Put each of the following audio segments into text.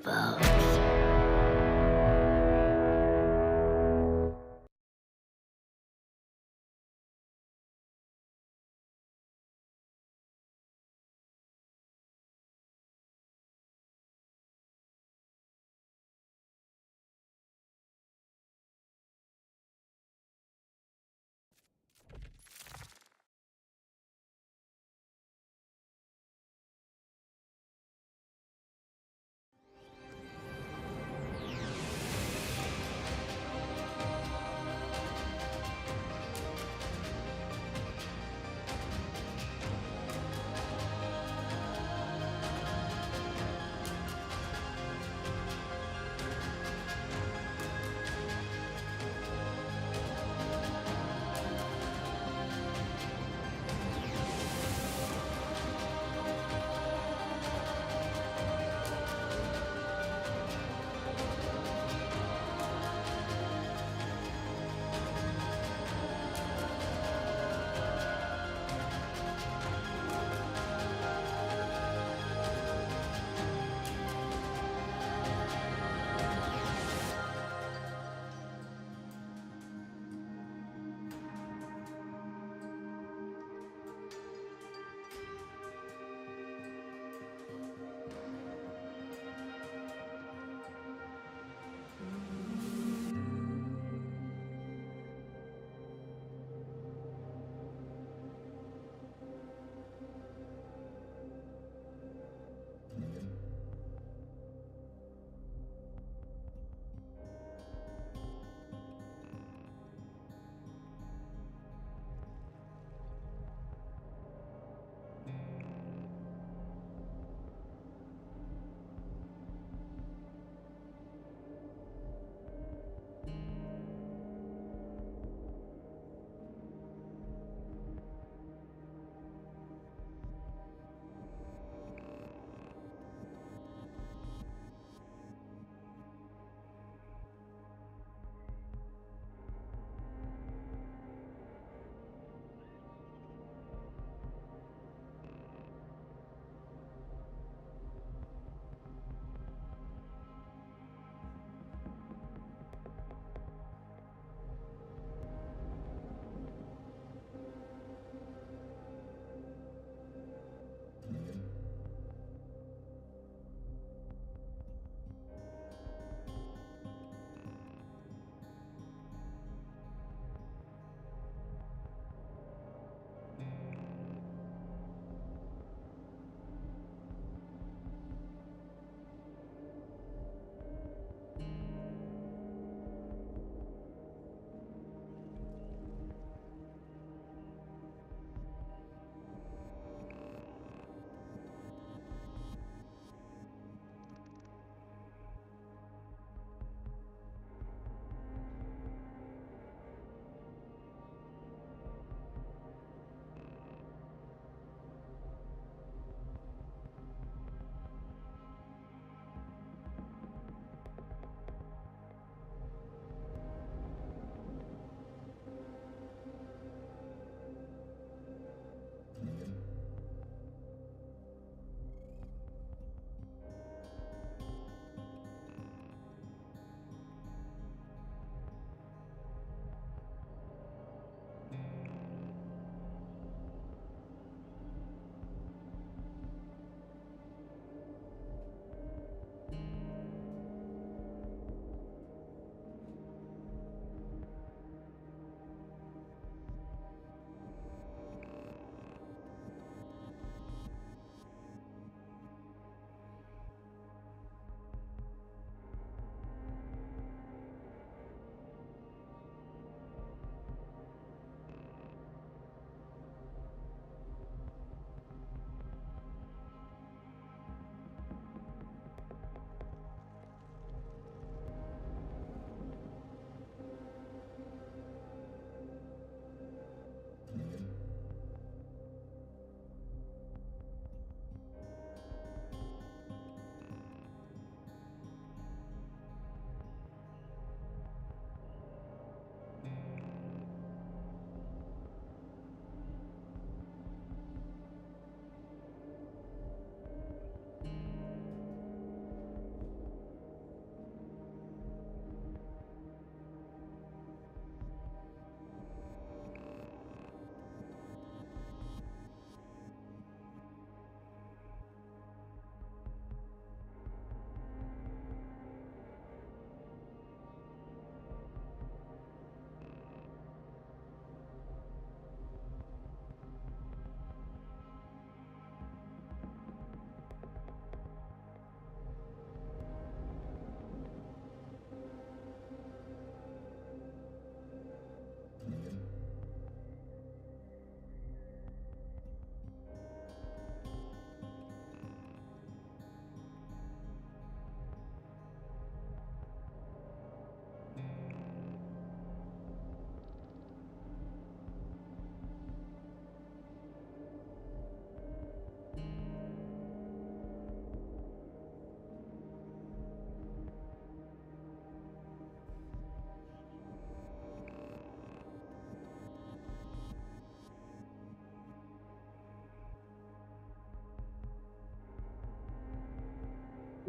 about.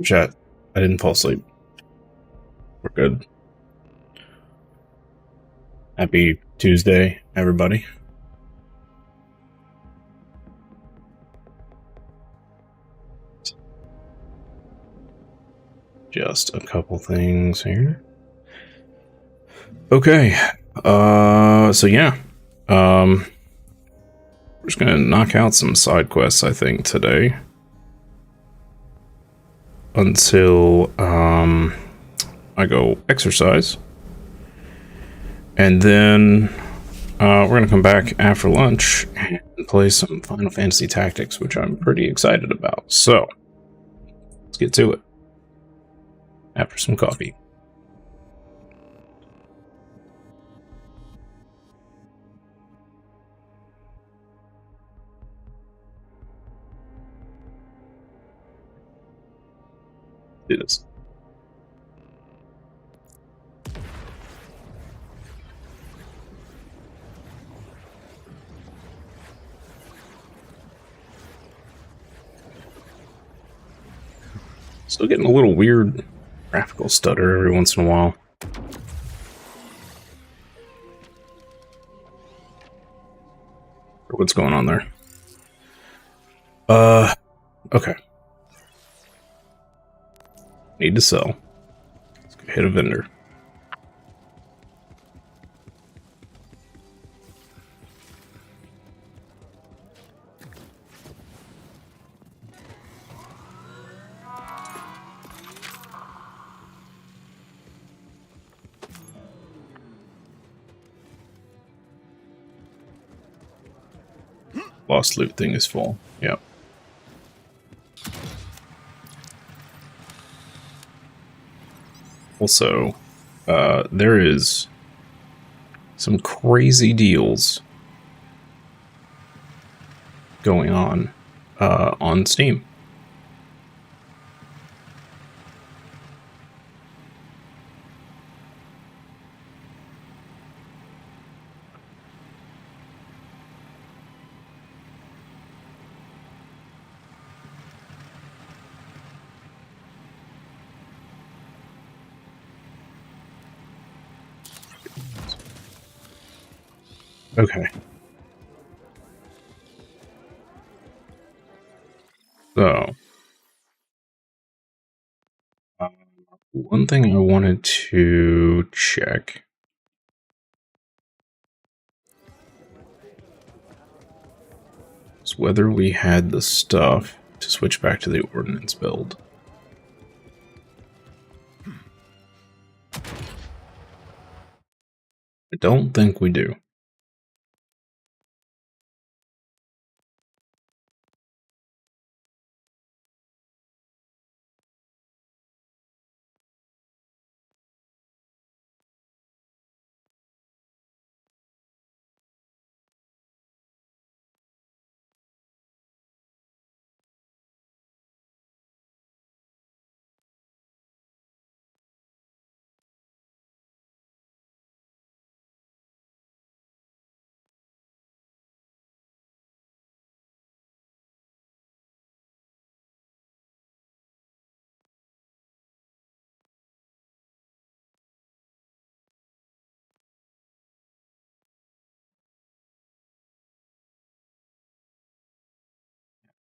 Chat, I didn't fall asleep. We're good. Happy Tuesday, everybody. Just a couple things here. Okay. So yeah. We're just gonna knock out some side quests, I think, today. Until I go exercise. And then we're gonna come back after lunch and play some Final Fantasy Tactics, which I'm pretty excited about. So let's get to it. After some coffee. Do this. Still getting a little weird graphical stutter every once in a while. What's going on there? Okay. Need to sell. Let's go hit a vendor. Lost loot thing is full. Yep. Also, there is some crazy deals going on Steam. Okay. So, one thing I wanted to check is whether we had the stuff to switch back to the ordnance build. I don't think we do.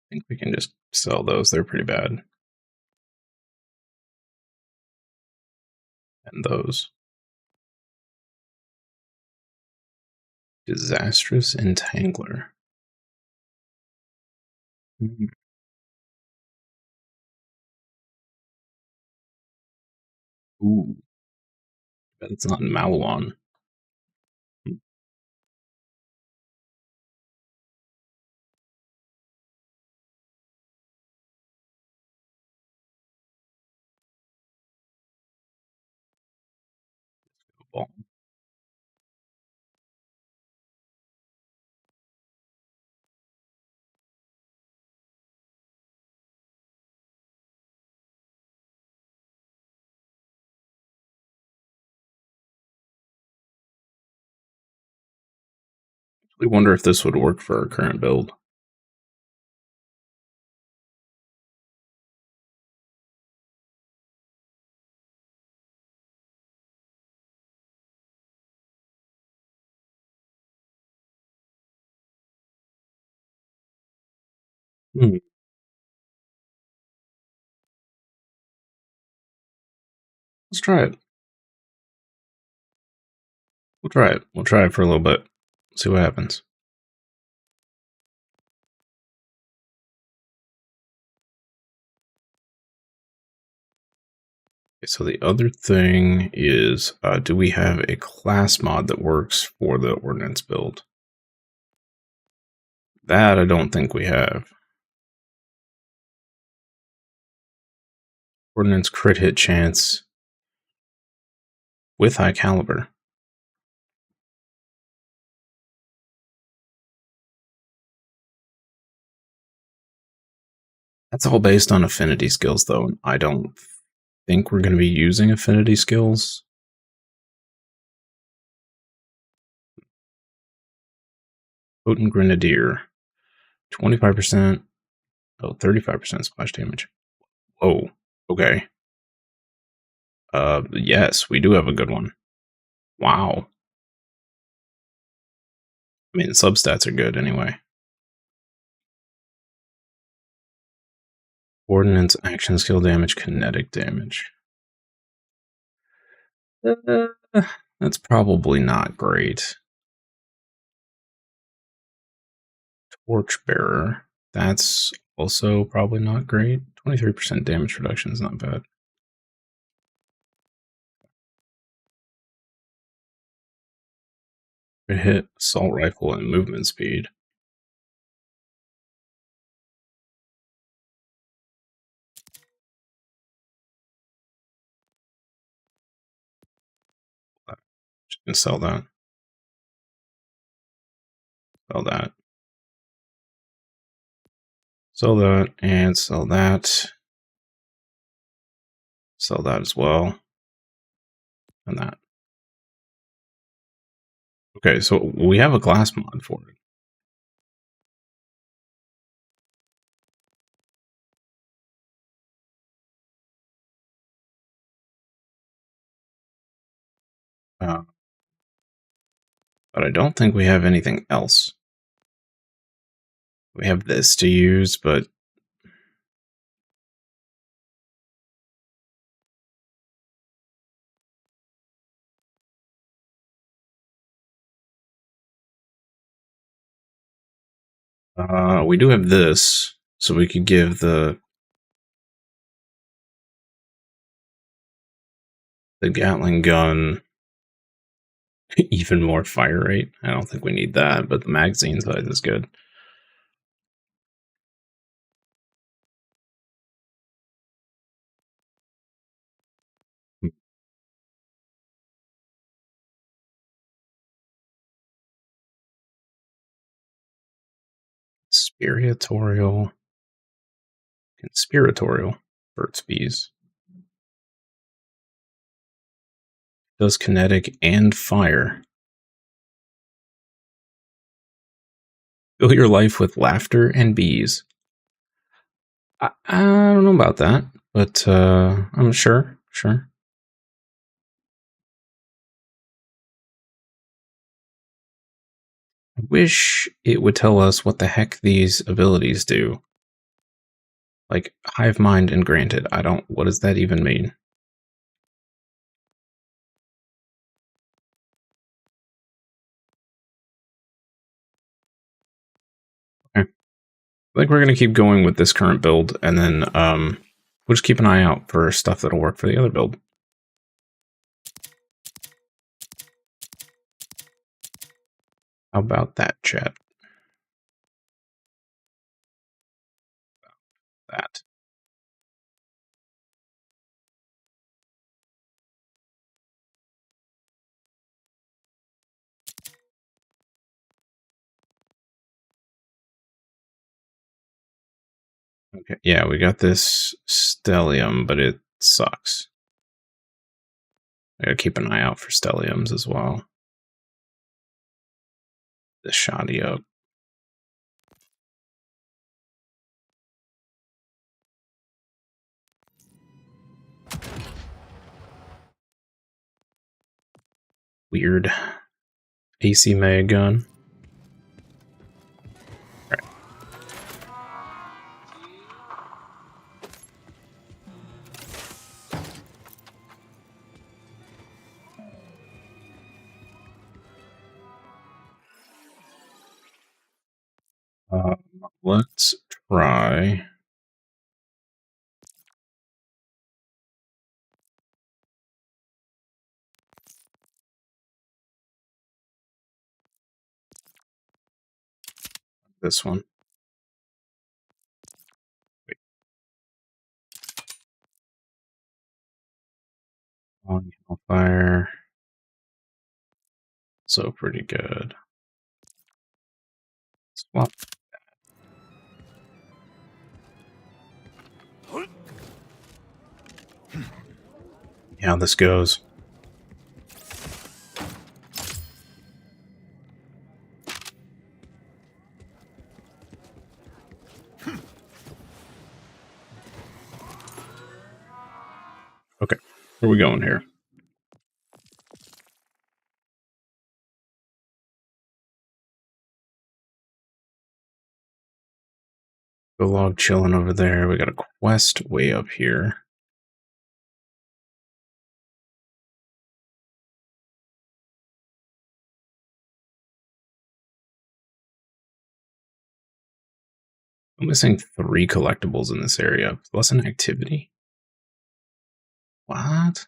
I think we can just sell those. They're pretty bad. And those. Disastrous Entangler. Ooh. Bet it's not in Malawan. Well, I wonder if this would work for our current build. Hmm. Let's try it. We'll try it. We'll try it for a little bit. See what happens. Okay, so the other thing is, do we have a class mod that works for the ordnance build? That I don't think we have. Ordnance crit hit chance with high caliber. That's all based on affinity skills, though. And I don't think we're going to be using affinity skills. Potent Grenadier. 25%. Oh, 35% splash damage. Oh, okay. Yes, we do have a good one. Wow. I mean, substats are good anyway. Ordnance, action skill damage, kinetic damage. That's probably not great. Torchbearer. That's also probably not great. 23% damage reduction is not bad. Hit, assault rifle, and movement speed. Just gonna sell that. Sell that. Sell that, and sell that. Sell that as well. And that. Okay, so we have a glass mod for it. But I don't think we have anything else. We have this to use, but we do have this, so we could give the Gatling gun even more fire rate. I don't think we need that, but the magazine size is good. Conspiratorial Burt's Bees. Does kinetic and fire. Fill your life with laughter and bees. I don't know about that, but I'm sure. I wish it would tell us what the heck these abilities do. Like Hive Mind and Granted. What does that even mean? Okay. I think we're going to keep going with this current build, and then we'll just keep an eye out for stuff that'll work for the other build. How about that, chat? That. Okay, yeah, we got this stellium, but it sucks. I gotta keep an eye out for stelliums as well. The shoddy up. Weird AC Mega gun. Right. Let's try. This one. Wait. On fire. So pretty good. Swap. Yeah, this goes. Okay, where are we going here? The log chilling over there. We got a quest way up here. I'm missing 3 collectibles in this area. Plus an activity. What?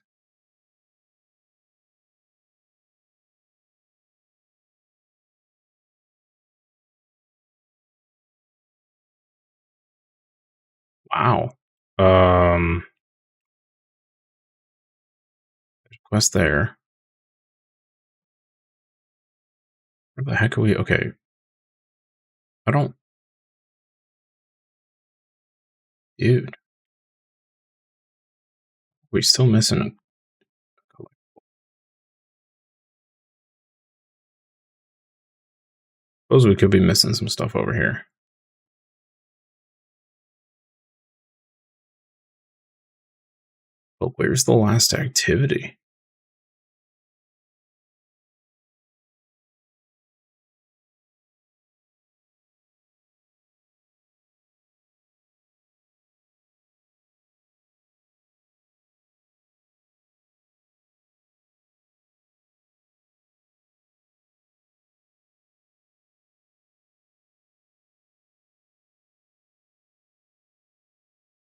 Wow. There's a quest there. Where the heck are we? Okay. I don't. Dude. We're still missing a collectible. Suppose we could be missing some stuff over here. But where's the last activity?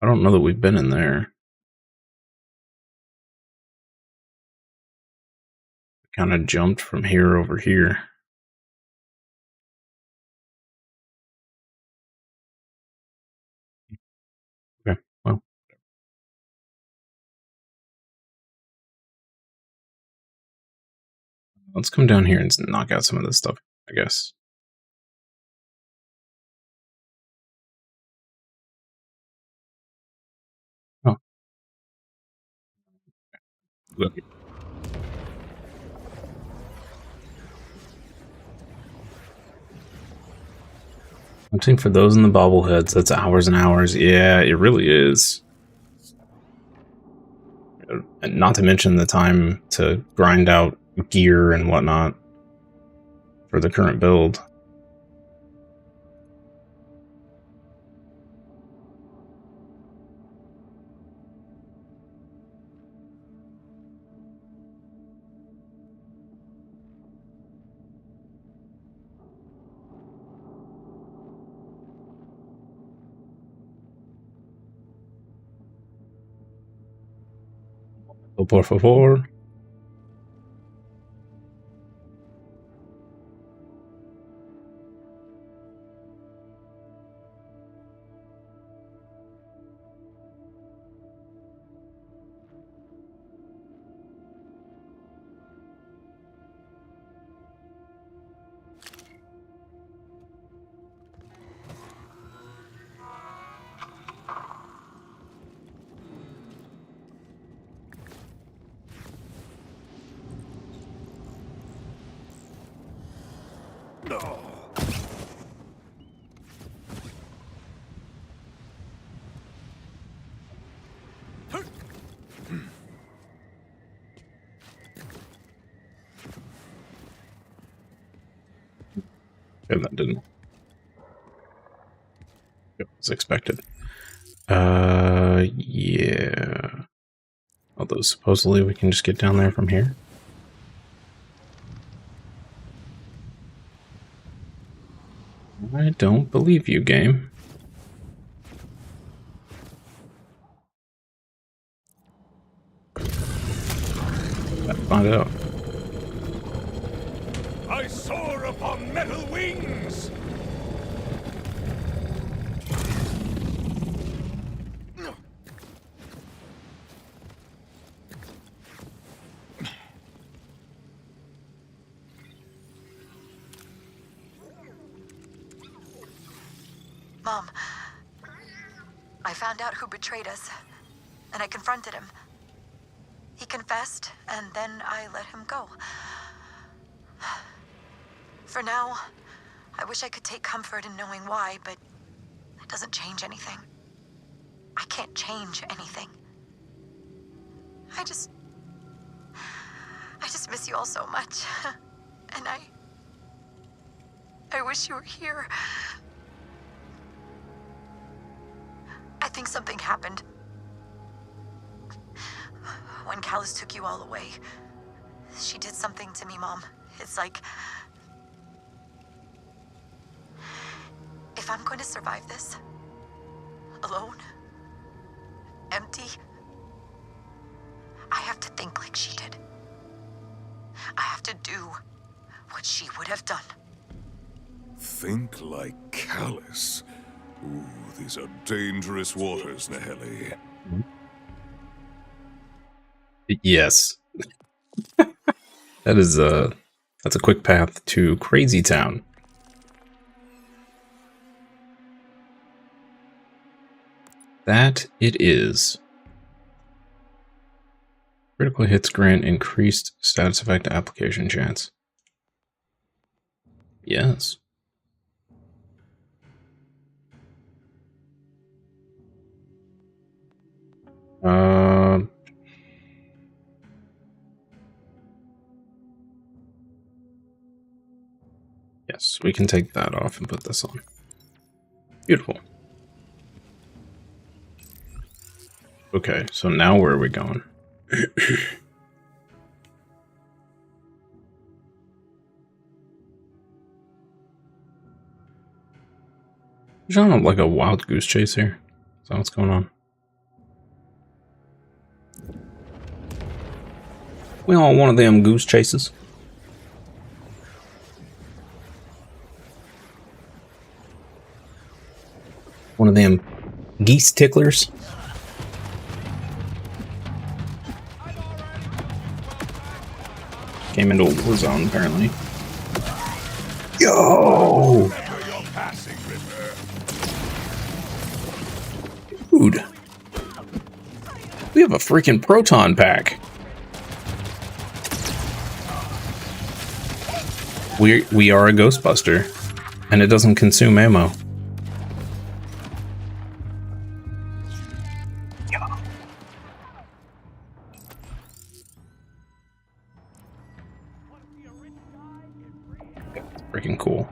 I don't know that we've been in there. Kind of jumped from here over here. Okay, well. Let's come down here and knock out some of this stuff, I guess. Oh. Look. Hunting for those in the bobbleheads, that's hours and hours. Yeah, it really is. And not to mention the time to grind out gear and whatnot for the current build. Oh, por favor. And that didn't. It was expected. Yeah. Although supposedly we can just get down there from here. I don't believe you, game. Gotta find out. I soar upon metal wings! Mom, I found out who betrayed us, and I confronted him. He confessed, and then I let him go. For now, I wish I could take comfort in knowing why, but it doesn't change anything. I can't change anything. I just miss you all so much. And I wish you were here. I think something happened. When Callus took you all away, she did something to me, Mom. It's like, if I'm going to survive this, alone, empty, I have to think like she did. I have to do what she would have done. Think like Callus. Ooh, these are dangerous waters, Naheli. Yes. That's a quick path to Crazy Town. That it is. Critical hits grant increased status effect application chance. Yes. Yes, we can take that off and put this on. Beautiful. Okay, so now where are we going? Is on like a wild goose chase here? Is that what's going on? We all want one of them goose chases. One of them geese ticklers. Came into a war zone, apparently. Yo! Dude. We have a freaking proton pack. We are a Ghostbuster, and it doesn't consume ammo. Freaking cool.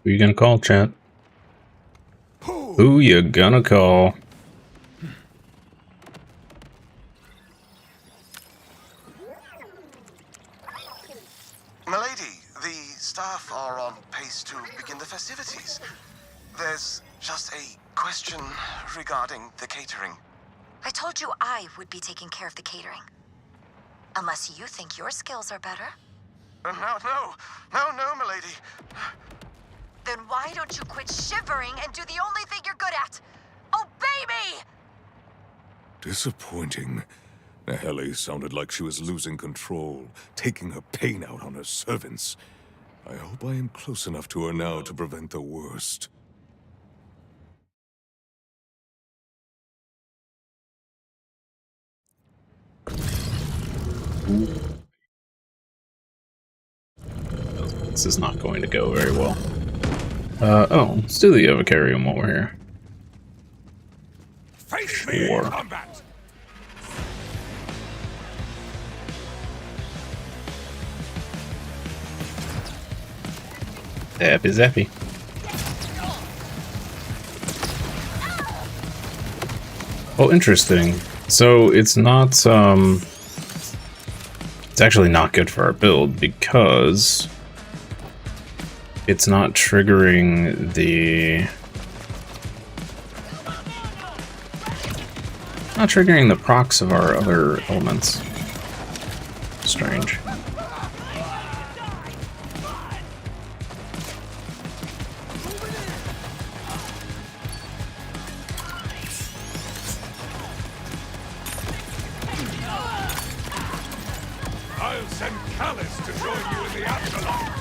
Who you gonna call, chat? Who you gonna call? Milady, the staff are on pace to begin the festivities. There's just a question regarding the catering. I told you I would be taking care of the catering. Unless you think your skills are better. No, milady. Then why don't you quit shivering and do the only thing you're good at? Obey me! Disappointing. Naheli sounded like she was losing control, taking her pain out on her servants. I hope I am close enough to her now to prevent the worst. This is not going to go very well. Oh, let's do the Evocarium while we're here. Face me in combat! Zappy zappy. Oh, interesting. So it's not It's actually not good for our build because it's not triggering the procs of our other elements. Strange. I'll send Callus to join you in the afterlife.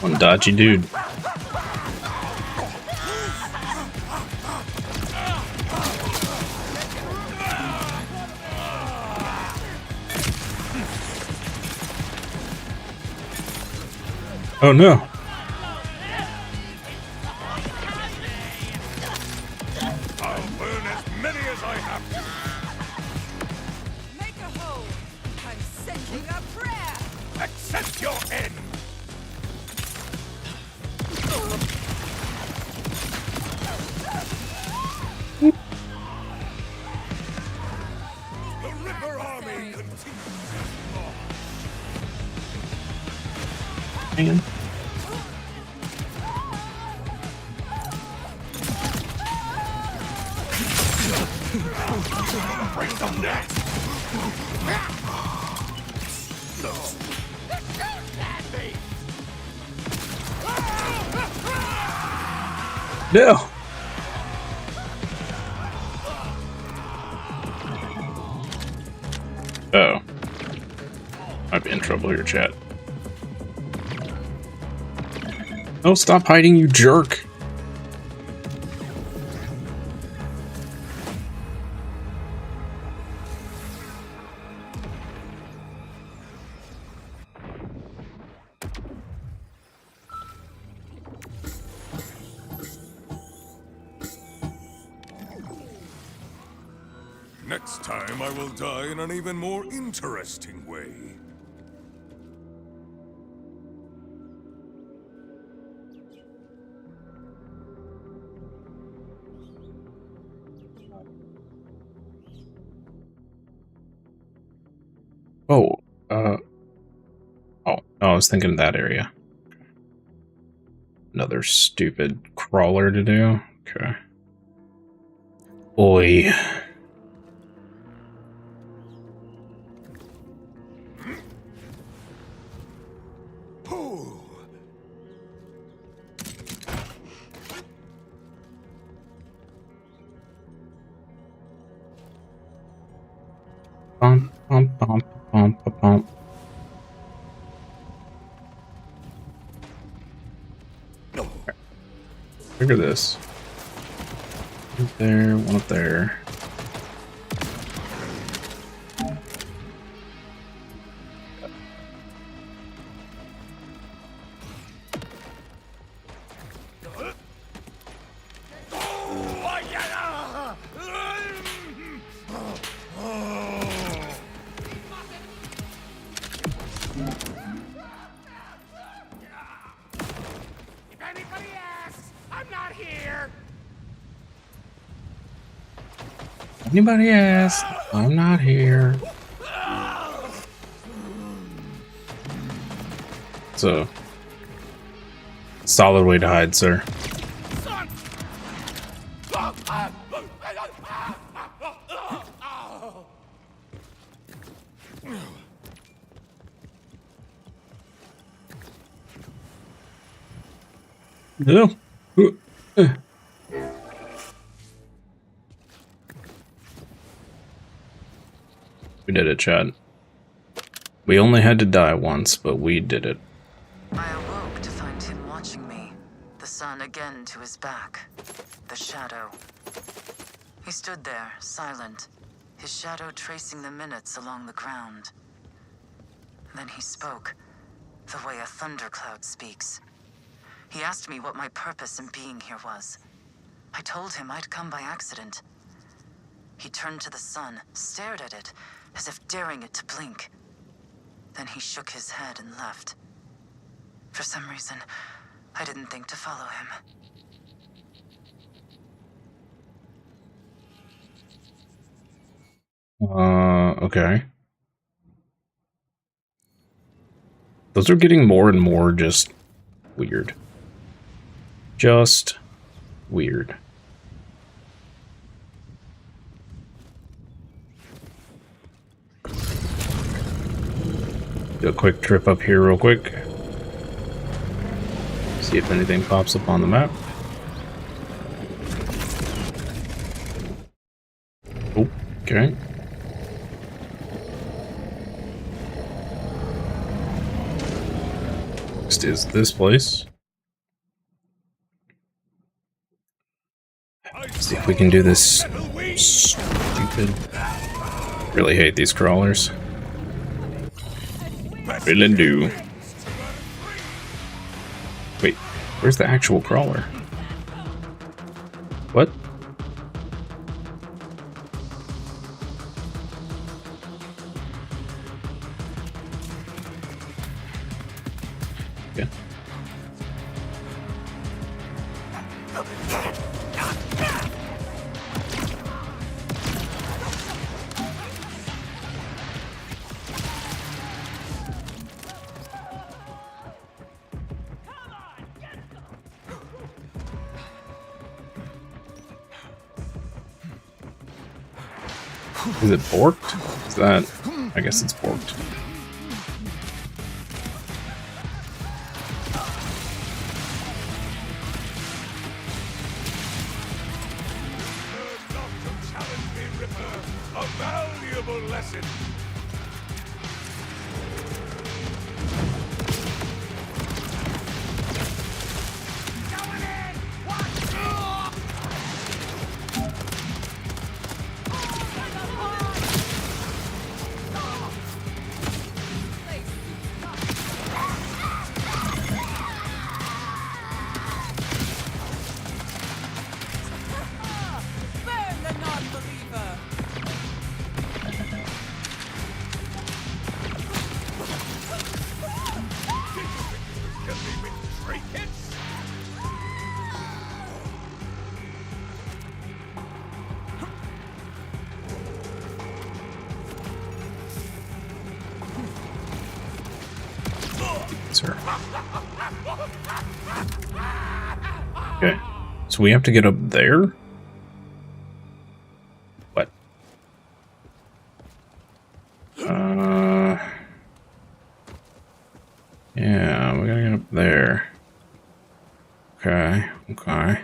One dodgy dude. Oh no. I'll burn as many as I have to. Make a hole. I'm sending a prayer. Accept your end. The Ripper Army continues its march. Man. Break some necks. No. Oh. Might be in trouble here, chat. Oh, stop hiding, you jerk. Next time I will die in an even more interesting way. Oh, oh, I was thinking of that area. Another stupid crawler to do. Okay. Oi. Bump, bump, bump, bump, bump. Look at this. One up there, one up there. If anybody asks, I'm not here. Anybody asked? I'm not here. It's a solid way to hide, sir. No. We did it, Chad. We only had to die once, but we did it. I awoke to find him watching me. The sun again to his back. The shadow. He stood there, silent, his shadow tracing the minutes along the ground. Then he spoke, the way a thundercloud speaks. He asked me what my purpose in being here was. I told him I'd come by accident. He turned to the sun, stared at it, as if daring it to blink. Then he shook his head and left. For some reason, I didn't think to follow him. Okay. Those are getting more and more just weird. Just weird. Do a quick trip up here real quick. See if anything pops up on the map. Oh, okay. Next is this place. See if we can do this stupid. Really hate these crawlers. Really do. Wait, where's the actual crawler? What? Yeah. Is it borked? Is that... I guess it's borked. A valuable lesson. Going in! Watch! Burn the non-believer! Kill me with trinkets? Sir. Okay. So we have to get up there? What? Yeah, we gotta get up there. Okay, okay.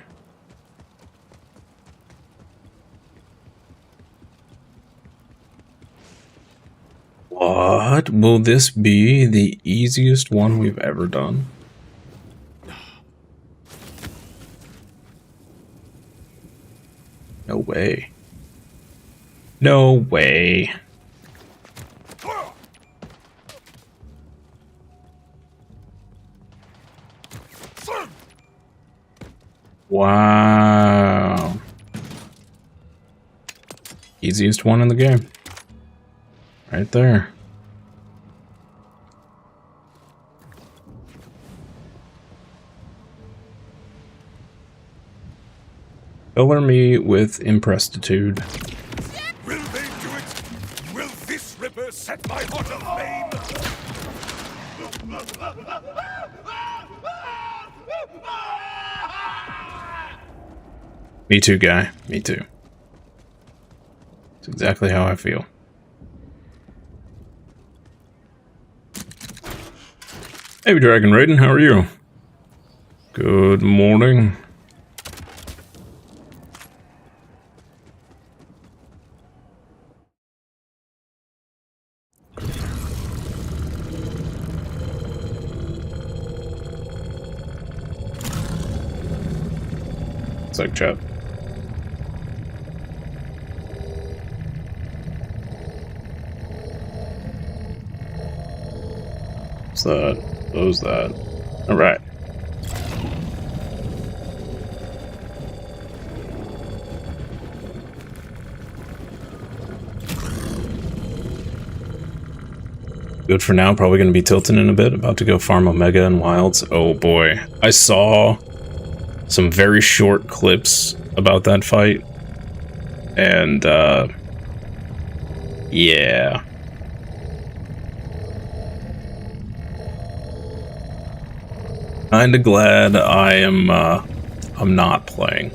What? Will this be the easiest one we've ever done? No way. No way. Wow. Easiest one in the game. Right there. Color me with imprestitude. Will they do it? Will this ripper set my heart aflame? Me too, guy. Me too. It's exactly how I feel. Hey, Dragon Raiden, how are you? Good morning. Sec chat. What's that? Close that. Alright. Good for now. Probably going to be tilting in a bit. About to go farm Omega and Wilds. Oh boy. I saw some very short clips about that fight. And, yeah. Kinda glad I'm not playing.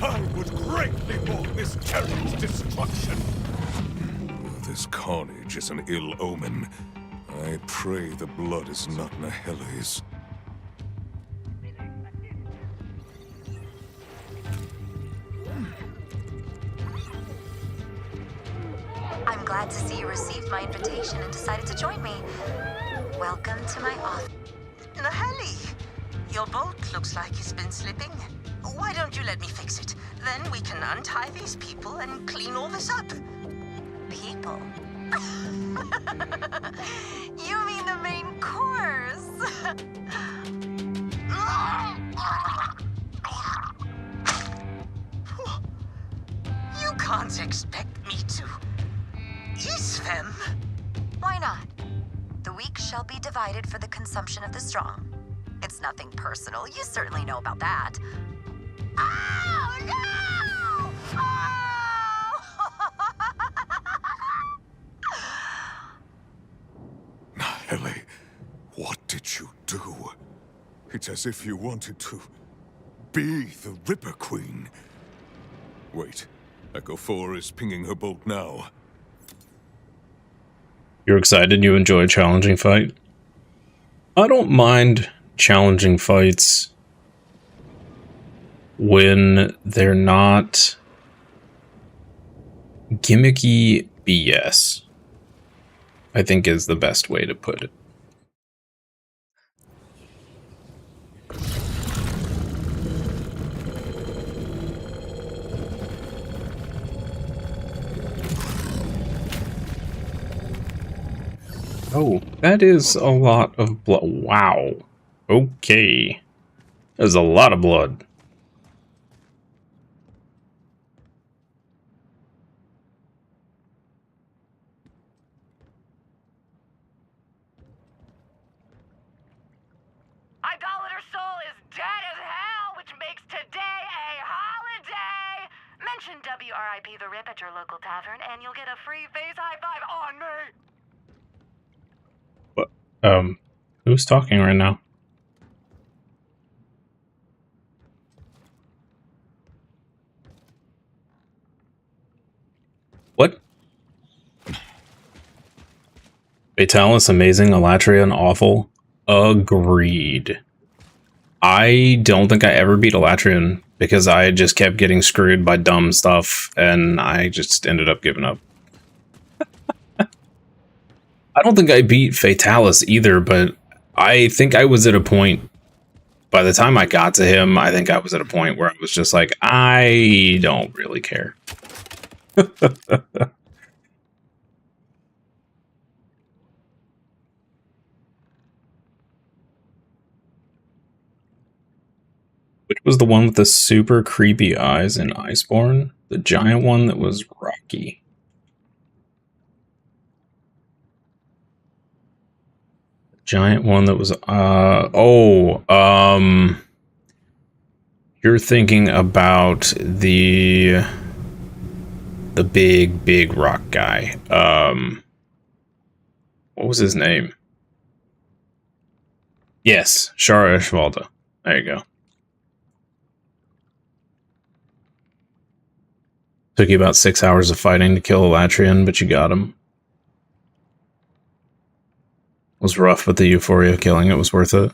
I would greatly mourn this terrier's destruction. This carnage is an ill omen. I pray the blood is not Naheli's. I'm glad to see you received my invitation and decided to join me. Welcome to my office. Naheli, your bolt looks like it's been slipping. Why don't you let me fix it? Then we can untie these people and clean all this up. People? You mean the main course? You can't expect me to eat them. Why not? The weak shall be divided for the consumption of the strong. It's nothing personal. You certainly know about that. Oh, no! Oh! Naheli, what did you do? It's as if you wanted to be the Ripper Queen. Wait, Echo 4 is pinging her bolt now. You're excited? You enjoy a challenging fight? I don't mind challenging fights when they're not gimmicky BS, I think is the best way to put it. Oh, that is a lot of blood. Wow. Okay. There's a lot of blood. Idolater Soul is dead as hell, which makes today a holiday! Mention WRIP the Rip at your local tavern, and you'll get a free face high five on me! Who's talking right now? What? Fatalis amazing, Elatrian awful. Agreed. I don't think I ever beat Elatrian because I just kept getting screwed by dumb stuff and I just ended up giving up. I don't think I beat Fatalis either, but I think I was at a point, by the time I got to him, I think I was at a point where I was just like, I don't really care. Which was the one with the super creepy eyes in Iceborne? The giant one that was rocky. Giant one that was, you're thinking about the big rock guy. What was his name? Yes, Shara Ishvalda. There you go. Took you about 6 hours of fighting to kill Elatrian, but you got him. Was rough, but the euphoria of killing it was worth it.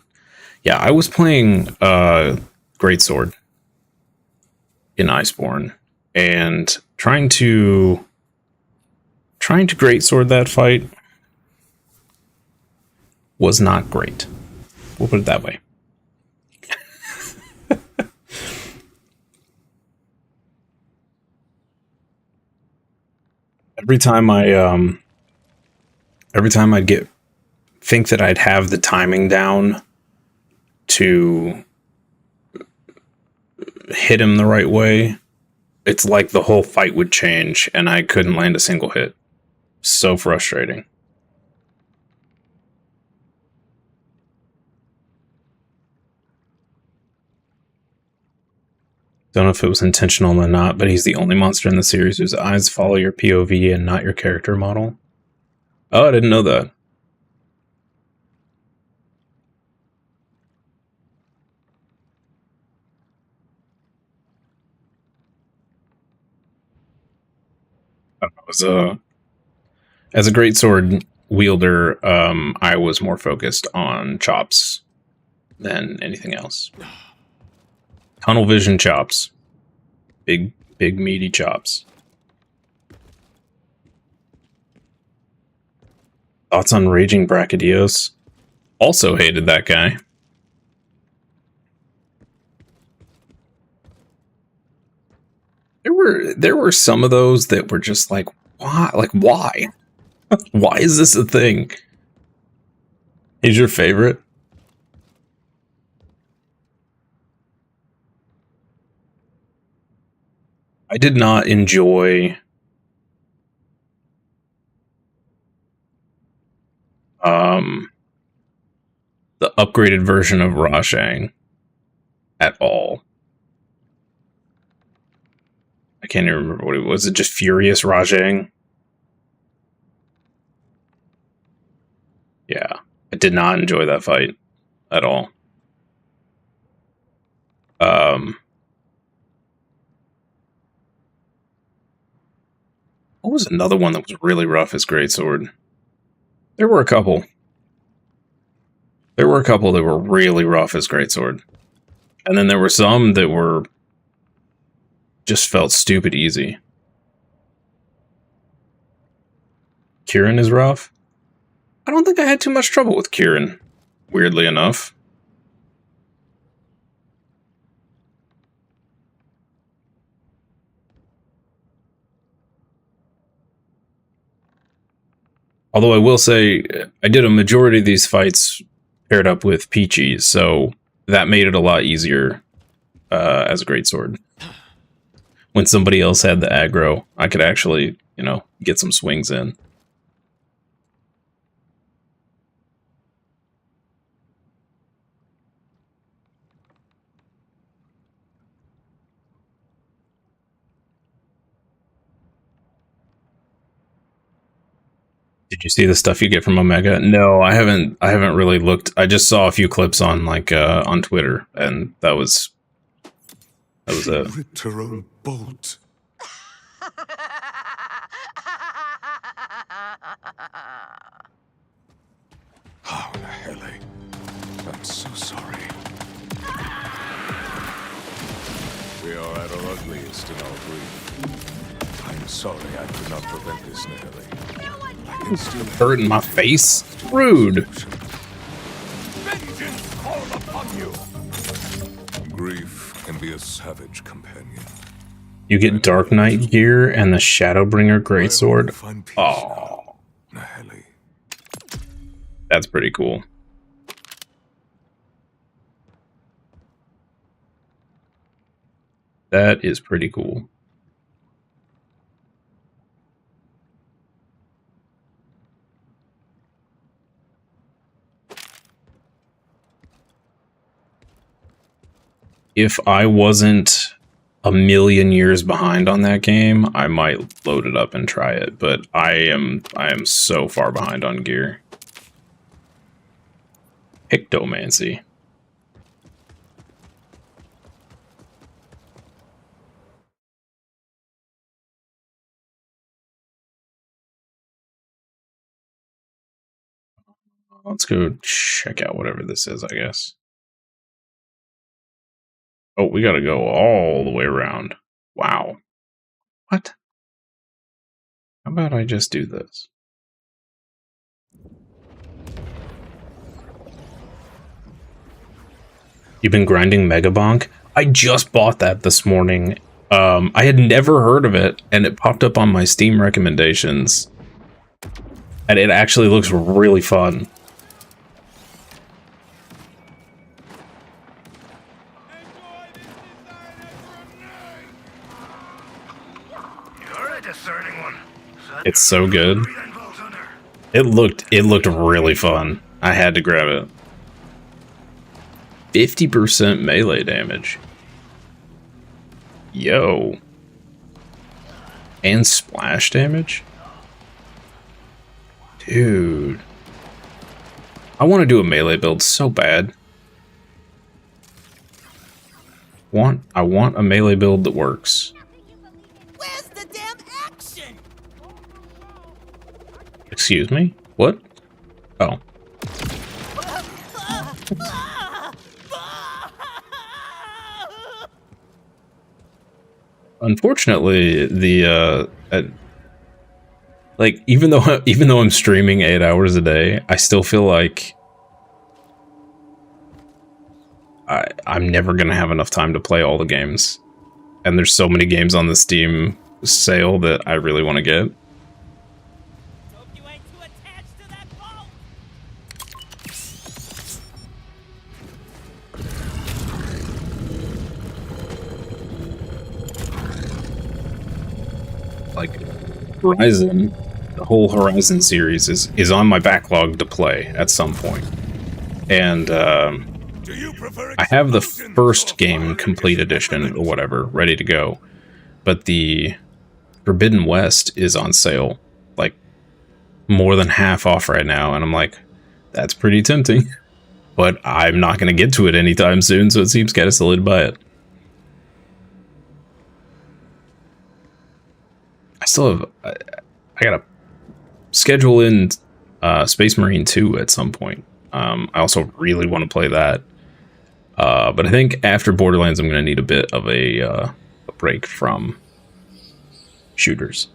Yeah, I was playing Greatsword in Iceborne and trying to Greatsword that fight was not great. We'll put it that way. Every time I'd think that I'd have the timing down to hit him the right way, it's like the whole fight would change and I couldn't land a single hit. So frustrating. Don't know if it was intentional or not, but he's the only monster in the series whose eyes follow your POV and not your character model. Oh, I didn't know that. As a greatsword wielder, I was more focused on chops than anything else. Tunnel vision chops. Big meaty chops. Thoughts on Raging Brachydios? Also hated that guy. There were some of those that were just like, why? Like, why? Why is this a thing? He's your favorite? I did not enjoy the upgraded version of Rashang at all. I can't even remember what it was. Was it just Furious Rajang? Yeah. I did not enjoy that fight at all. What was another one that was really rough as Greatsword? There were a couple. There were a couple that were really rough as Greatsword. And then there were some that were just felt stupid easy. Kieran is rough? I don't think I had too much trouble with Kieran, weirdly enough. Although I will say, I did a majority of these fights paired up with Peachy, so that made it a lot easier as a greatsword. When somebody else had the aggro, I could actually, you know, get some swings in. Did you see the stuff you get from Omega? No, I haven't really looked. I just saw a few clips on like on Twitter, and that was it. Ripped her own bolt. Oh, Naheli. I'm so sorry. We are at our ugliest in our grief. I'm sorry I could not prevent this, Naheli. I can still Hurt in my face? Rude. Vengeance fall upon you. Grief can be a savage companion. You get Dark Knight gear and the Shadowbringer greatsword. Oh, Naheli. That's pretty cool. That is pretty cool. If I wasn't a million years behind on that game, I might load it up and try it, but I am so far behind on gear. Pictomancy. Let's go check out whatever this is, I guess. Oh, we gotta go all the way around. Wow. What? How about I just do this? You've been grinding Mega Bonk? I just bought that this morning. I had never heard of it, and it popped up on my Steam recommendations. And it actually looks really fun. You're a discerning one. It's so good. It looked really fun. I had to grab it. 50% melee damage. Yo. And splash damage? Dude. I want to do a melee build so bad. I want a melee build that works. Where's the damn action? Excuse me? What? Oh. Unfortunately, the like even though I'm streaming 8 hours a day, I still feel like I'm never gonna have enough time to play all the games. And there's so many games on the Steam sale that I really want to get. Hope you ain't too attached to that boat. Like Horizon, the whole Horizon series is on my backlog to play at some point. And I have the first game complete edition or whatever ready to go, but the Forbidden West is on sale, like more than half off right now, and I'm like, that's pretty tempting, but I'm not going to get to it anytime soon, so it seems kind of silly to buy it. I still have, I gotta schedule in Space Marine 2 at some point. I also really want to play that. But I think after Borderlands, I'm going to need a bit of a break from shooters.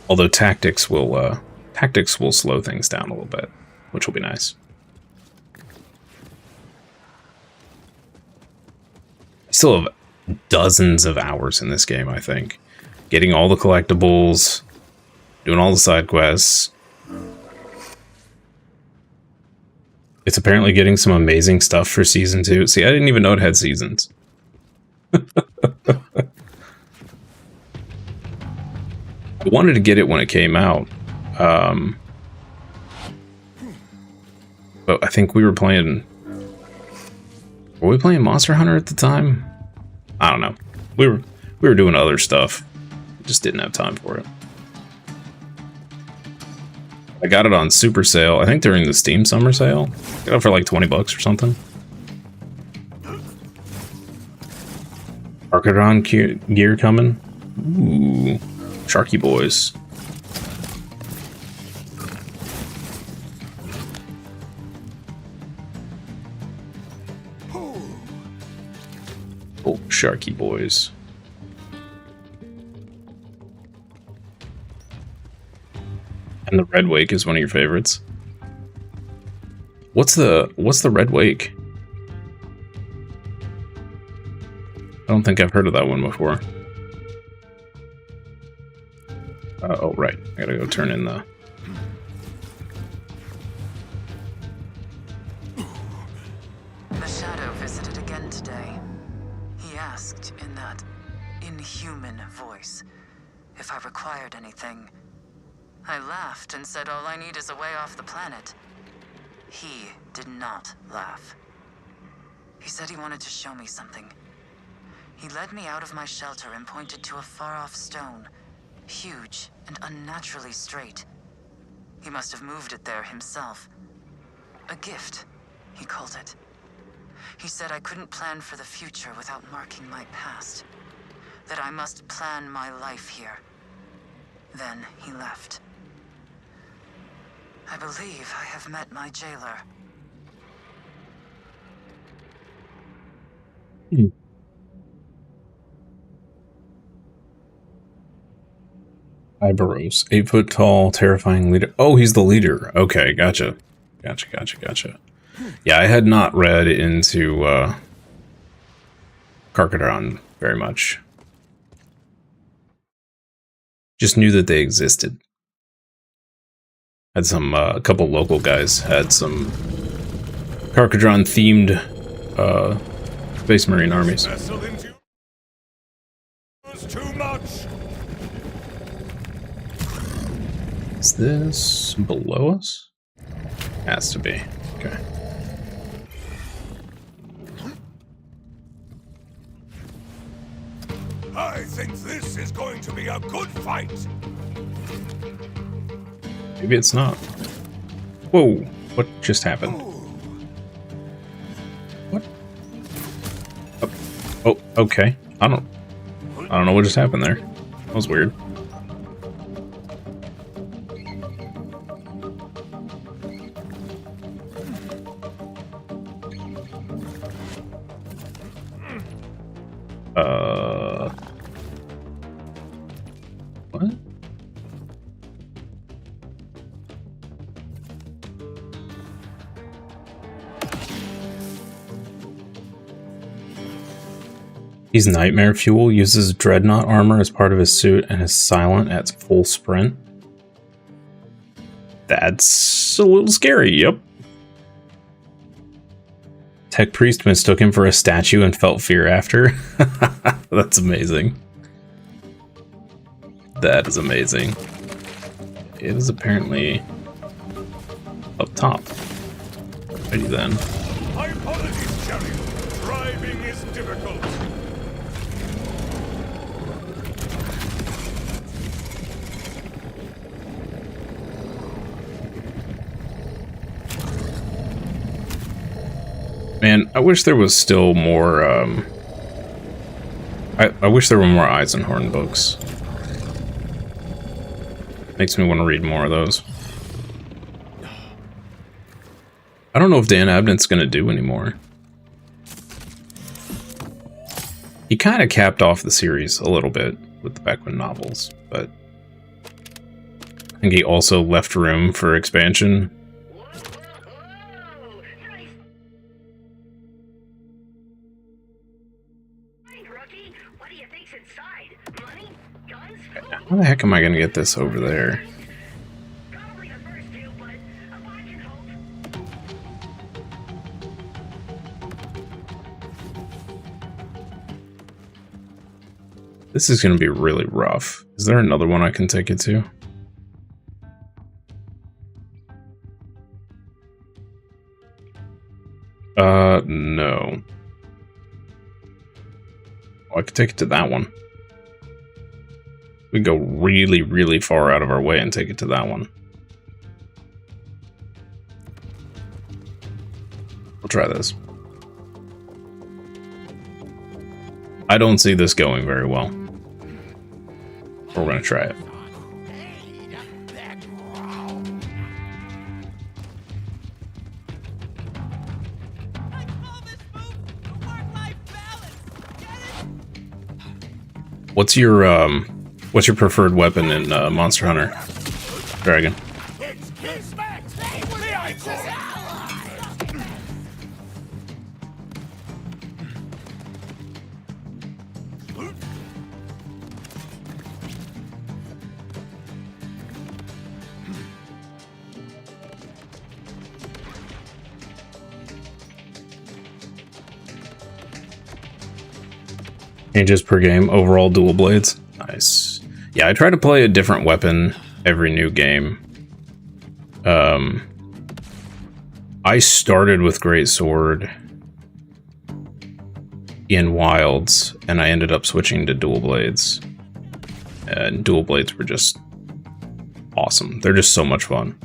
Although tactics will slow things down a little bit, which will be nice. I still have dozens of hours in this game, I think. Getting all the collectibles, doing all the side quests. It's apparently getting some amazing stuff for Season 2. See, I didn't even know it had seasons. I wanted to get it when it came out. But I think we were playing... Were we playing Monster Hunter at the time? I don't know. We were doing other stuff. Just didn't have time for it. I got it on super sale. I think during the Steam summer sale. Got it for like 20 bucks or something. Archidron gear coming. Ooh, Sharky boys. Oh, Sharky boys. And the Red Wake is one of your favorites. What's the Red Wake? I don't think I've heard of that one before. Oh, right. I gotta go turn in the... The Shadow visited again today. He asked in that inhuman voice if I required anything. I laughed and said all I need is a way off the planet. He did not laugh. He said he wanted to show me something. He led me out of my shelter and pointed to a far-off stone, huge and unnaturally straight. He must have moved it there himself. A gift, he called it. He said I couldn't plan for the future without marking my past. That I must plan my life here. Then he left. I believe I have met my jailer. Hmm. Iberos, 8 foot tall, terrifying leader. Oh, he's the leader. Okay, gotcha. Gotcha. Yeah, I had not read into Carcadron very much. Just knew that they existed. Had some, a couple local guys had some Carcadron themed Space Marine armies. Too much. Is this below us? Has to be. Okay. I think this is going to be a good fight. Maybe it's not. Whoa! What just happened? What? Oh, okay. I don't know what just happened there. That was weird. What? He's nightmare fuel, uses dreadnought armor as part of his suit, and is silent at full sprint. That's a little scary, yep. Tech Priest mistook him for a statue and felt fear after. That's amazing. That is amazing. It is apparently up top. Ready then. My apologies, Jerry. Driving is difficult. Man, I wish there was still more, I wish there were more Eisenhorn books. Makes me want to read more of those. I don't know if Dan Abnett's going to do anymore. He kind of capped off the series a little bit with the Beckman novels, but I think he also left room for expansion. How the heck am I going to get this over there? This is going to be really rough. Is there another one I can take it to? No. Oh, I could take it to that one. We go really, really far out of our way and take it to that one. We'll try this. I don't see this going very well. We're gonna try it. What's your preferred weapon in Monster Hunter Dragon? Changes per game, overall dual blades. Nice. Yeah, I try to play a different weapon every new game. I started with Greatsword in Wilds, and I ended up switching to dual blades. And dual blades were just awesome. They're just so much fun.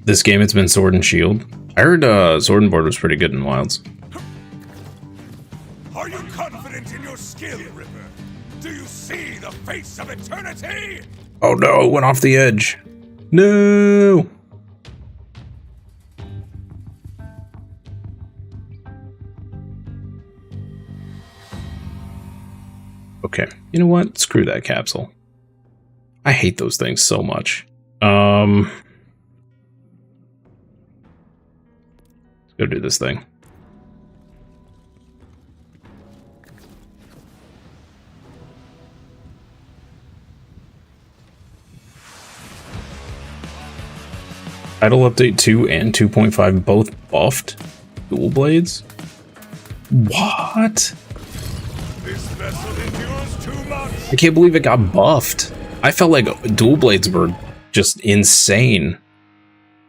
This game, it's been Sword and Shield. I heard Sword and Board was pretty good in Wilds. Are you confident in your skill, Ripper? Do you see the face of eternity? Oh no, it went off the edge. No! Okay, you know what? Screw that capsule. I hate those things so much. Let's go do this thing. Title Update 2 and 2.5 both buffed dual blades? What? This vessel endures too much. I can't believe it got buffed. I felt like dual blades were just insane.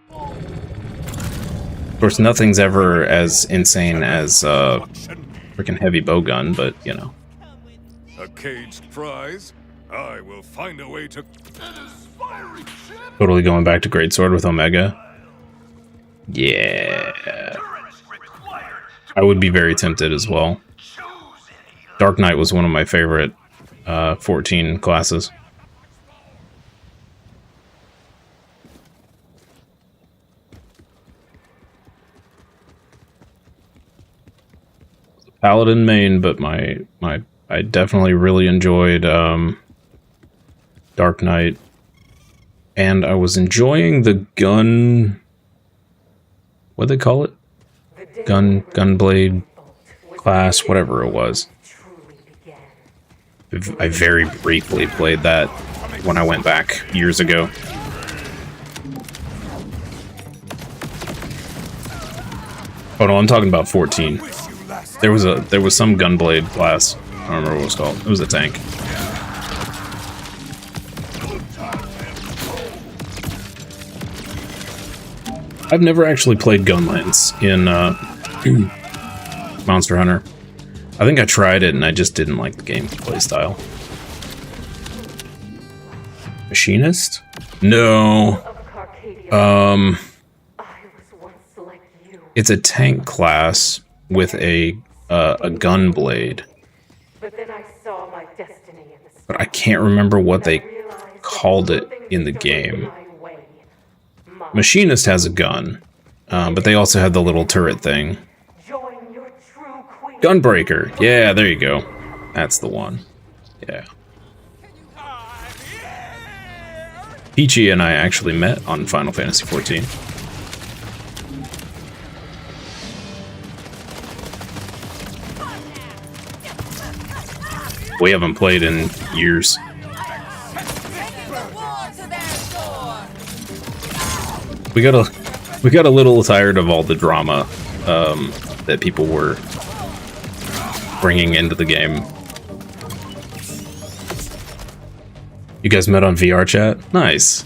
Of course, nothing's ever as insane as freaking heavy bowgun, but you know. A caged prize? I will find a way to... Totally going back to Greatsword with Omega. Yeah. I would be very tempted as well. Dark Knight was one of my favorite 14 classes. Paladin main, but I definitely really enjoyed Dark Knight. And I was enjoying the gun... What do they call it? Gunblade class, whatever it was. I very briefly played that when I went back years ago. Oh no, I'm talking about 14. There was some Gunblade class. I don't remember what it was called. It was a tank. I've never actually played Gunlands in Monster Hunter. I think I tried it and I just didn't like the gameplay style. Machinist? No. It's a tank class with a gun blade. But I can't remember what they called it in the game. Machinist has a gun, but they also have the little turret thing. Gunbreaker! Yeah, there you go. That's the one. Yeah. Peachy and I actually met on Final Fantasy XIV. We haven't played in years. We got a little tired of all the drama that people were bringing into the game. You guys met on VR chat? Nice.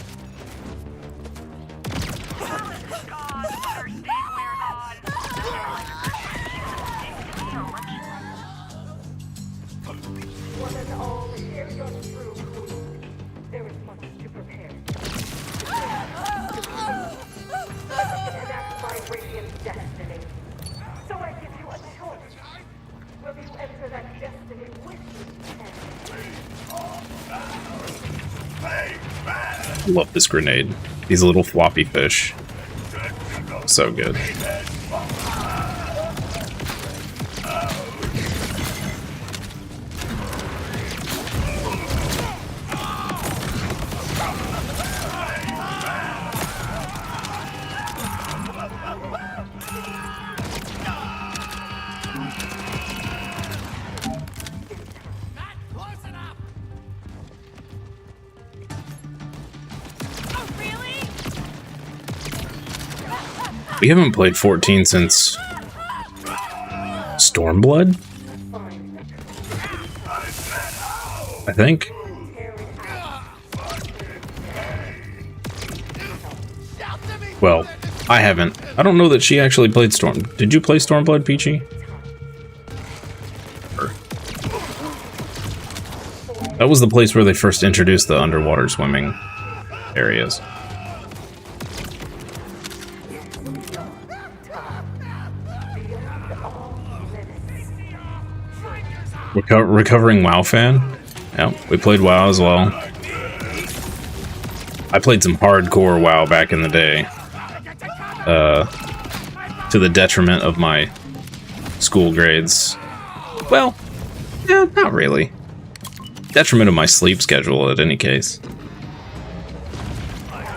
Love this grenade. These little floppy fish. So good. We haven't played 14 since Stormblood? I think. Well, I haven't. I don't know that she actually played Storm. Did you play Stormblood, Peachy? That was the place where they first introduced the underwater swimming areas. Recovering WoW fan? Yeah, we played WoW as well. I played some hardcore WoW back in the day. To the detriment of my school grades. Well, yeah, not really. detriment of my sleep schedule in any case.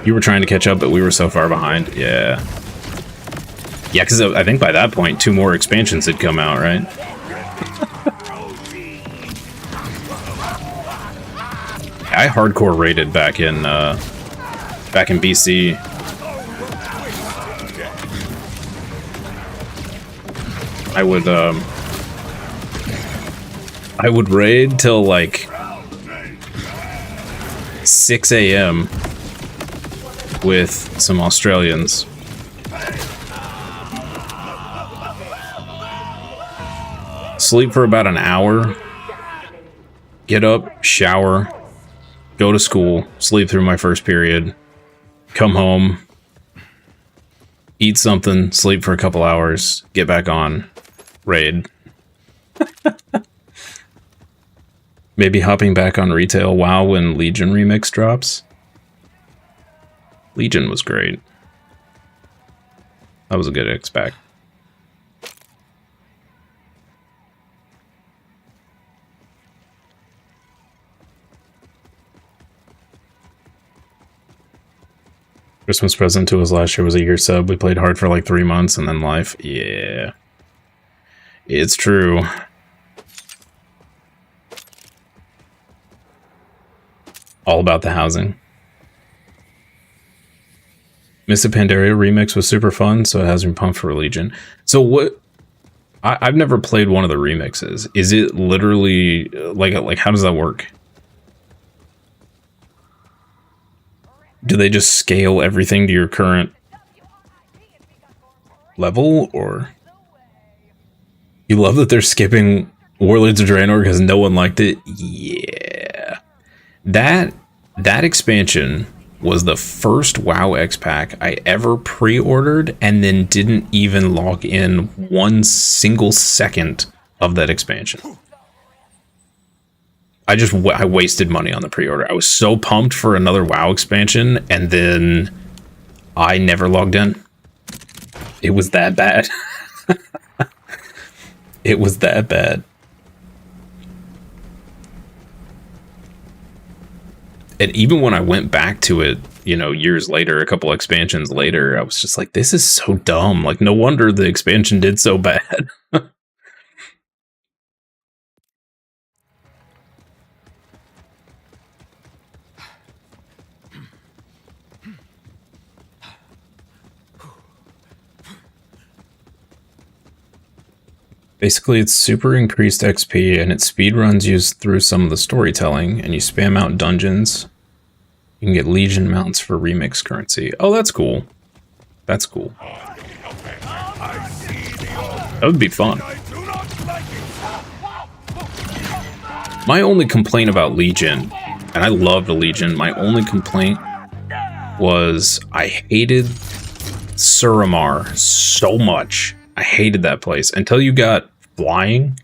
You were trying to catch up, but we were so far behind. Yeah. Yeah, because I think by that point, 2 more expansions had come out, right? I hardcore raided back in BC. I would raid till like 6 a.m. with some Australians. Sleep for about an hour. Get up, shower, go to school, sleep through my first period, come home, eat something, sleep for a couple hours, get back on, raid. Maybe hopping back on retail WoW when Legion Remix drops. Legion was great. That was a good X-Pack. Christmas present to us last year was a year sub. We played hard for like 3 months and then life. Yeah. It's true. All about the housing. Mists of Pandaria remix was super fun, so it has been pumped for Legion. So what... I've never played one of the remixes. Is it literally... Like how does that work? Do they just scale everything to your current level, or... You love that they're skipping Warlords of Draenor because no one liked it? Yeah. That expansion was the first WoW X-Pack I ever pre-ordered and then didn't even log in 1 single second of that expansion. I wasted money on the pre-order. I was so pumped for another WoW expansion, and then I never logged in. It was that bad. It was that bad. And even when I went back to it, you know, years later, a couple expansions later, I was just like, this is so dumb. Like, no wonder the expansion did so bad. Basically, it's super increased XP, and its speedruns use through some of the storytelling, and you spam out dungeons. You can get Legion mounts for remix currency. Oh, that's cool. That's cool. That would be fun. My only complaint about Legion, and I loved Legion, my only complaint was I hated Suramar so much. I hated that place. Until you got flying,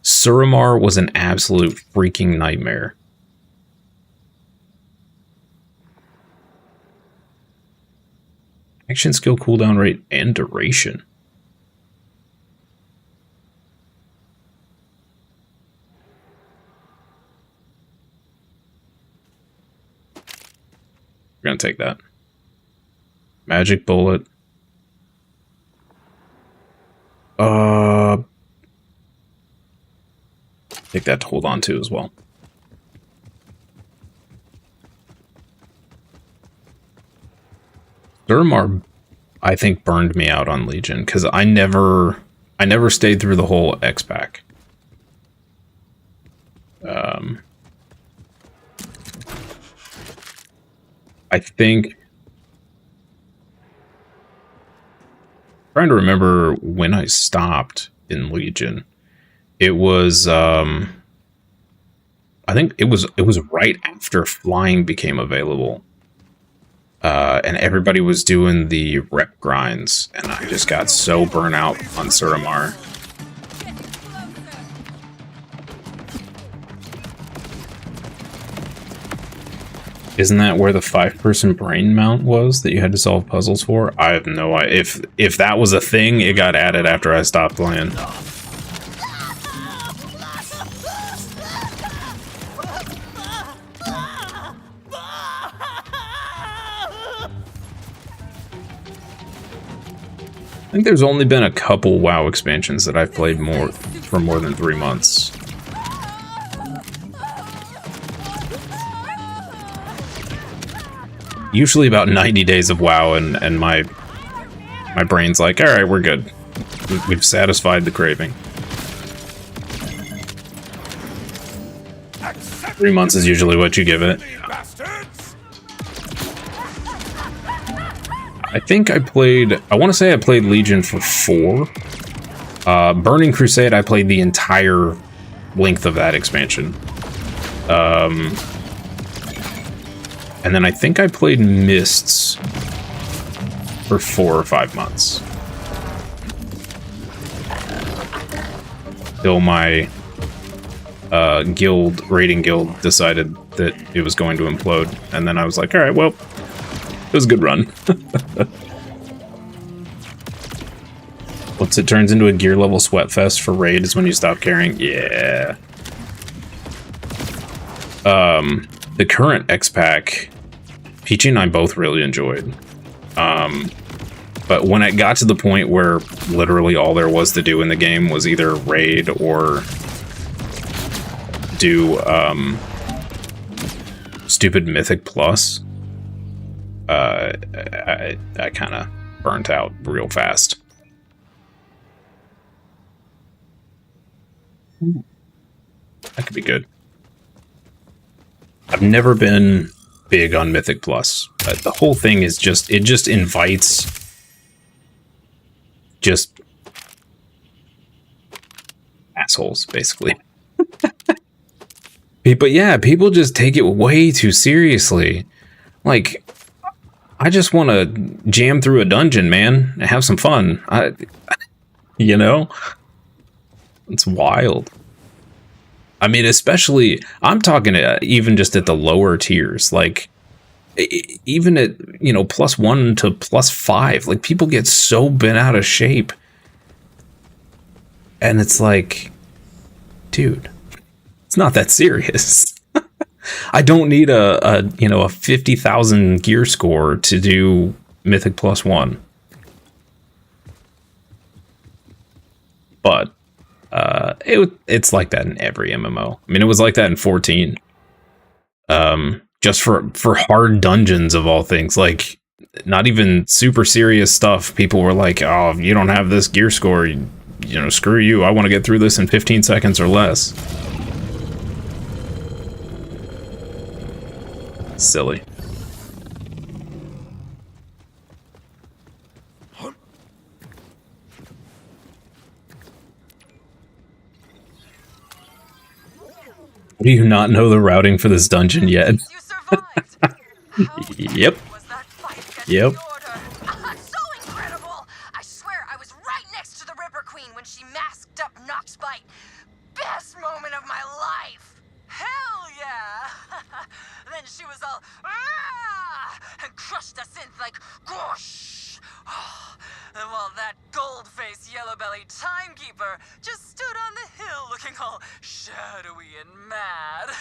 Suramar was an absolute freaking nightmare. Action skill cooldown rate and duration. We're gonna take that. Magic bullet. Take that to hold on to as well. Suramar, I think, burned me out on Legion because I never stayed through the whole X-Pack. I think... trying to remember when I stopped in Legion. It was I think it was right after flying became available. And everybody was doing the rep grinds, and I just got so burnt out on Suramar. Isn't that where the 5-person brain mount was that you had to solve puzzles for? I have no idea. If that was a thing, it got added after I stopped playing. think there's only been a couple WoW expansions that I've played for more than 3 months. Usually about 90 days of WoW, and my brain's like, all right, we're good. We've satisfied the craving. 3 months is usually what you give it. I think I want to say I played Legion for 4. Burning Crusade, I played the entire length of that expansion. And then I think I played Mists for 4 or 5 months. Till my raiding guild decided that it was going to implode. And then I was like, alright, well, it was a good run. Once it turns into a gear level sweat fest for raid is when you stop caring. Yeah. The current X-Pack, Peachy and I both really enjoyed. But when it got to the point where literally all there was to do in the game was either raid or do stupid Mythic Plus, I kind of burnt out real fast. That could be good. I've never been big on Mythic Plus. The whole thing is it just invites just assholes, basically. But yeah, people just take it way too seriously. Like, I just want to jam through a dungeon, man, and have some fun. You know? It's wild. I mean, especially, I'm talking even just at the lower tiers, like, even at, +1 to +5, like, people get so bent out of shape. And it's like, dude, it's not that serious. I don't need a 50,000 gear score to do Mythic +1. But it's like that in every MMO. I mean, it was like that in 14. Just for hard dungeons of all things, like not even super serious stuff. People were like, "Oh, if you don't have this gear score, screw you. I want to get through this in 15 seconds or less." Silly. Do you not know the routing for this dungeon yet? You survived. Yep. Was that fight against Yep. the Order? So incredible! I swear I was right next to the Ripper Queen when she masked up Noxbite. Best moment of my life. Hell yeah! Then she was all and crushed the synth like whoosh. And while that gold-faced yellow-bellied timekeeper just stood on the hill looking all shadowy and mad.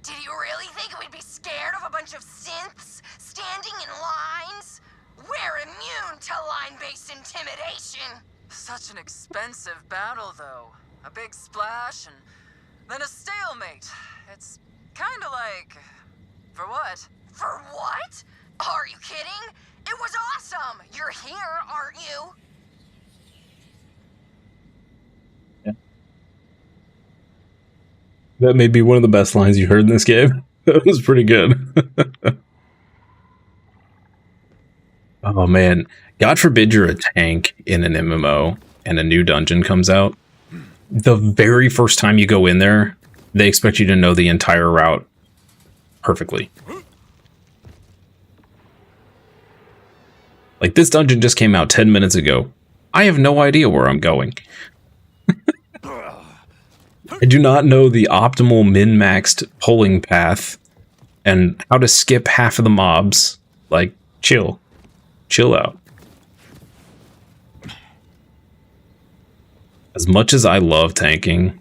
Did you really think we'd be scared of a bunch of synths standing in lines? We're immune to line-based intimidation. Such an expensive battle, though. A big splash and then a stalemate. It's kind of like... For what? For what? Are you kidding? It was awesome! You're here, aren't you? Yeah. That may be one of the best lines you heard in this game. That was pretty good. Oh man, God forbid you're a tank in an MMO and a new dungeon comes out. The very first time you go in there, they expect you to know the entire route perfectly. Like, this dungeon just came out 10 minutes ago. I have no idea where I'm going. I do not know the optimal min-maxed pulling path and how to skip half of the mobs. Like, chill. Chill out. As much as I love tanking,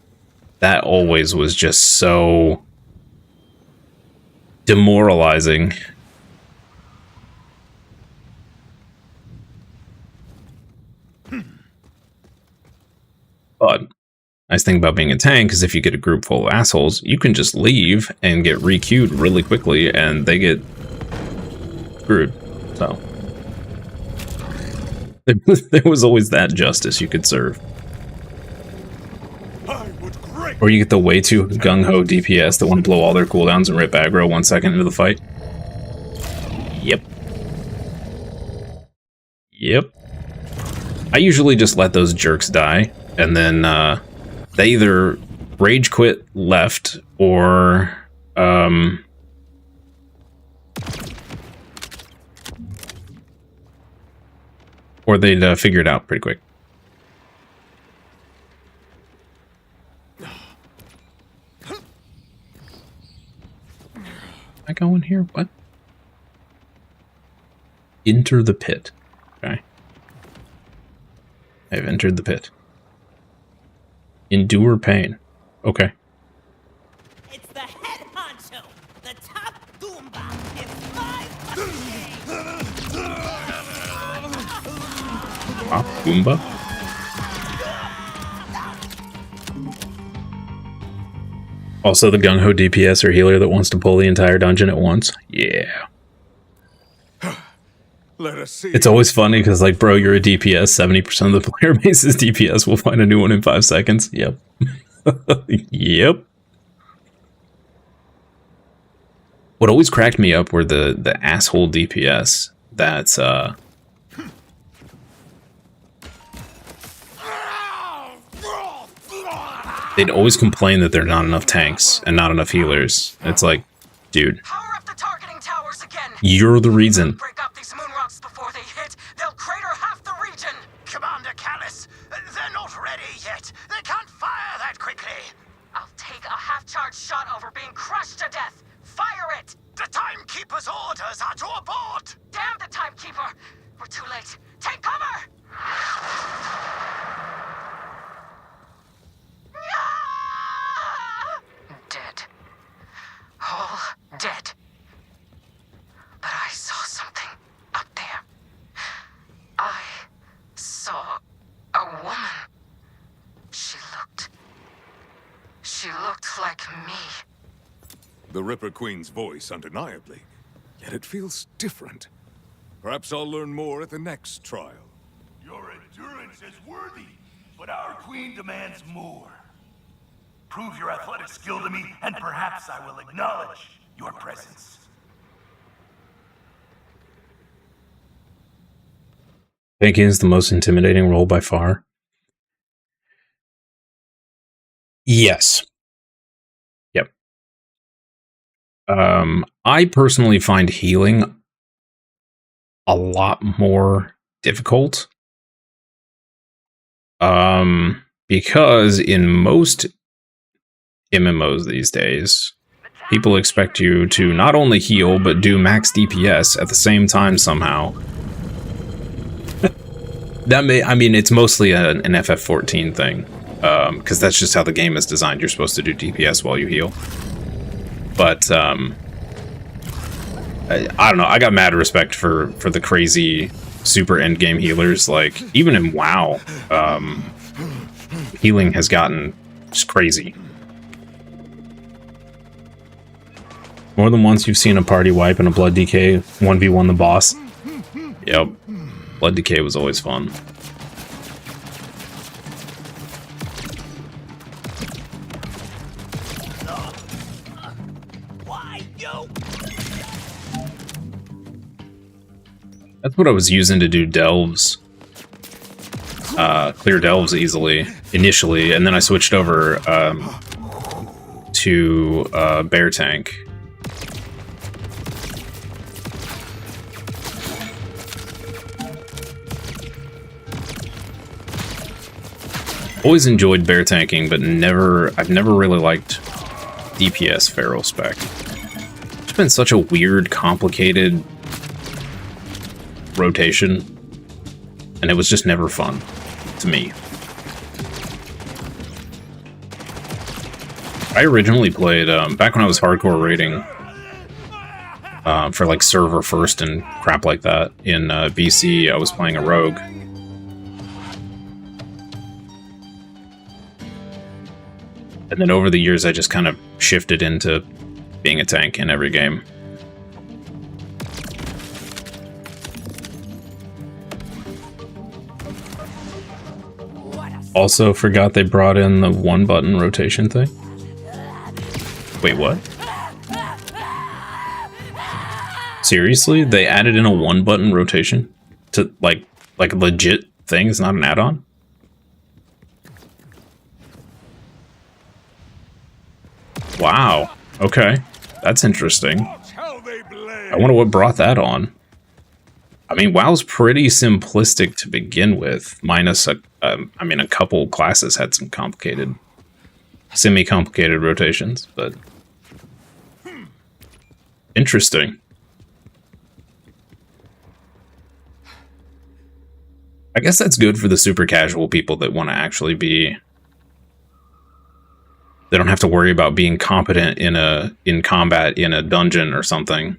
that always was just so demoralizing. But nice thing about being a tank is if you get a group full of assholes, you can just leave and get re-queued really quickly, and they get screwed. So there was always that justice you could serve. Or you get the way too gung-ho DPS that want to blow all their cooldowns and rip aggro 1 second into the fight. Yep. Yep. I usually just let those jerks die, and then they either rage quit left, or they'd figure it out pretty quick. I go in here? What? Enter the pit. Okay. I've entered the pit. Endure pain. Okay. It's the head honcho, the top Goomba. It's my fucking game. Top Goomba? Also the gung-ho DPS or healer that wants to pull the entire dungeon at once. Yeah. Let us see. It's always funny because, like, bro, you're a DPS. 70% of the player base is DPS. We'll find a new one in 5 seconds. Yep. Yep. What always cracked me up were the asshole DPS that's, they'd always complain that there are not enough tanks and not enough healers. It's like, dude, Power up the targeting towers again. you're the reason. Break up these moon rocks before they hit. They'll crater half the region. Commander Callus, they're not ready yet. They can't fire that quickly. I'll take a half-charged shot over being crushed to death. Fire it! The Timekeeper's orders are to abort. Damn the Timekeeper! We're too late. Take cover! Dead. All dead. But I saw something up there. I saw a woman. She looked like me. The Ripper Queen's voice, undeniably. Yet it feels different. Perhaps I'll learn more at the next trial. Your endurance is worthy, but our queen demands more. Prove your athletic skill to me, and perhaps I will acknowledge your presence. Tanking is the most intimidating role by far. Yes. Yep. I personally find healing a lot more difficult. Because in most MMOs these days, people expect you to not only heal, but do max DPS at the same time somehow. I mean, it's mostly an FF14 thing, because that's just how the game is designed. You're supposed to do DPS while you heal. But, I don't know, I got mad respect for the crazy super endgame healers. Like, even in WoW, healing has gotten just crazy. More than once you've seen a party wipe and a Blood DK 1v1 the boss. Yep. Blood DK was always fun. Why you? That's what I was using to do delves. Clear delves easily, initially, and then I switched over to Bear Tank. Always enjoyed bear tanking, but I've never really liked DPS Feral Spec. It's been such a weird, complicated rotation, and it was just never fun to me. I originally played, back when I was hardcore raiding, for like server first and crap like that, in BC, I was playing a rogue. And then over the years, I just kind of shifted into being a tank in every game. Also forgot they brought in the 1-button rotation thing. Wait, what? Seriously? They added in a 1-button rotation to like a legit thing? It's not an add-on? Wow. Okay. That's interesting. I wonder what brought that on. I mean, WoW's pretty simplistic to begin with, minus I mean, a couple classes had some complicated, semi-complicated rotations, but interesting. I guess that's good for the super casual people that want to actually be. They don't have to worry about being competent in combat in a dungeon or something.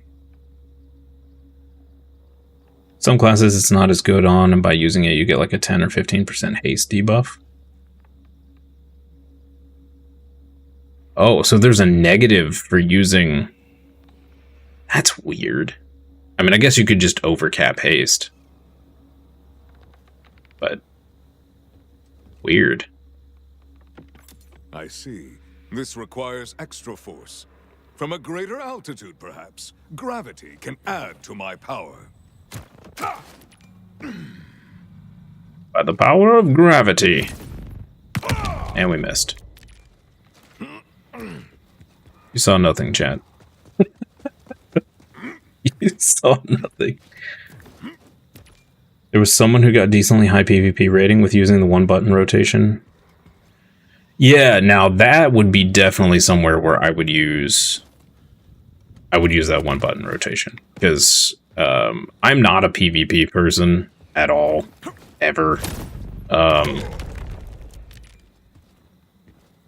Some classes it's not as good on, and by using it you get like a 10 or 15% haste debuff. Oh, so there's a negative for using... That's weird. I mean, I guess you could just overcap haste. But... weird. I see. This requires extra force. From a greater altitude, perhaps. Gravity can add to my power. By the power of gravity. And we missed. You saw nothing, chat. You saw nothing. There was someone who got decently high PvP rating with using the 1-button rotation. Yeah, now that would be definitely somewhere where I would use that 1-button rotation, because I'm not a PvP person at all, ever.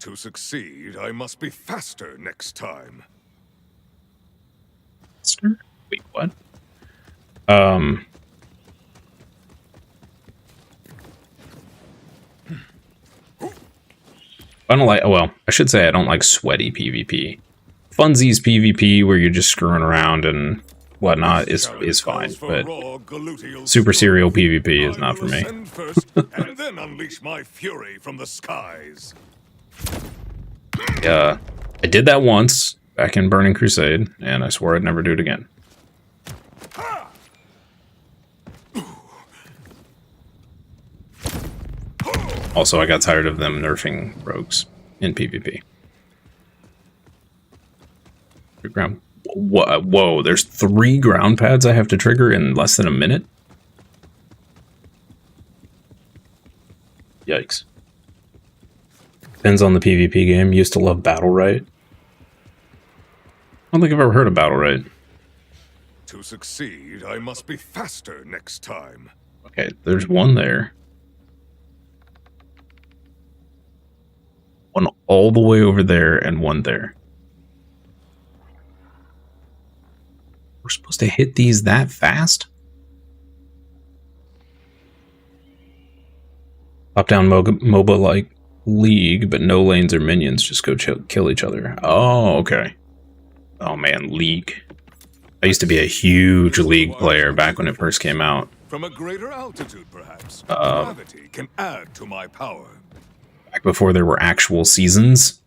To succeed, I must be faster next time. Faster? Wait, what? I don't like, well, I should say I don't like sweaty PvP. Funsies PvP, where you're just screwing around and whatnot, is fine, but super serial PvP is not for me. And then unleash my fury from the skies. Yeah, I did that once back in Burning Crusade, and I swore I'd never do it again. Also, I got tired of them nerfing rogues in PvP. Whoa, there's 3 ground pads I have to trigger in less than a minute? Yikes. Depends on the PvP game. Used to love Battle Right. I don't think I've ever heard of Battle Right. To succeed, I must be faster next time. Okay, there's one there. One all the way over there and one there. We're supposed to hit these that fast? Top-down MOBA like League, but no lanes or minions. Just go kill each other. Oh, okay. Oh man, League. I used to be a huge League player back when it first came out. From a greater altitude, perhaps. Gravity can add to my power. Back before there were actual seasons.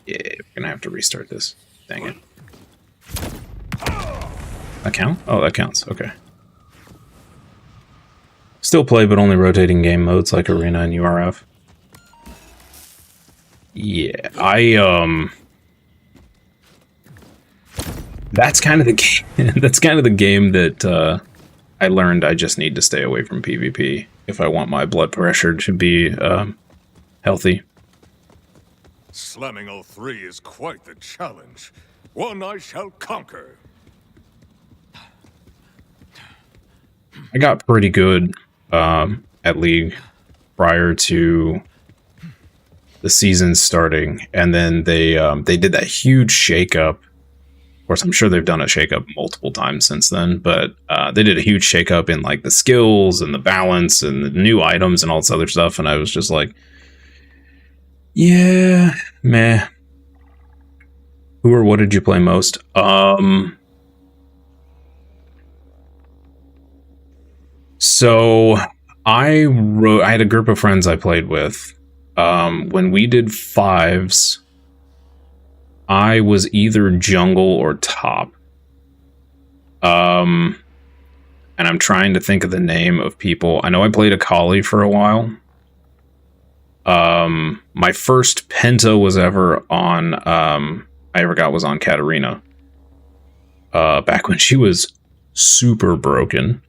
Yeah, we're gonna have to restart this. Dang it. That count? Oh, that counts. Okay. Still play, but only rotating game modes like Arena and URF. Yeah, that's kind of the game. That's kind of the game that I learned I just need to stay away from PvP if I want my blood pressure to be healthy. Slamming all 3 is quite the challenge. One I shall conquer. I got pretty good at League prior to the season starting, and then they did that huge shakeup course, I'm sure they've done a shakeup multiple times since then, but they did a huge shakeup in like the skills and the balance and the new items and all this other stuff, and I was just like, yeah, meh. Who or what did you play most? So I had a group of friends I played with. When we did 5s, I was either jungle or top. And I'm trying to think of the name of people. I know I played Akali for a while. My first Penta was ever on, I ever got was on Katarina. Back when she was super broken.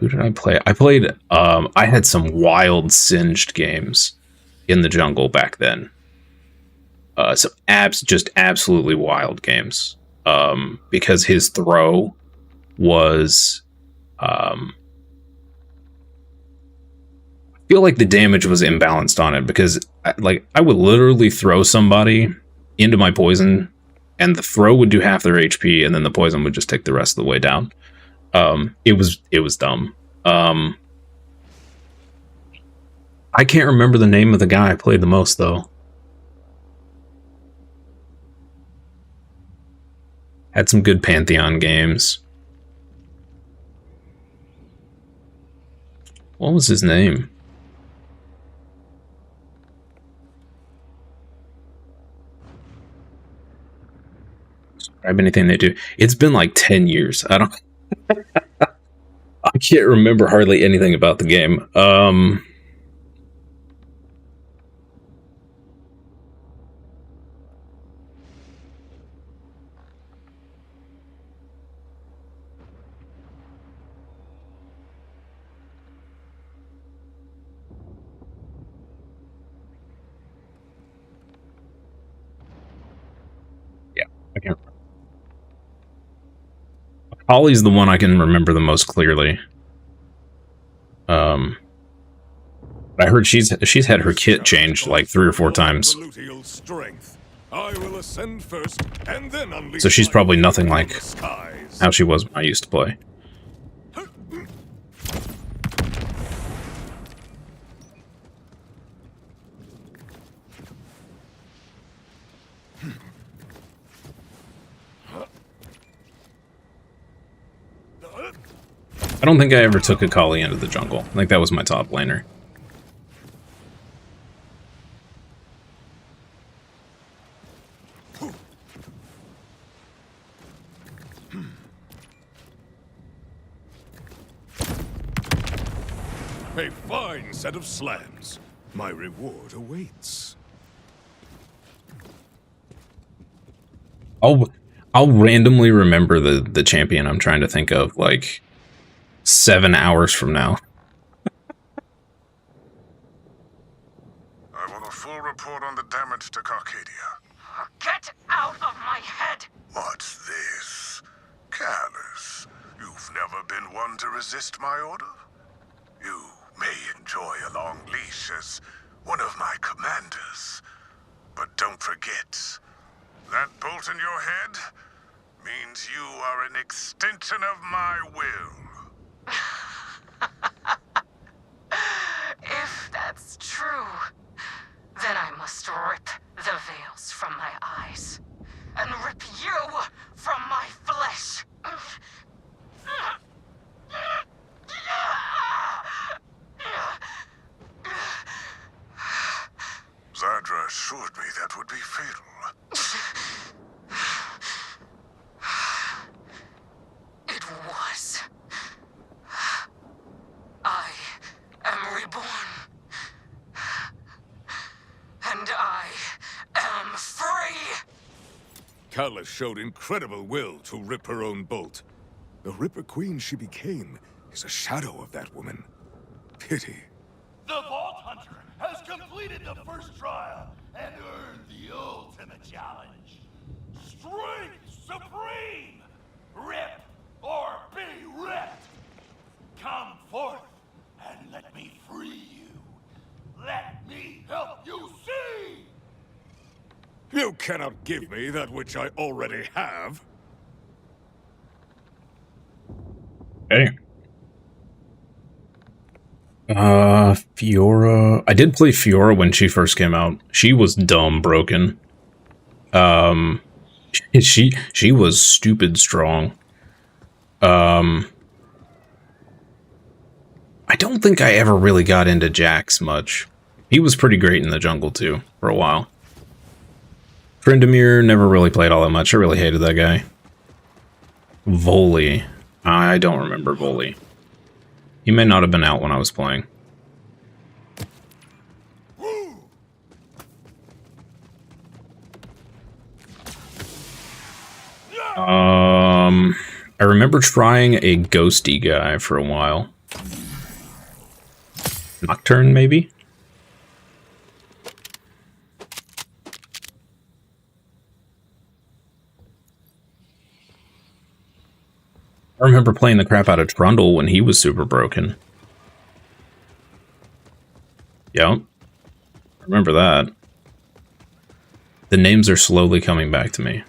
Who did I play? I played, I had some wild singed games in the jungle back then. Some just absolutely wild games. Because his throw was, I feel like the damage was imbalanced on it because I would literally throw somebody into my poison and the throw would do half their HP and then the poison would just take the rest of the way down. It was dumb. I can't remember the name of the guy I played the most though. Had some good Pantheon games. What was his name? Describe anything they do. It's been like 10 years. I can't remember hardly anything about the game. Yeah, I can't remember. Holly's the one I can remember the most clearly. I heard she's had her kit changed like 3 or 4 times. So she's probably nothing like how she was when I used to play. I don't think I ever took Akali into the jungle. I think that was my top laner. A fine set of slams. My reward awaits. I'll randomly remember the champion I'm trying to think of like 7 hours from now. I want a full report on the damage to Carcadia. Get out of my head! What's this? Careless. You've never been one to resist my order? You may enjoy a long leash as one of my commanders. But don't forget, that bolt in your head means you are an extension of my will. If that's true, then I must rip the veils from my eyes and rip you from my flesh. Zadra assured me that would be fatal. It was. I am reborn. And I am free! Callus showed incredible will to rip her own bolt. The Ripper Queen she became is a shadow of that woman. Pity. The Vault Hunter has completed the first trial and earned the ultimate challenge. Strength Supreme! Rip or be ripped! Come forth and let me free you. Let me help you see! cannot give me that which I already have. Okay. Fiora. I did play Fiora when she first came out. She was dumb broken. She was stupid strong. I don't think I ever really got into Jax much. He was pretty great in the jungle too for a while. Trindamere never really played all that much. I really hated that guy. Voli. I don't remember Voli. He may not have been out when I was playing. I remember trying a ghosty guy for a while. Nocturne, maybe? I remember playing the crap out of Trundle when he was super broken. Yep. I remember that. The names are slowly coming back to me.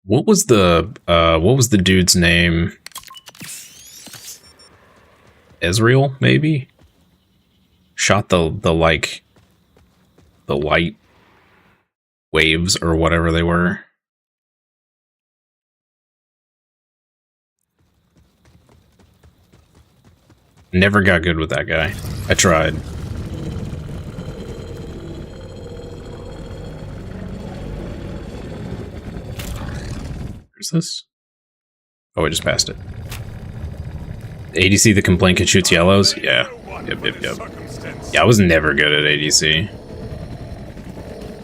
What was the dude's name? Ezreal, maybe? Shot the light waves or whatever they were. Never got good with that guy. I tried. Where's this? Oh, I just passed it. ADC the complaint can shoot yellows? Yeah. Yep. Yeah, I was never good at ADC.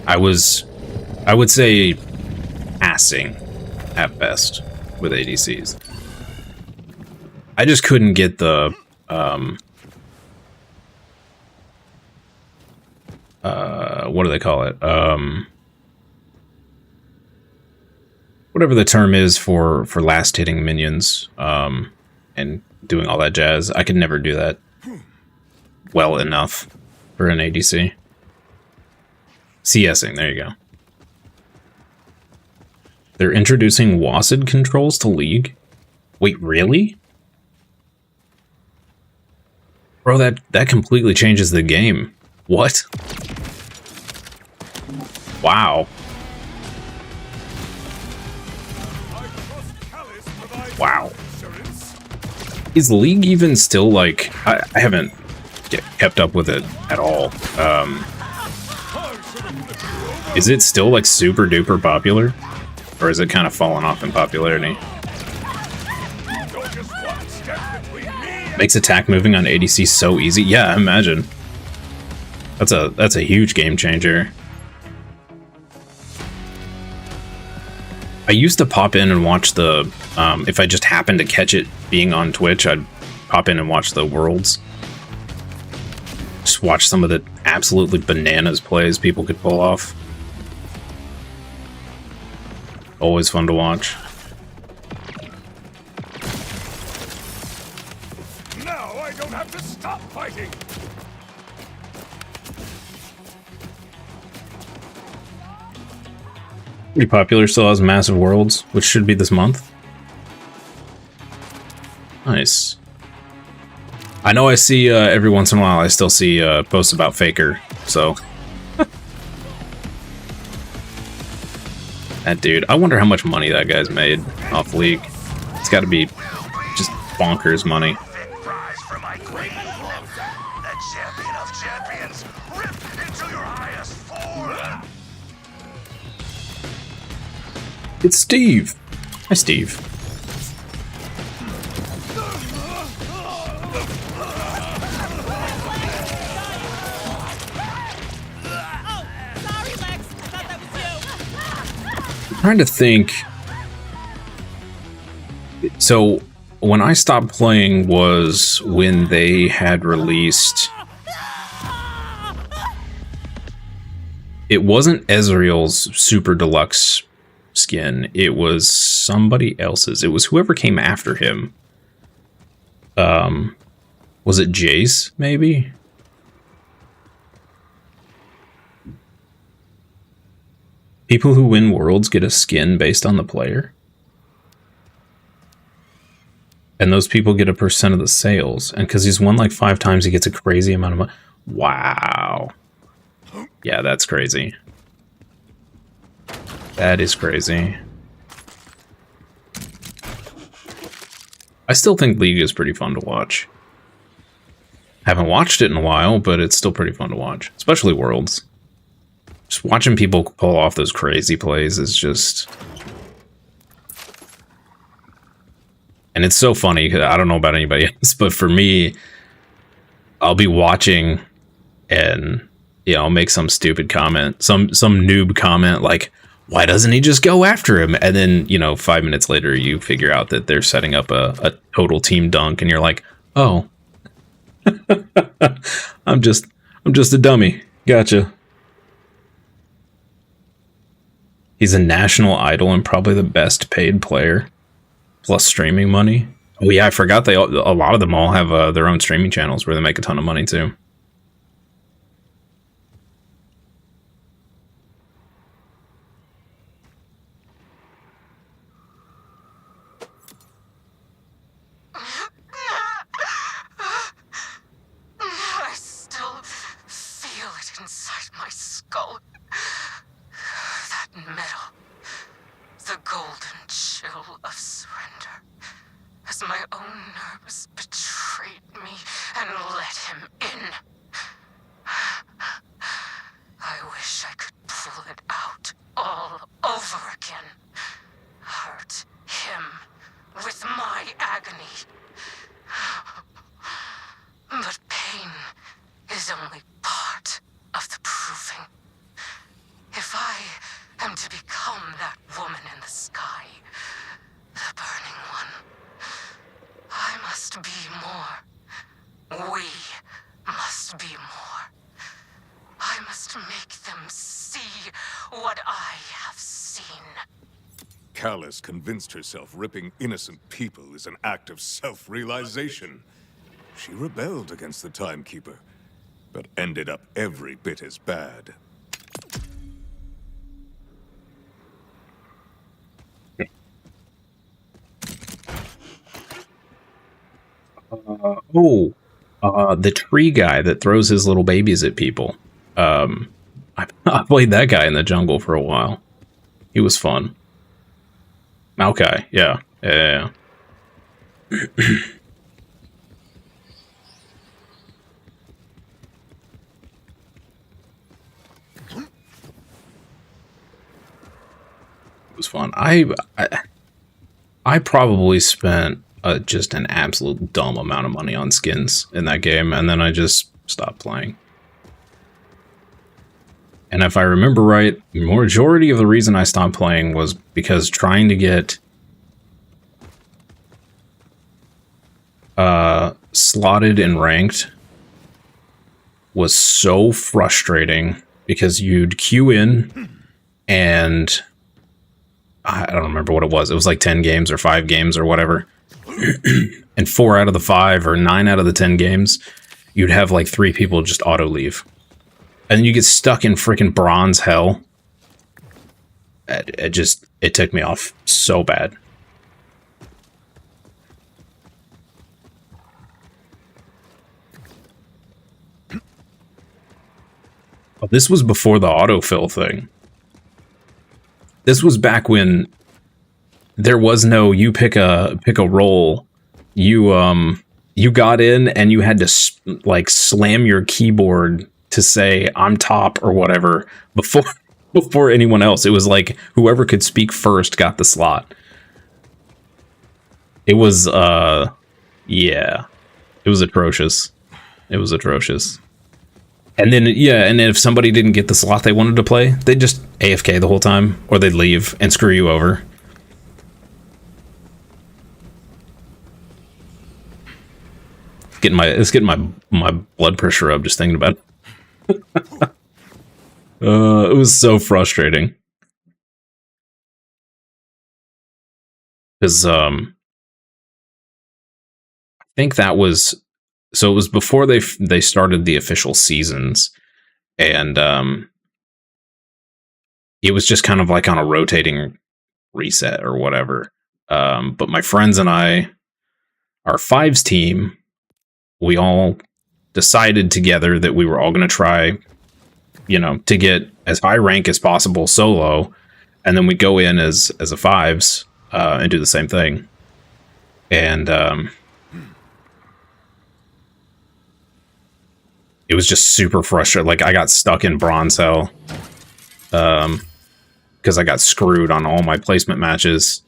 I would say passing at best with ADCs. I just couldn't get the what do they call it? Whatever the term is for last hitting minions, and doing all that jazz. I could never do that well enough for an ADC. CSing, there you go. They're introducing WASD controls to League? Wait, really? Bro, that completely changes the game. What? Wow. Wow. Is League even still, like... I haven't kept up with it at all. Is it still, like, super duper popular? Or is it kind of fallen off in popularity? Makes attack moving on ADC so easy. Yeah, imagine. That's a huge game changer. I used to pop in and watch the, if I just happened to catch it being on Twitch, I'd pop in and watch the Worlds. Just watch some of the absolutely bananas plays people could pull off. Always fun to watch. Now I don't have to stop fighting. Pretty popular, still has massive Worlds, which should be this month. Nice. I know I see every once in a while I still see posts about Faker, so... That dude, I wonder how much money that guy's made off League. It's gotta be just bonkers money. It's Steve! Hi, Steve. I'm trying to think. So, when I stopped playing was when they had released... It wasn't Ezreal's Super Deluxe skin, it was somebody else's. It was whoever came after him. Was it Jace, maybe? People who win worlds get a skin based on the player. And those people get a % of the sales. And because he's won like 5 times, he gets a crazy amount of money. Wow. Yeah, that's crazy. That is crazy. I still think League is pretty fun to watch. Haven't watched it in a while, but it's still pretty fun to watch. Especially Worlds. Just watching people pull off those crazy plays is just... And it's so funny, because I don't know about anybody else, but for me, I'll be watching and, you know, I'll make some stupid comment, some noob comment like, why doesn't he just go after him? And then, you know, 5 minutes later, you figure out that they're setting up a total team dunk, and you're like, oh, I'm just a dummy. Gotcha. He's a national idol and probably the best paid player, plus streaming money. Oh yeah, I forgot a lot of them all have their own streaming channels where they make a ton of money too. I still feel it inside my skull. That metal. The golden chill of surrender. As my own nerves betrayed me and let him in. I wish I could pull it out all over again. Hurt him with my agony. But pain is only part of the proving. If I am to become that woman in the sky, the burning one, I must be more. We must be more. I must make them see what I have seen. Callus convinced herself ripping innocent people is an act of self-realization. She rebelled against the Timekeeper, but ended up every bit as bad. The tree guy that throws his little babies at people. I played that guy in the jungle for a while. He was fun. Maokai, yeah. Yeah. It was fun. I probably spent just an absolute dumb amount of money on skins in that game, and then I just stopped playing. And if I remember right, the majority of the reason I stopped playing was because trying to get slotted and ranked was so frustrating, because you'd queue in and I don't remember what it was. It was like 10 games or 5 games or whatever. And 4 out of the 5 or 9 out of the 10 games, you'd have like 3 people just auto leave. And you get stuck in freaking bronze hell. It took me off so bad. Oh, this was before the autofill thing. This was back when there was no you pick a role. You got in and you had to like slam your keyboard to say I'm top or whatever before anyone else. It was like whoever could speak first got the slot. It was yeah. It was atrocious. It was atrocious. And then, yeah, and then if somebody didn't get the slot they wanted to play, they'd just AFK the whole time, or they'd leave and screw you over. It's getting my blood pressure up just thinking about it. It was so frustrating. Because I think that was so it was before they started the official seasons, and it was just kind of like on a rotating reset or whatever. But my friends and I, our fives team, we all decided together that we were all going to try, to get as high rank as possible solo, and then we go in as a fives and do the same thing. And it was just super frustrating. Like, I got stuck in bronze hell because I got screwed on all my placement matches.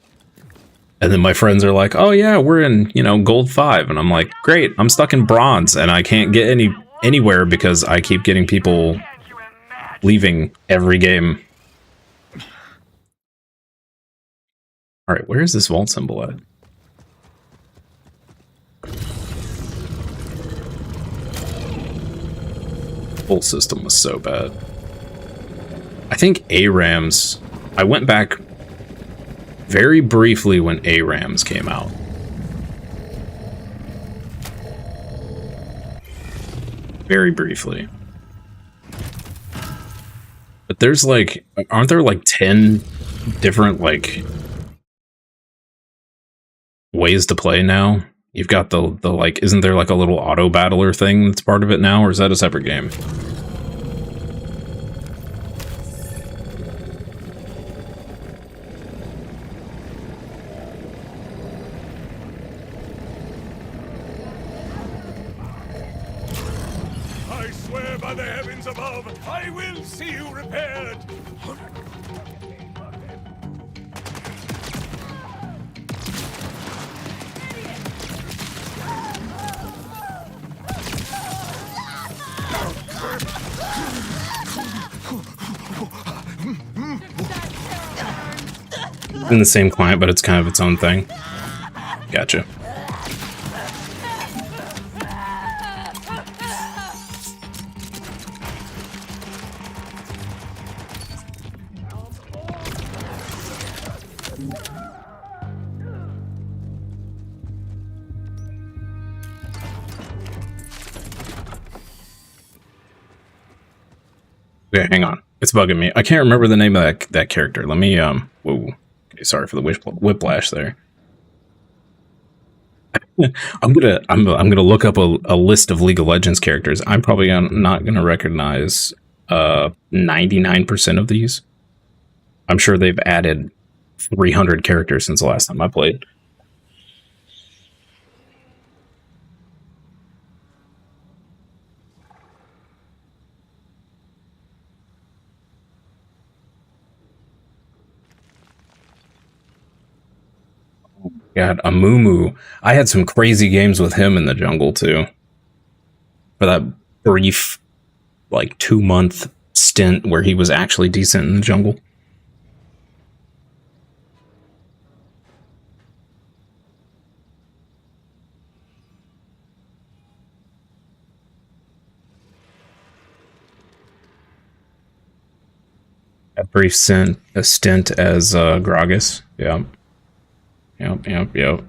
And then my friends are like, oh yeah, we're in, gold 5. And I'm like, great, I'm stuck in bronze and I can't get anywhere because I keep getting people leaving every game. All right, where is this vault symbol at? Whole system was so bad. I think ARAMs, I went back very briefly when ARAMs came out. Very briefly. But there's like, aren't there like 10 different like ways to play now? You've got the like, isn't there like a little auto battler thing that's part of it now, or is that a separate game? I swear by the heavens above, I will see you repaired. In the same client, but it's kind of its own thing. Gotcha. Okay, hang on. It's bugging me. I can't remember the name of that character. Let me, whoa. Okay, sorry for the whiplash there. I'm gonna look up a list of League of Legends characters. I'm probably not gonna recognize 99% of these. I'm sure they've added 300 characters since the last time I played. God, Amumu. I had some crazy games with him in the jungle too. For that brief, like 2-month stint where he was actually decent in the jungle. A brief stint as Gragas. Yeah. Yep.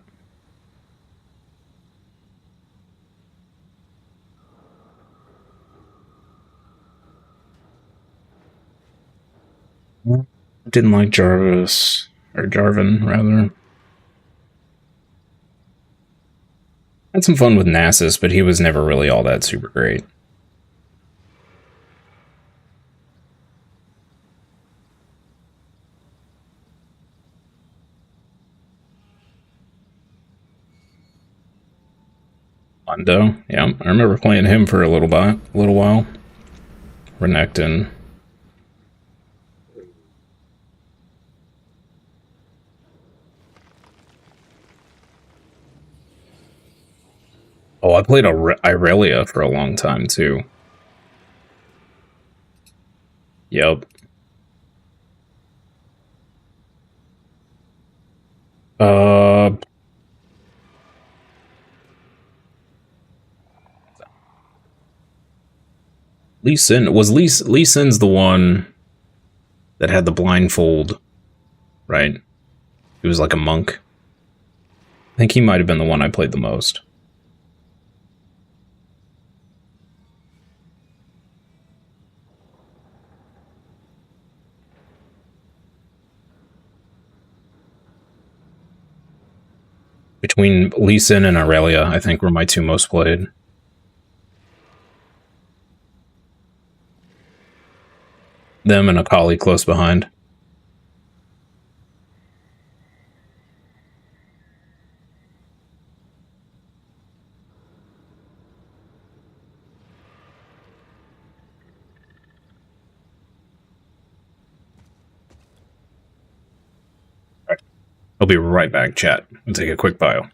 Didn't like Jarvis, or Jarvan, rather. Had some fun with Nasus, but he was never really all that super great. Londo, yeah, I remember playing him for a little while. Renekton. Oh, I played Irelia for a long time too. Yep. Lee Sin was Lee Sin's the one that had the blindfold, right? He was like a monk. I think he might have been the one I played the most. Between Lee Sin and Aurelia, I think were my two most played. Them and Akali close behind. I'll be right back, chat. I'll take a quick bio.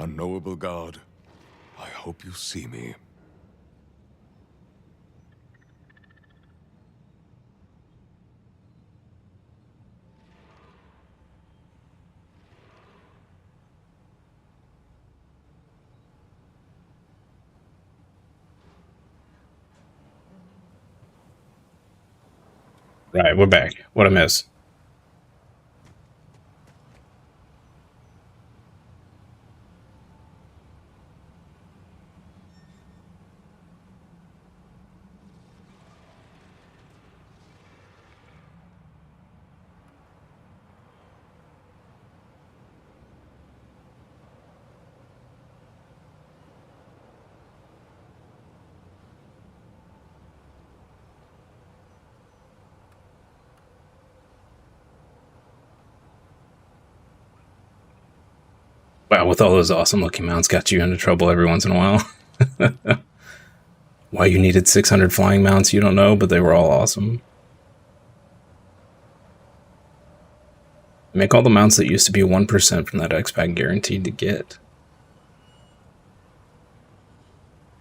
Unknowable God, I hope you see me. Right, we're back. What a miss. Wow, with all those awesome looking mounts, got you into trouble every once in a while. Why you needed 600 flying mounts, you don't know, but they were all awesome. Make all the mounts that used to be 1% from that X-Pack guaranteed to get.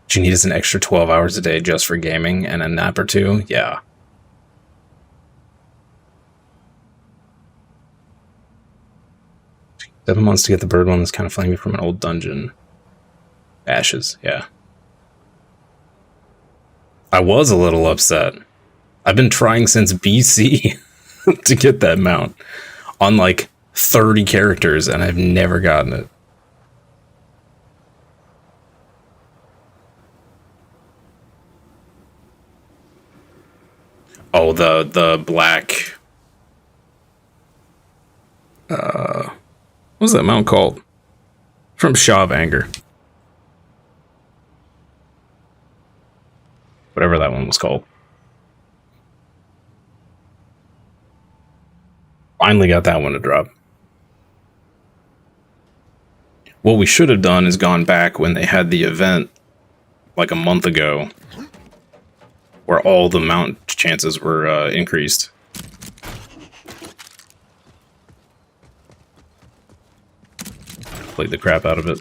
What you need is an extra 12 hours a day just for gaming and a nap or two? Yeah. Seven months to get the bird one that's kind of flaming from an old dungeon. Ashes, yeah. I was a little upset. I've been trying since BC to get that mount on like 30 characters and I've never gotten it. Oh, the black... what was that mount called? From Shaw of Anger. Whatever that one was called. Finally got that one to drop. What we should have done is gone back when they had the event like a month ago where all the mount chances were increased. Played the crap out of it.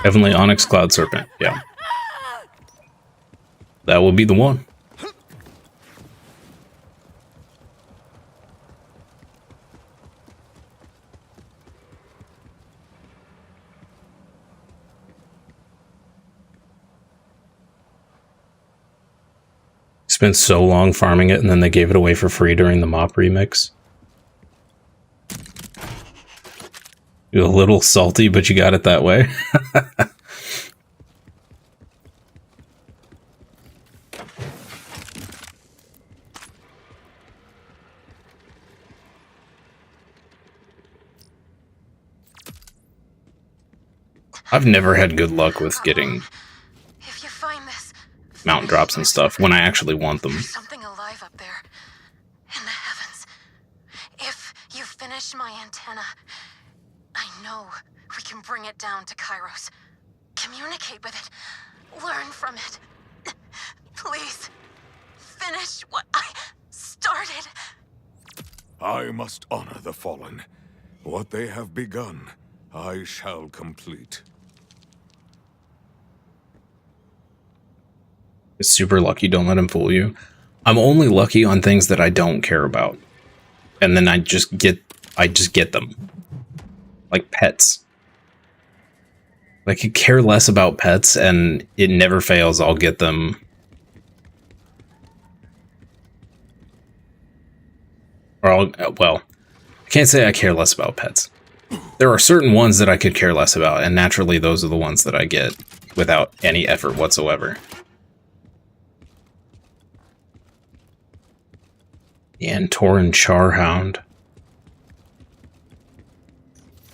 Heavenly Onyx Cloud Serpent, yeah. That will be the one. Spent so long farming it and then they gave it away for free during the mop remix. You're a little salty, but you got it that way. I've never had good luck with getting If you find this, mount drops and stuff when I actually want them. there's something alive up there in the heavens. If you finish my antenna, I know we can bring it down to Kairos. Communicate with it. Learn from it. Please, finish what I started. I must honor the fallen. What they have begun, I shall complete. It's super lucky, don't let him fool you. I'm only lucky on things that I don't care about. And then I just get them. Like pets. Like, I could care less about pets and it never fails, I'll get them. Or well, I can't say I care less about pets. There are certain ones that I could care less about, and naturally those are the ones that I get without any effort whatsoever. The Antoran Charhound.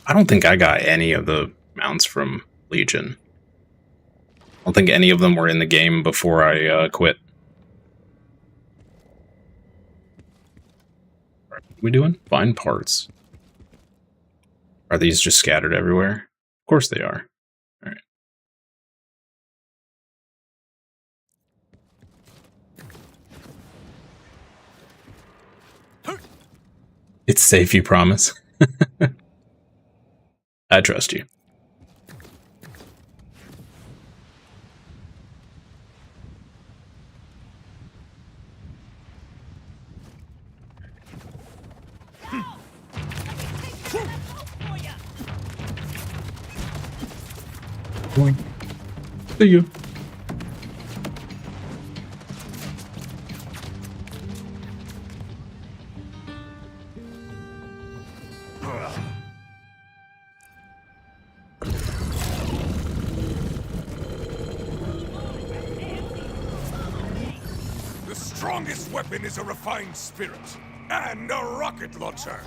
I don't think I got any of the mounts from Legion. I don't think any of them were in the game before I quit. What are we doing? Find parts. Are these just scattered everywhere? Of course they are. Alright. It's safe, you promise? I trust you. See you. The strongest weapon is a refined spirit and a rocket launcher.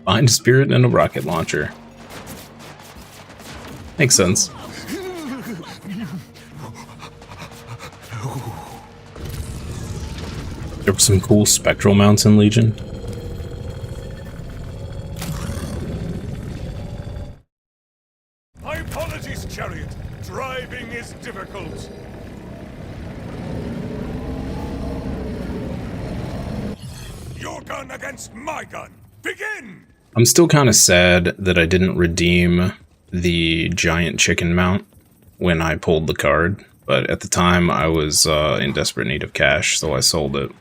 Find a spirit and a rocket launcher. Makes sense. There were some cool spectral mounts in Legion. My apologies, Chariot. Driving is difficult. Your gun against my gun. Begin! I'm still kind of sad that I didn't redeem the giant chicken mount when I pulled the card, but at the time I was in desperate need of cash, so I sold it.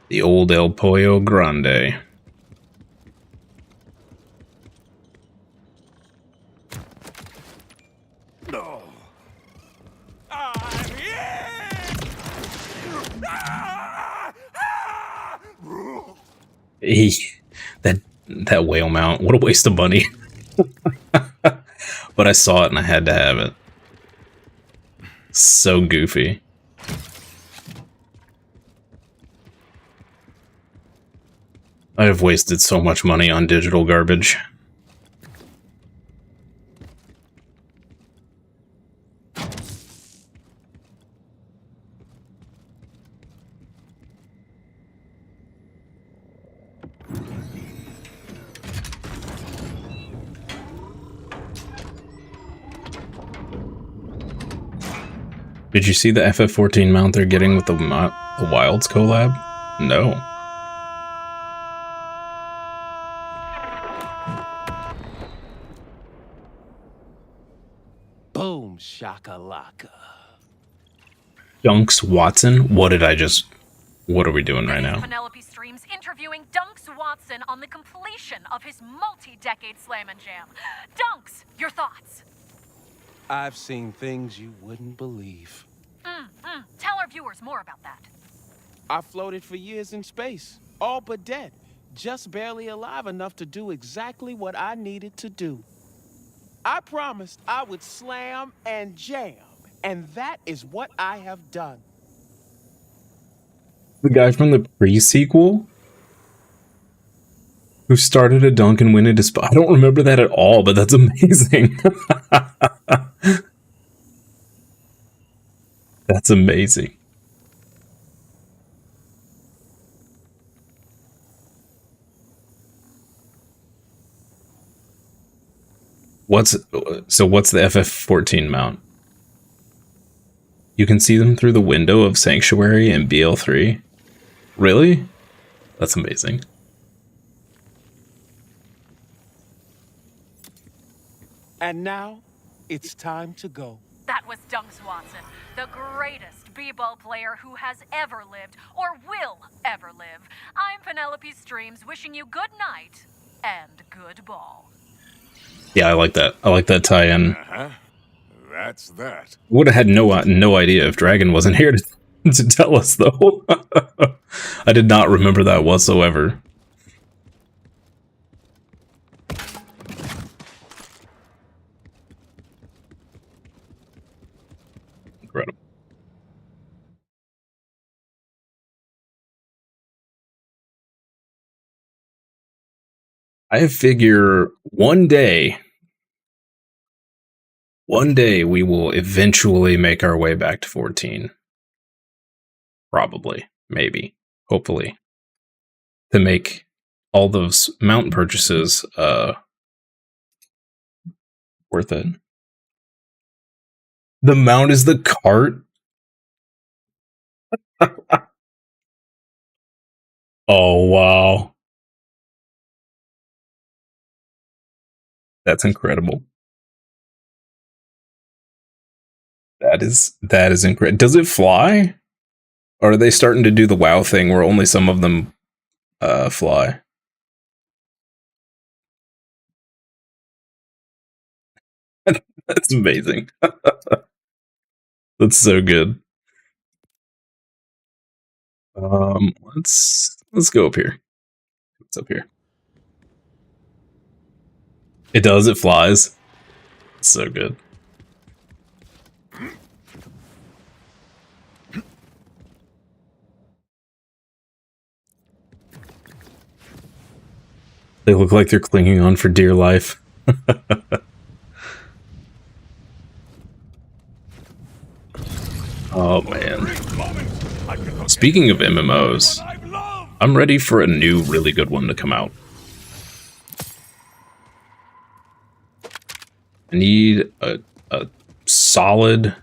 The old El Pollo Grande. No. That whale mount, what a waste of money. But I saw it and I had to have it. So goofy. I have wasted so much money on digital garbage. Did you see the FF14 mount they're getting with the Wilds collab? No. Boom shakalaka. Dunks Watson? What are we doing right now? Penelope Streams interviewing Dunks Watson on the completion of his multi-decade slam and jam. Dunks, your thoughts? I've seen things you wouldn't believe. Tell our viewers more about that. I floated for years in space, all but dead. Just barely alive enough to do exactly what I needed to do. I promised I would slam and jam, and that is what I have done. The guy from the pre-sequel? Who started a dunk and went into I don't remember that at all, but that's amazing. That's amazing. What's the FF14 mount? You can see them through the window of Sanctuary and BL3? Really? That's amazing. And now, it's time to go. That was Dunks Watson, the greatest b-ball player who has ever lived or will ever live. I'm Penelope Streams, wishing you good night and good ball. Yeah, I like that. I like that tie-in. That's that. Would have had no idea if Dragon wasn't here to tell us, though. I did not remember that whatsoever. Incredible. I figure one day we will eventually make our way back to 14. Probably. Maybe. Hopefully. To make all those mount purchases worth it. The mount is the cart? Oh wow. That's incredible. That is incredible. Does it fly? Or are they starting to do the WoW thing where only some of them fly? That's amazing. That's so good. Let's go up here. What's up here? It does, it flies. It's so good. They look like they're clinging on for dear life. Oh man. Speaking of MMOs, I'm ready for a new really good one to come out. I need a solid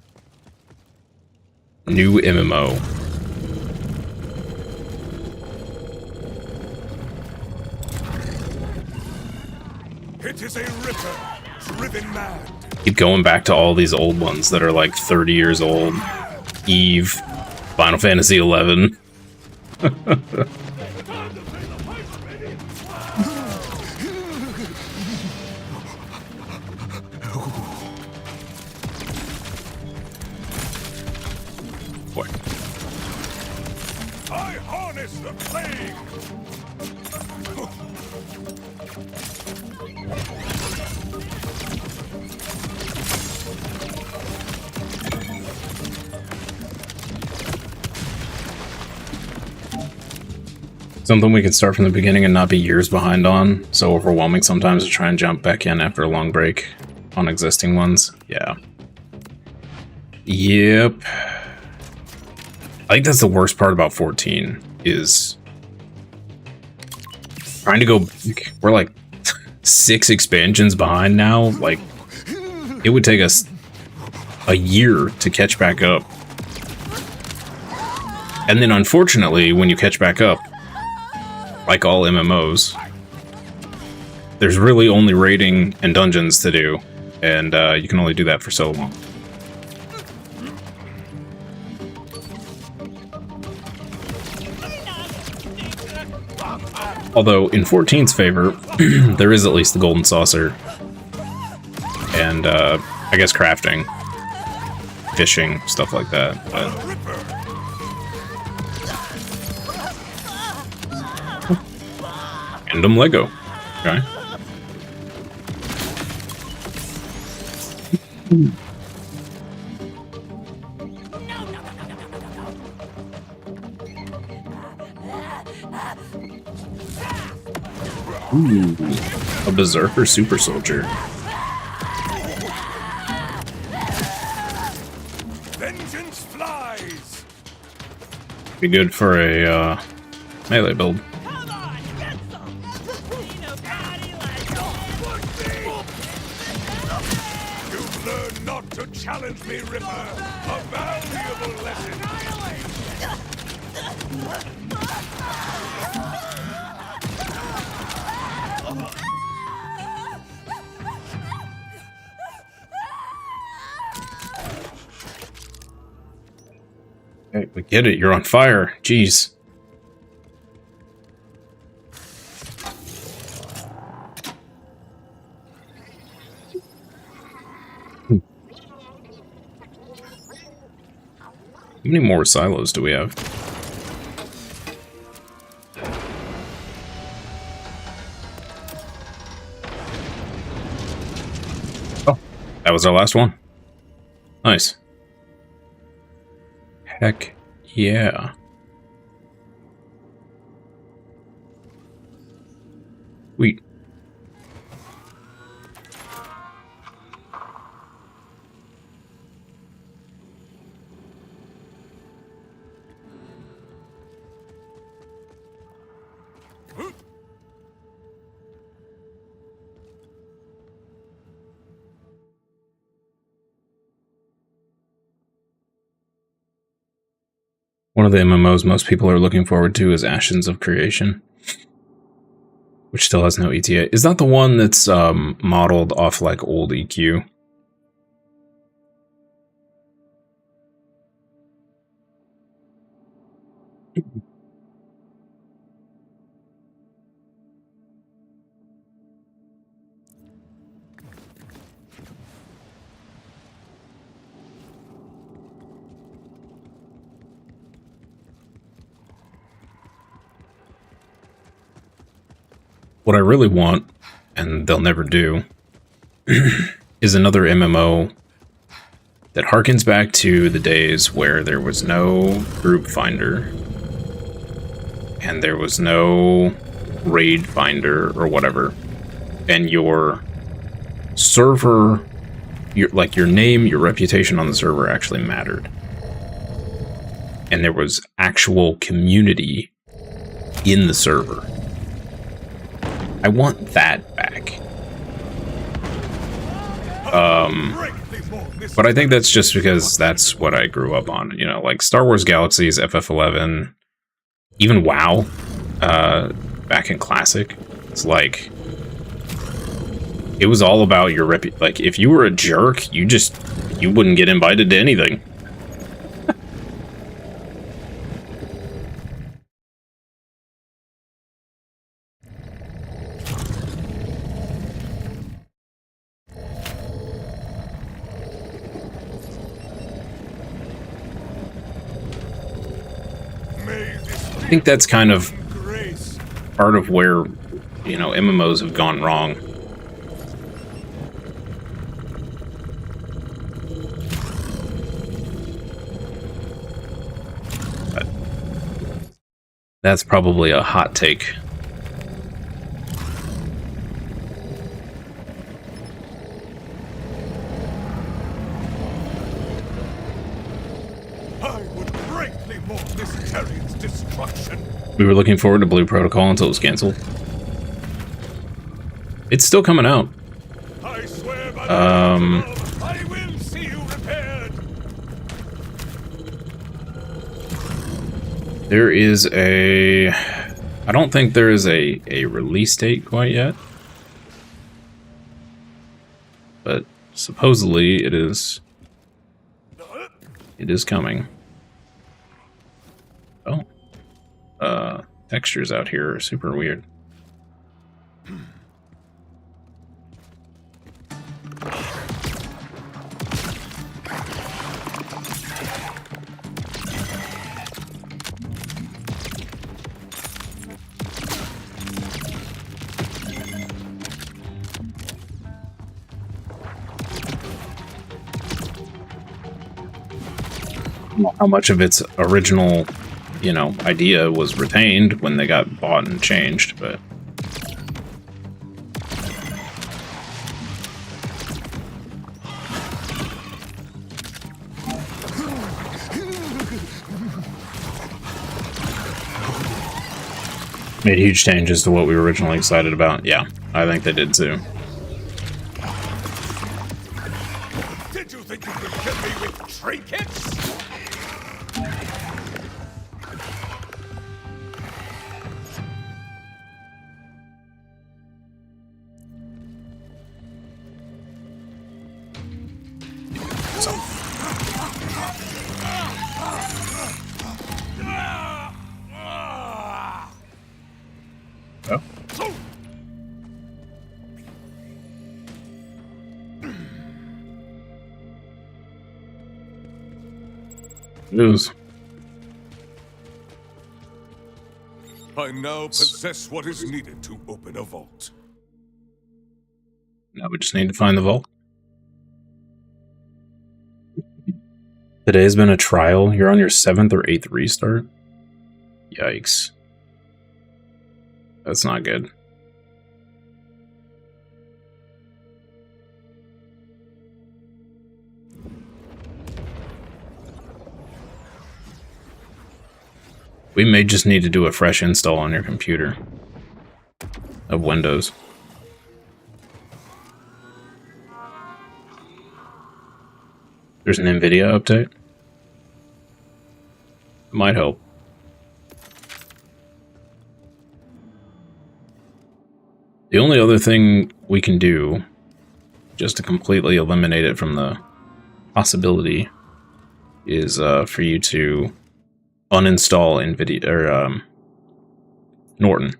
new MMO. It is a ripper, driven mad. Keep going back to all these old ones that are like 30 years old. Eve, Final Fantasy 11. Boy. I harness the plague. Something we can start from the beginning and not be years behind on. So overwhelming sometimes to try and jump back in after a long break on existing ones. Yeah. Yep. I think that's the worst part about 14 is trying to go back. We're like 6 expansions behind now. Like, it would take us a year to catch back up. And then unfortunately, when you catch back up, like all MMOs, there's really only raiding and dungeons to do, and you can only do that for so long. Although, in 14's favor, there is at least the golden saucer, and I guess crafting, fishing, stuff like that. But random Lego. Okay. Ooh, a berserker super soldier. Vengeance flies. Be good for a melee build. You've learned not to challenge me, Ripper. A valuable lesson. Hey, we get it. You're on fire. Jeez. How many more silos do we have? Oh, that was our last one. Nice. Heck yeah. Sweet. One of the MMOs most people are looking forward to is Ashes of Creation, which still has no ETA. Is that the one that's modeled off like old EQ? What I really want, and they'll never do, is another MMO that harkens back to the days where there was no group finder and there was no raid finder or whatever, and your server, your name, your reputation on the server actually mattered, and there was actual community in the server. I want that back. But I think that's just because that's what I grew up on. You know, like Star Wars Galaxies, FF11, even WoW, back in Classic. It's like, it was all about your like, if you were a jerk, you wouldn't get invited to anything. I think that's kind of part of where, you know, MMOs have gone wrong. But that's probably a hot take. We were looking forward to Blue Protocol until it was canceled. It's still coming out. I swear by I will see you repaired. There is I don't think there is a release date quite yet. But supposedly it is coming. Oh. Textures out here are super weird. How much of its original, you know, idea was retained when they got bought and changed, but made huge changes to what we were originally excited about. Yeah, I think they did too. Did you think you could kill me with trinkets? News. I now possess what is needed to open a vault. Now we just need to find the vault. Today's been a trial. You're on your 7th or 8th restart? Yikes. That's not good. We may just need to do a fresh install on your computer of Windows. There's an NVIDIA update. Might help. The only other thing we can do, just to completely eliminate it from the possibility, is for you to uninstall NVIDIA or Norton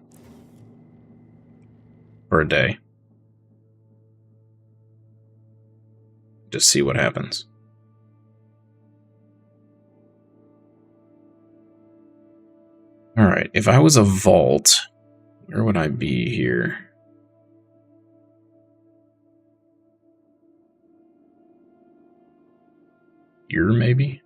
for a day. Just see what happens. Alright, if I was a vault, where would I be here? Here, maybe?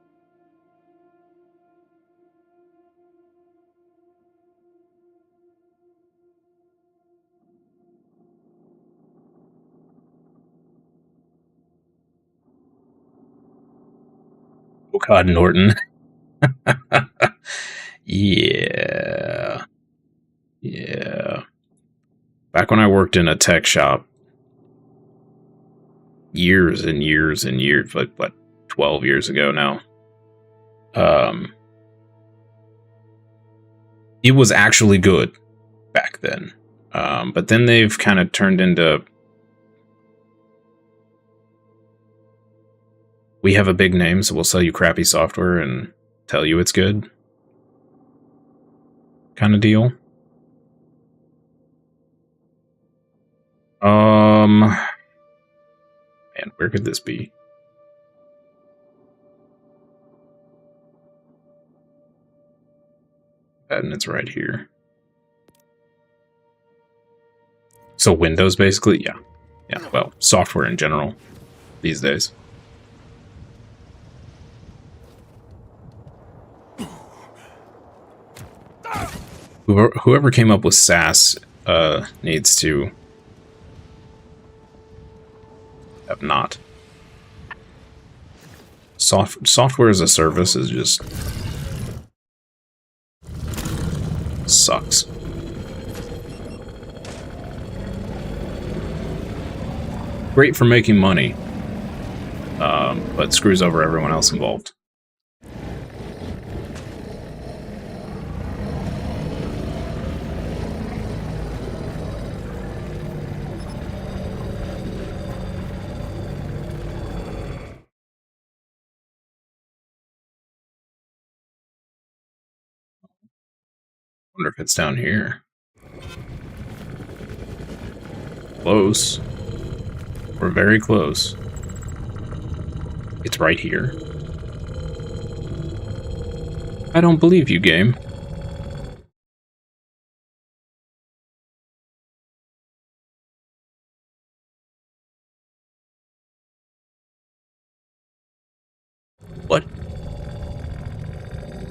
Oh god, Norton. Yeah. Yeah. Back when I worked in a tech shop, years and years and years, like, what, 12 years ago now, it was actually good back then. But then they've kind of turned into, we have a big name, so we'll sell you crappy software and tell you it's good kind of deal. Man, where could this be? And it's right here. So Windows, basically? Yeah. Yeah, well, software in general these days. Whoever came up with SAS needs to have not. Software as a service is just sucks. Great for making money, but screws over everyone else involved. Wonder if it's down here. Close. We're very close. It's right here. I don't believe you, game. What?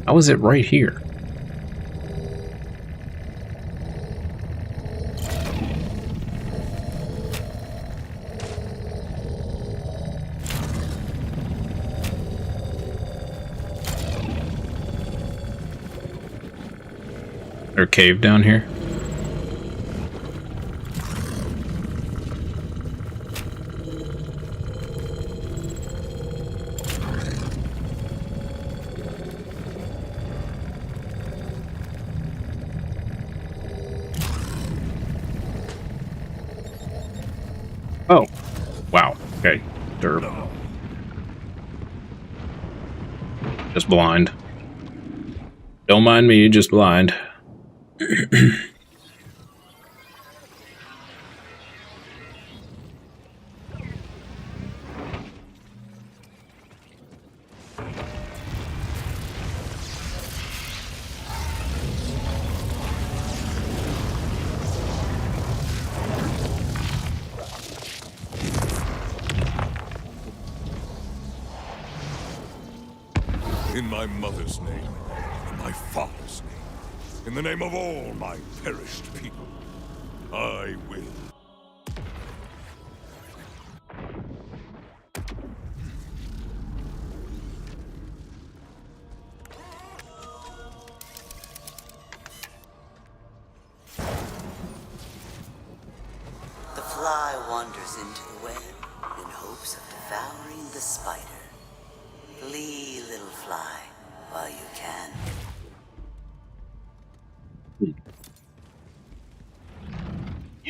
How is it right here? Or cave down here? Oh, wow. Okay, derp. Just blind. Don't mind me, just blind. In my mother's name, and my father's name, in the name of all my perished people, I will. The fly wanders into the web in hopes of devouring the spider. Flee, little fly, while you can. You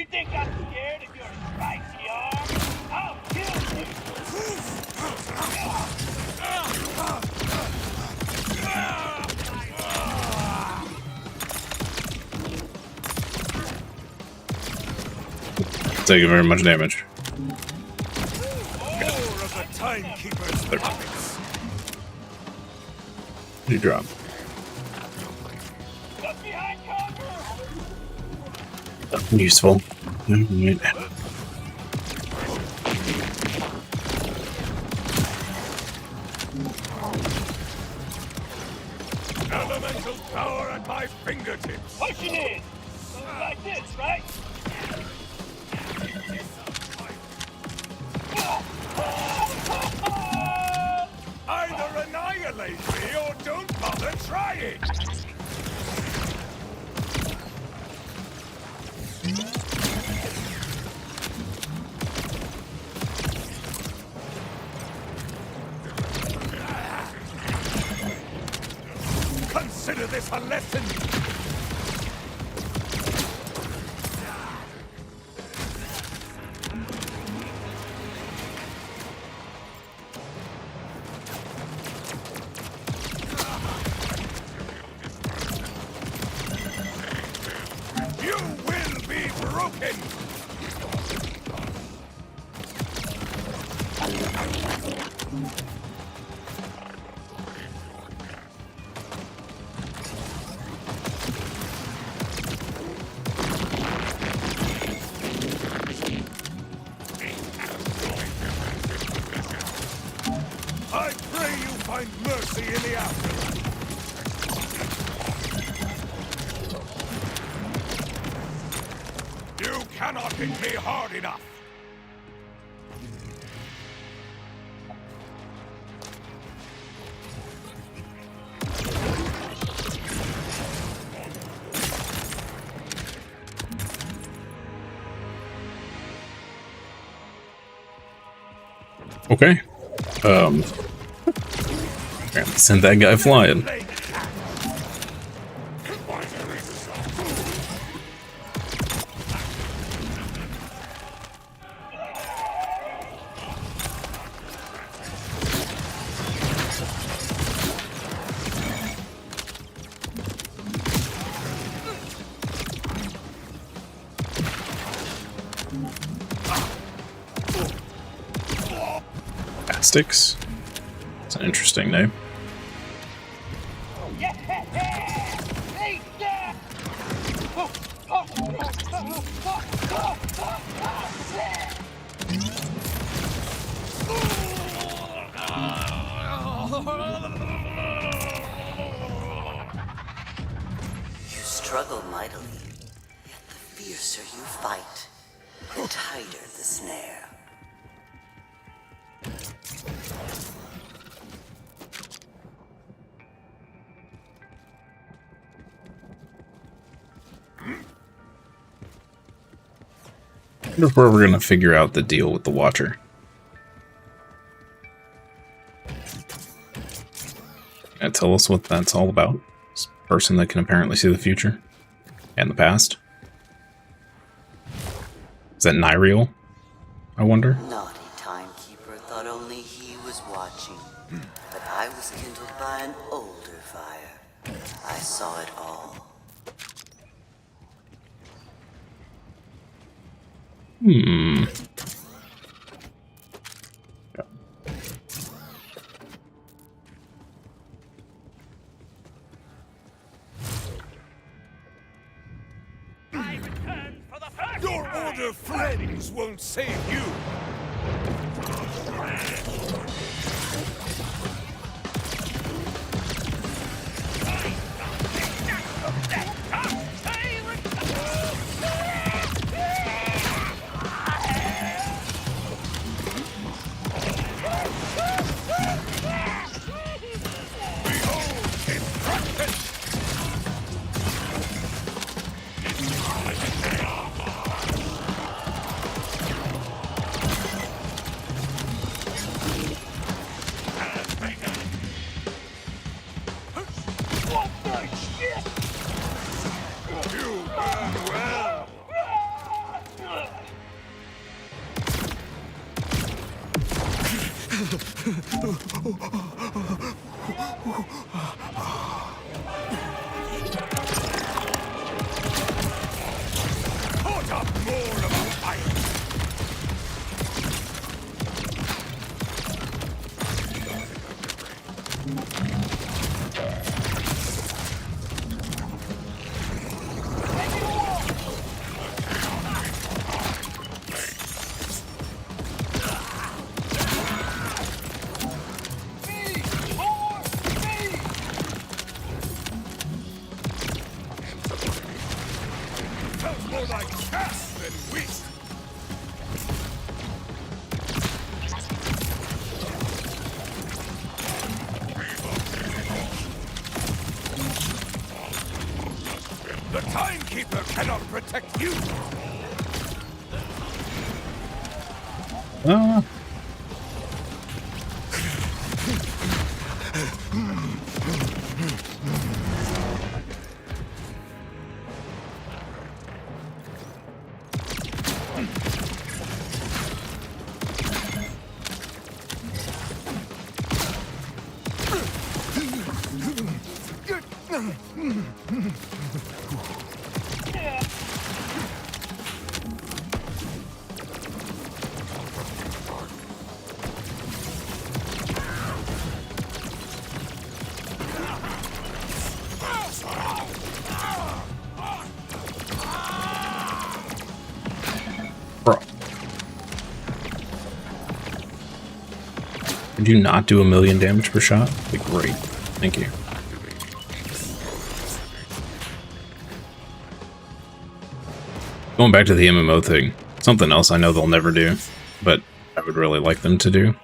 think I'm scared of your spicy arm? I'll kill you! Taking very much damage. More of the timekeeper's puppets. You drop. Look behind cover! Useful. Alright. Elemental power at my fingertips. Pushing in. Like this, right? Either annihilate me or don't bother trying. Consider this a lesson. You will be broken. I pray you find mercy in the afterlife. You cannot hit me hard enough. Okay. Send that guy flying. Sticks. It's an interesting name. You struggle mightily, yet the fiercer you fight, the tighter the snare. I wonder if we're ever going to figure out the deal with the Watcher. Can it tell us what that's all about? This person that can apparently see the future and the past. Is that Nyriel? I wonder. Naughty timekeeper thought only he was watching, but I was kindled by an older fire. I saw it all. Hmm. Your order friends won't save you. Put up more of a fight! Sounds more like chaff than wheat. The Timekeeper cannot protect you. Bro. Could you not do 1,000,000 damage per shot? That'd be great. Thank you. Going back to the MMO thing, something else I know they'll never do, but I would really like them to do,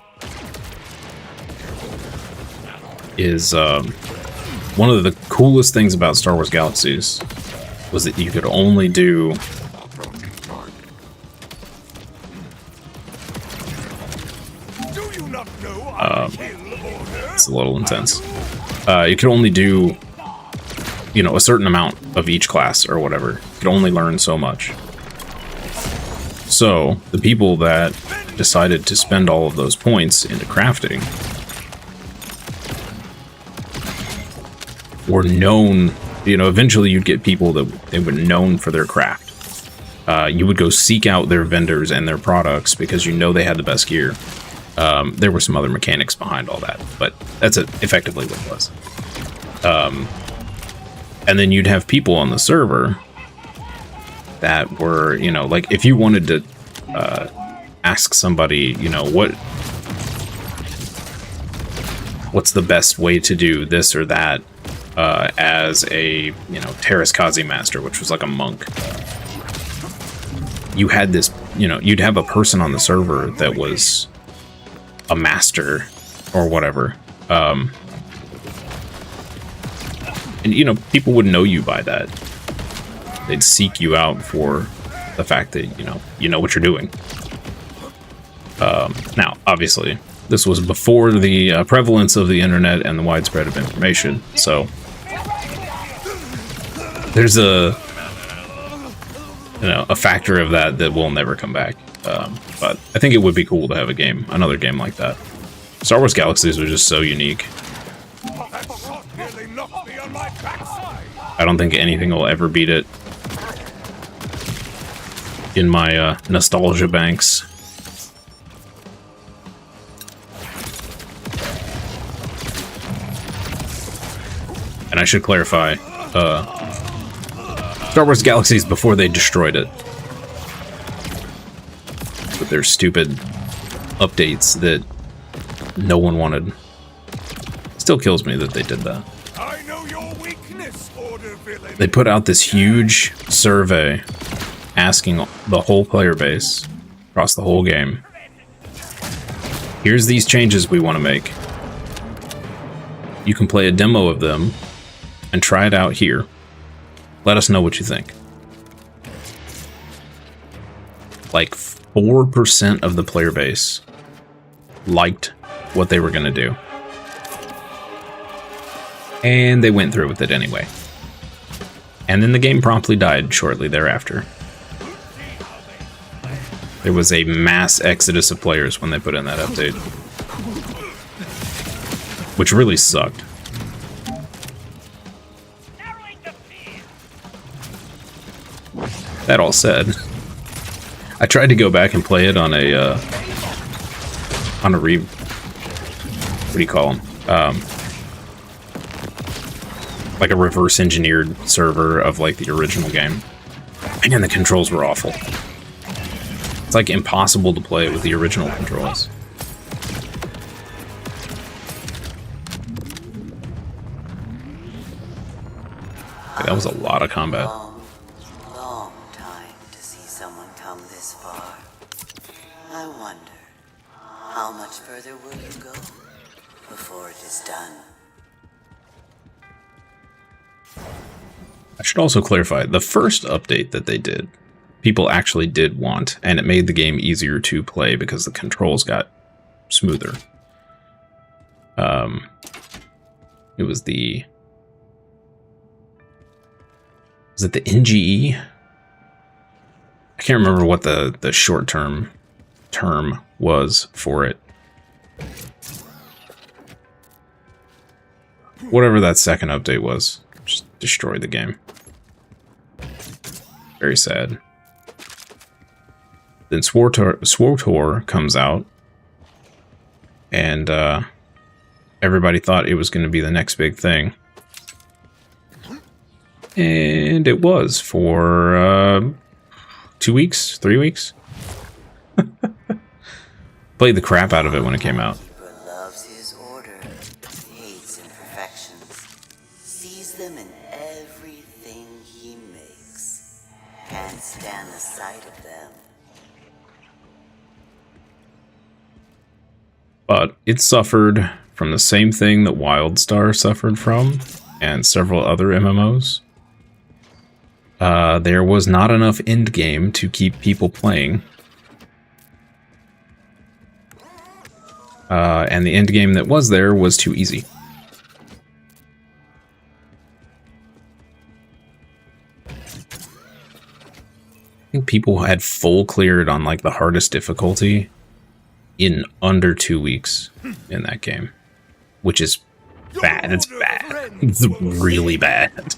is one of the coolest things about Star Wars Galaxies was that you could only do it's a little intense. You could only do, you know, a certain amount of each class or whatever. You could only learn so much. So the people that decided to spend all of those points into crafting were known, you know, eventually you'd get people that they were known for their craft. You would go seek out their vendors and their products because you know they had the best gear. There were some other mechanics behind all that, but that's effectively what it was. And then you'd have people on the server that were, you know, like if you wanted to ask somebody, you know, what's the best way to do this or that as a, you know, Terraskazi master, which was like a monk. You had this, you know, you'd have a person on the server that was a master or whatever. And, you know, people would know you by that. They'd seek you out for the fact that, you know what you're doing. Now, obviously, this was before the prevalence of the internet and the widespread of information, so there's a factor of that will never come back. But I think it would be cool to have another game like that. Star Wars Galaxies was just so unique. I don't think anything will ever beat it in my nostalgia banks. And I should clarify, Star Wars Galaxies before they destroyed it. With their stupid updates that no one wanted. Still kills me that they did that. I know your weakness, Order villain. They put out this huge survey asking the whole player base across the whole game, here's these changes we want to make. You can play a demo of them and try it out here. Let us know what you think. Like 4% of the player base liked what they were going to do. And they went through with it anyway. And then the game promptly died shortly thereafter. There was a mass exodus of players when they put in that update. which really sucked. That all said, I tried to go back and play it on a what do you call them? Like a reverse engineered server of like the original game. And the controls were awful. It's like impossible to play with the original controls. Okay, that was a lot of combat. Long time to see someone come this far. I wonder, how much further will you go before it is done? I should also clarify, the first update that they did, people actually did want, and it made the game easier to play because the controls got smoother. It was the... Was it the NGE? I can't remember what the short-term term was for it. Whatever that second update was, just destroyed the game. Very sad. Then SWTOR comes out, and everybody thought it was going to be the next big thing. And it was for 2 weeks, 3 weeks. Played the crap out of it when it came out. Loves his order, hates imperfections, sees them in everything he makes, can't stand the sight of them. But it suffered from the same thing that WildStar suffered from, and several other MMOs. There was not enough endgame to keep people playing. And the endgame that was there was too easy. I think people had full cleared on like the hardest difficulty in under 2 weeks in that game, which is bad. It's bad. It's really bad.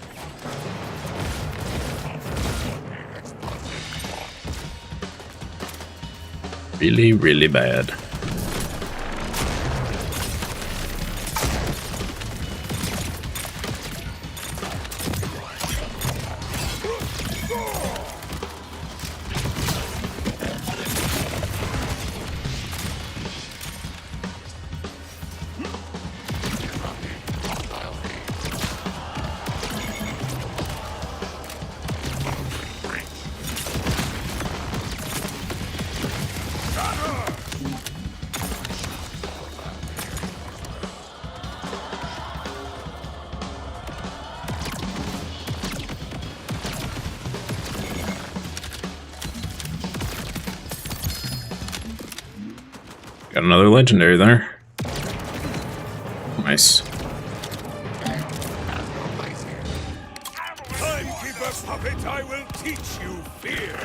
Really, really bad. Got another legendary there. Nice. Timekeeper puppet, I will teach you fear.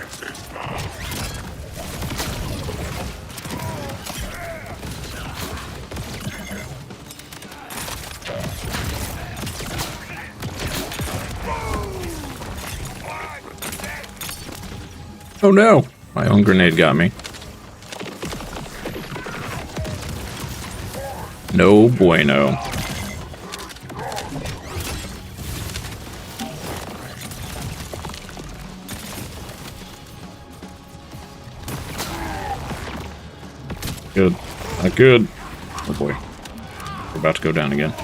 Oh no! My own grenade got me. No bueno. Good. Not good. Oh boy. We're about to go down again.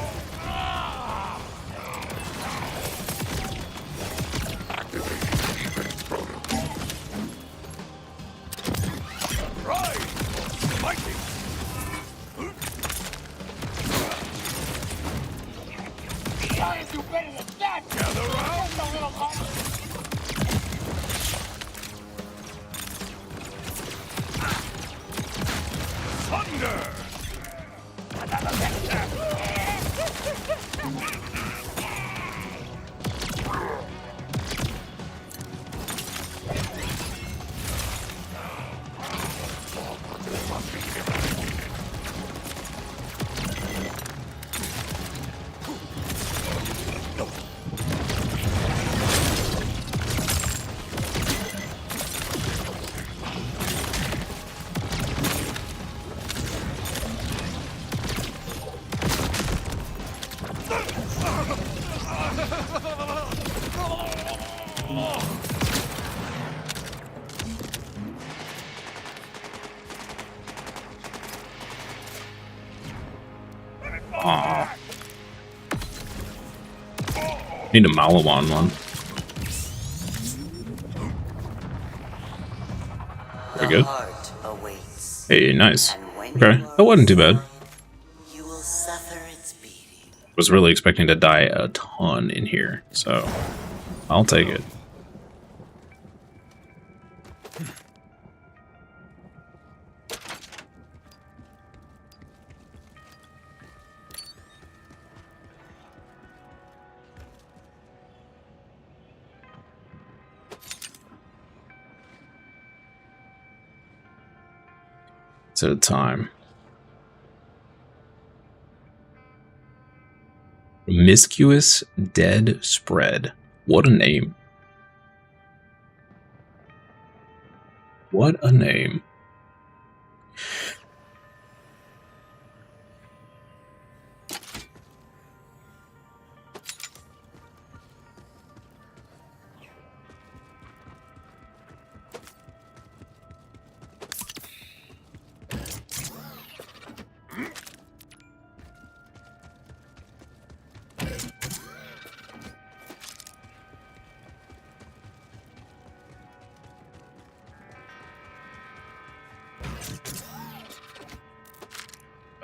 Aw. Need a Malawan one. Very good. Heart awaits. Hey, nice. And when Okay, you are that wasn't too bad. You will suffer its beating. Was really expecting to die a ton in here, so I'll take it. At a time. Promiscuous Dead Spread. What a name. What a name.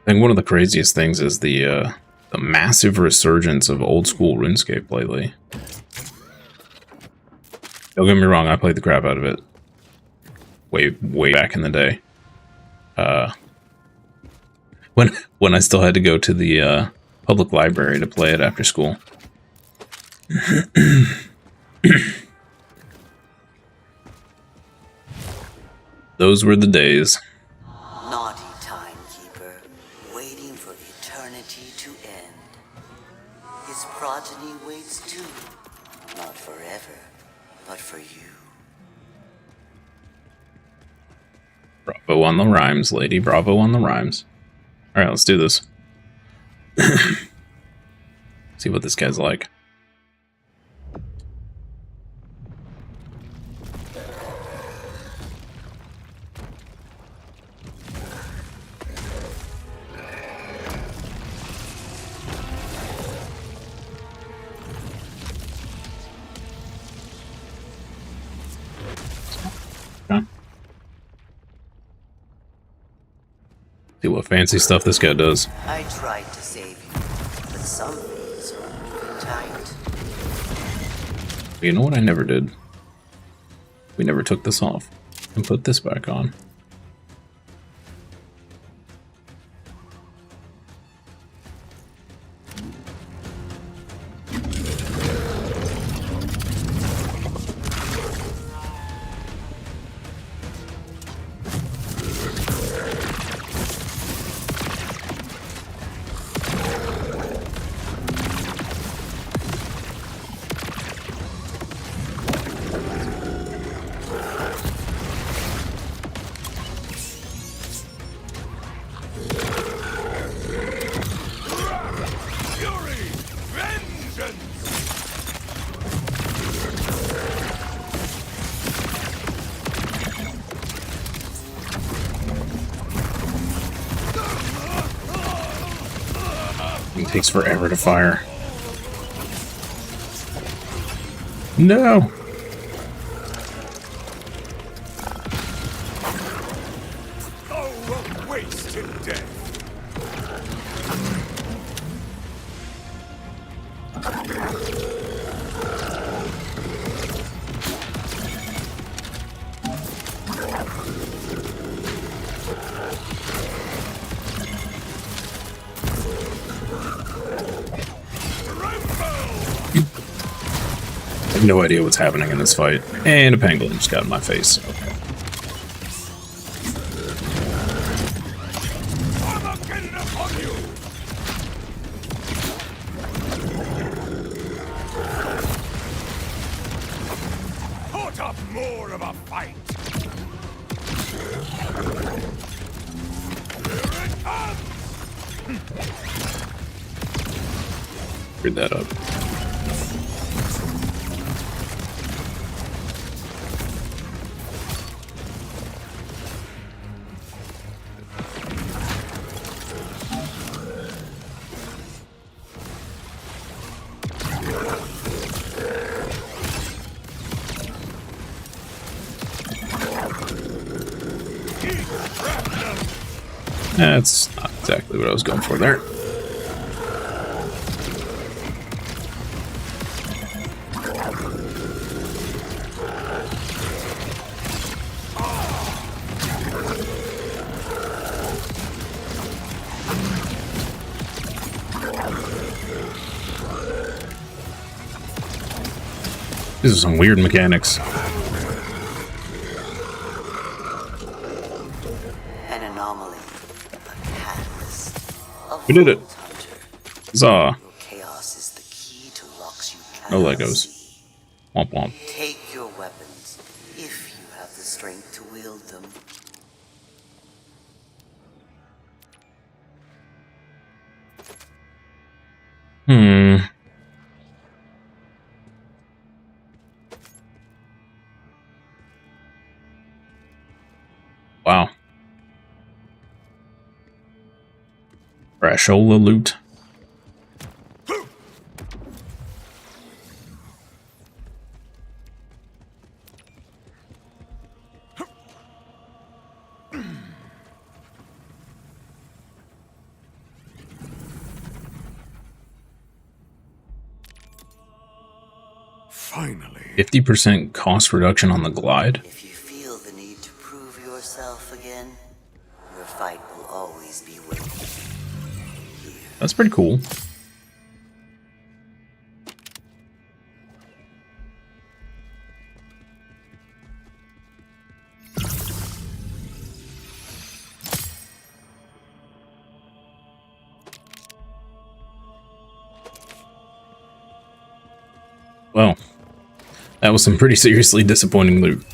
I think one of the craziest things is the massive resurgence of old school RuneScape lately. Don't get me wrong, I played the crap out of it way back in the day. When I still had to go to the public library to play it after school. Those were the days. Naughty timekeeper, waiting for eternity to end. His progeny waits too, not forever, but for you. Bravo on the rhymes, lady. Bravo on the rhymes. Alright, let's do this. See what this guy's like. See what fancy stuff this guy does. I tried to save you, but some things are tight. You know what I never did? We never took this off and put this back on. It takes forever to fire. No! Oh, a wasted death. I have no idea what's happening in this fight. And a pangolin just got in my face. Okay. Put up more of a fight. Here it comes. Screwed that up. That's not exactly what I was going for there. These are some weird mechanics. An anomaly, a catalyst, a We did it. vault hunter. Huzzah. Chaos is the key to locks you No cannot Legos. see. Womp womp. Take your weapons, if you have the strength to wield them. Wow. Brashola loot. Finally. 50% cost reduction on the glide. If you feel the need to prove yourself again, your fight will always be waiting. That's pretty cool. Well, that was some pretty seriously disappointing loot.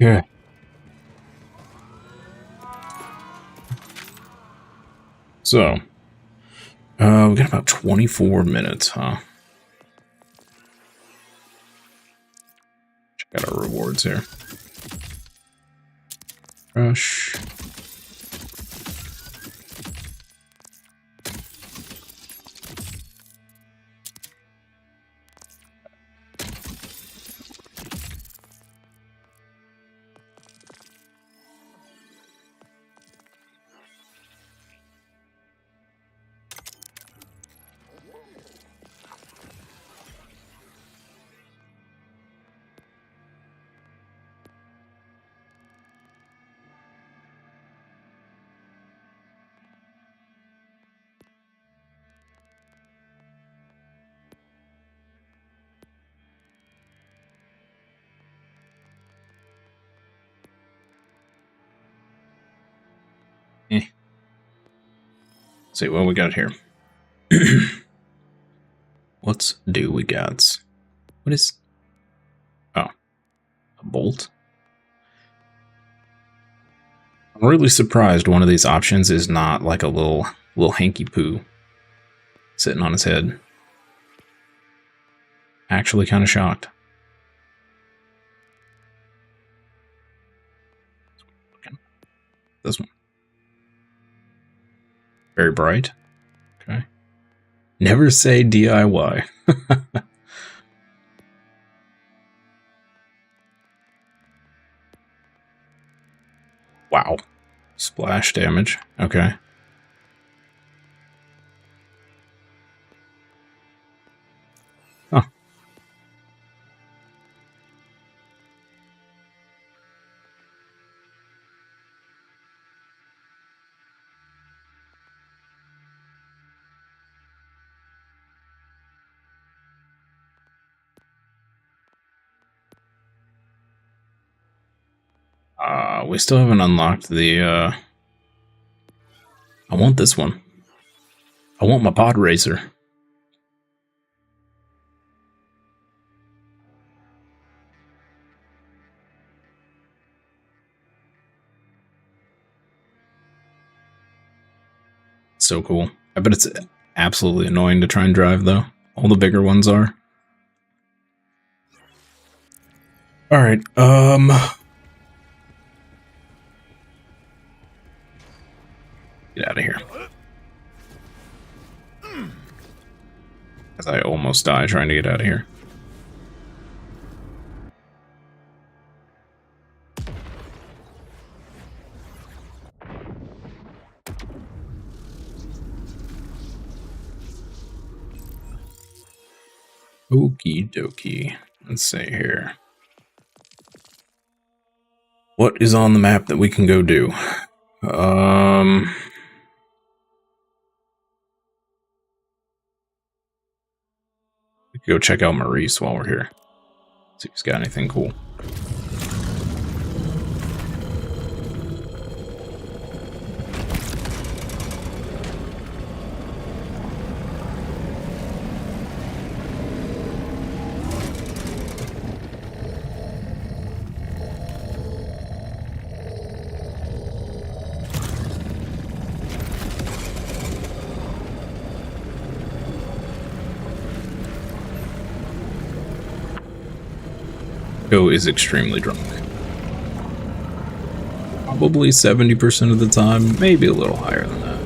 Okay. So, we got about 24 minutes, huh? Check out our rewards here. Rush. See what we got here. What do we got? What is... Oh. A bolt? I'm really surprised one of these options is not like a little hanky-poo sitting on his head. Actually kind of shocked. This one. Very bright. Okay. Never say DIY. Wow. Splash damage. Okay. Huh. We still haven't unlocked the, I want this one. I want my pod racer. So cool. I bet it's absolutely annoying to try and drive, though. All the bigger ones are. All right. Get out of here. As I almost die trying to get out of here. Okie dokie. Let's see here. What is on the map that we can go do? We could go check out Maurice while we're here. See if he's got anything cool. Joe is extremely drunk. Probably 70% of the time, maybe a little higher than that.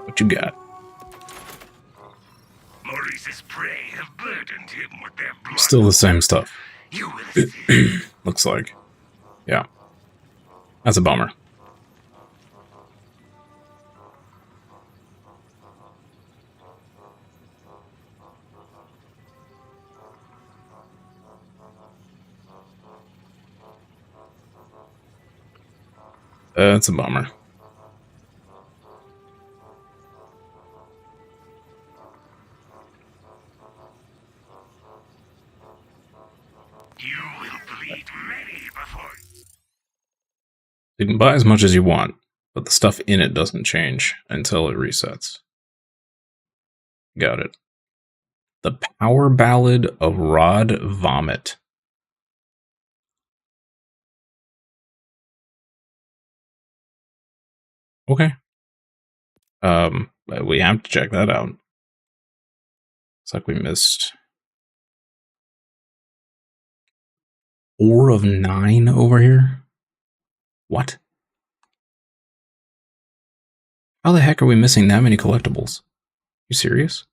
What you got? Maurice's prey have burdened him with their blood. Still the same stuff. You will see. Looks like. Yeah. That's a bummer. That's a bummer. You will bleed many before. You can buy as much as you want, but the stuff in it doesn't change until it resets. Got it. The Power Ballad of Rod Vomit. Okay. We have to check that out. Looks like we missed 4 of 9 over here. What? How the heck are we missing that many collectibles? You serious?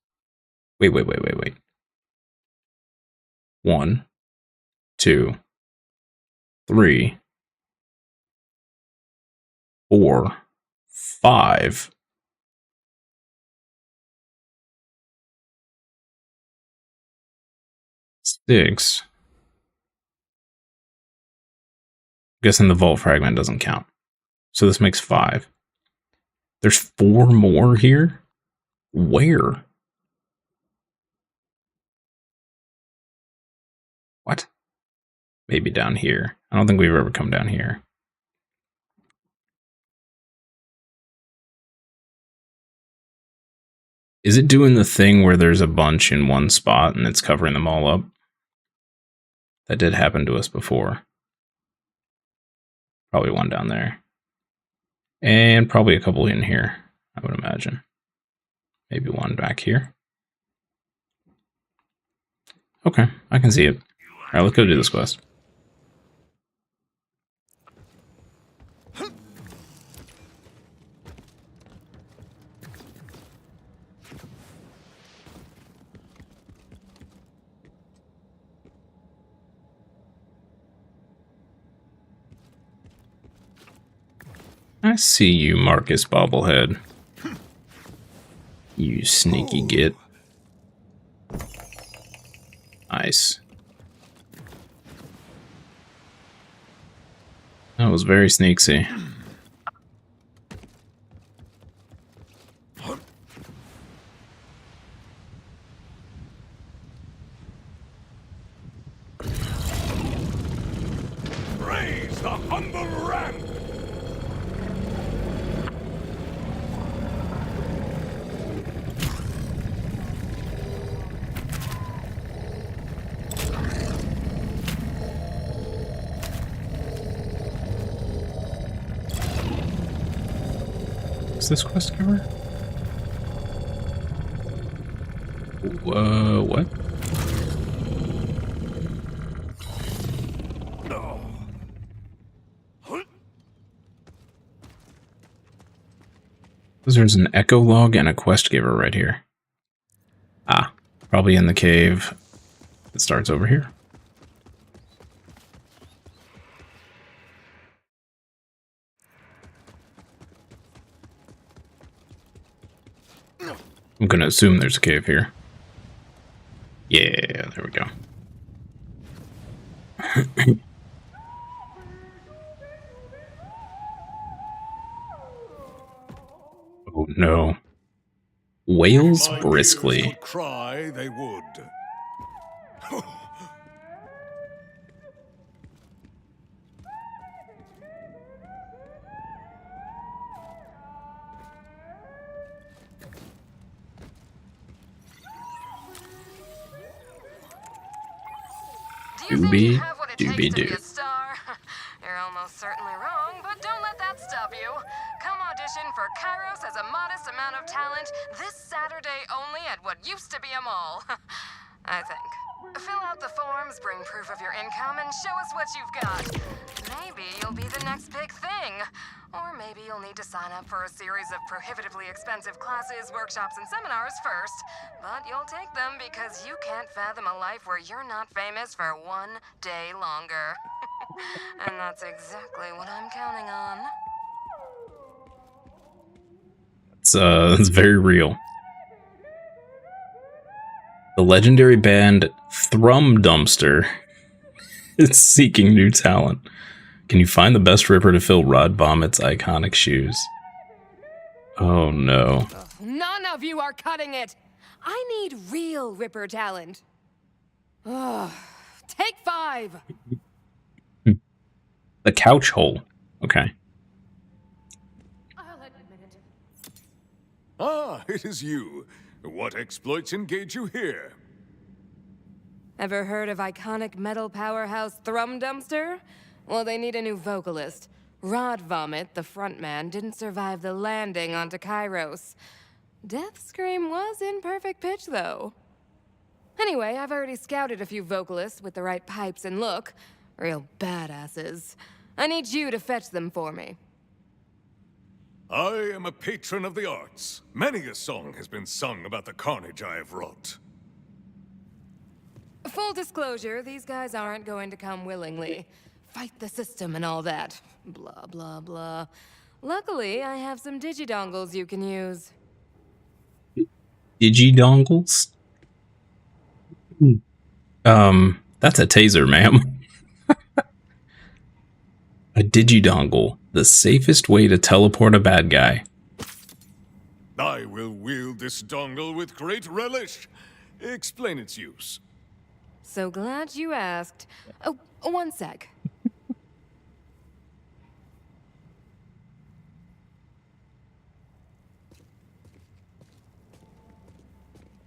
Wait. 1, 2, 3, 4, 5. Six. Guessing the vault fragment doesn't count. So this makes 5. There's 4 more here? Where? What? Maybe down here. I don't think we've ever come down here. Is it doing the thing where there's a bunch in one spot and it's covering them all up? That did happen to us before. Probably one down there. And probably a couple in here, I would imagine. Maybe one back here. Okay, I can see it. Alright, let's go do this quest. I see you, Marcus Bobblehead. You sneaky git. Nice. That was very sneaksy. Raise the humble rank. Is this quest giver? What? There's an echo log and a quest giver right here. Ah, probably in the cave. It starts over here. I'm gonna assume there's a cave here. Yeah, there we go. Oh no. Wails My briskly. ears would cry, they would. Do you think you Doobie, have what it doobie takes to be doo. a star? You're almost certainly wrong, but don't let that stop you. Come audition for Kairos as a modest amount of talent this Saturday only at what used to be a mall. I think. Fill out the forms, bring proof of your income, and show us what you've got. Maybe you'll be the next big thing. Or maybe you'll need to sign up for a series of prohibitively expensive classes, workshops, and seminars first. But you'll take them because you can't fathom a life where you're not famous for 1 day longer. And that's exactly what I'm counting on. It's very real. The legendary band Thrum Dumpster is seeking new talent. Can you find the best ripper to fill Rod Vomit's iconic shoes? Oh no. None of you are cutting it! I need real ripper talent. Ugh. Take 5! The couch hole. Okay. I'll admit it. Ah, it is you. What exploits engage you here? Ever heard of iconic metal powerhouse Thrum Dumpster? Well, they need a new vocalist. Rod Vomit, the frontman, didn't survive the landing onto Kairos. Death Scream was in perfect pitch, though. Anyway, I've already scouted a few vocalists with the right pipes and look. Real badasses. I need you to fetch them for me. I am a patron of the arts. Many a song has been sung about the carnage I have wrought. Full disclosure, these guys aren't going to come willingly. Fight the system and all that. Blah, blah, blah. Luckily, I have some digidongles you can use. Digidongles? That's a taser, ma'am. A digidongle, the safest way to teleport a bad guy. I will wield this dongle with great relish. Explain its use. So glad you asked. Oh, 1 sec.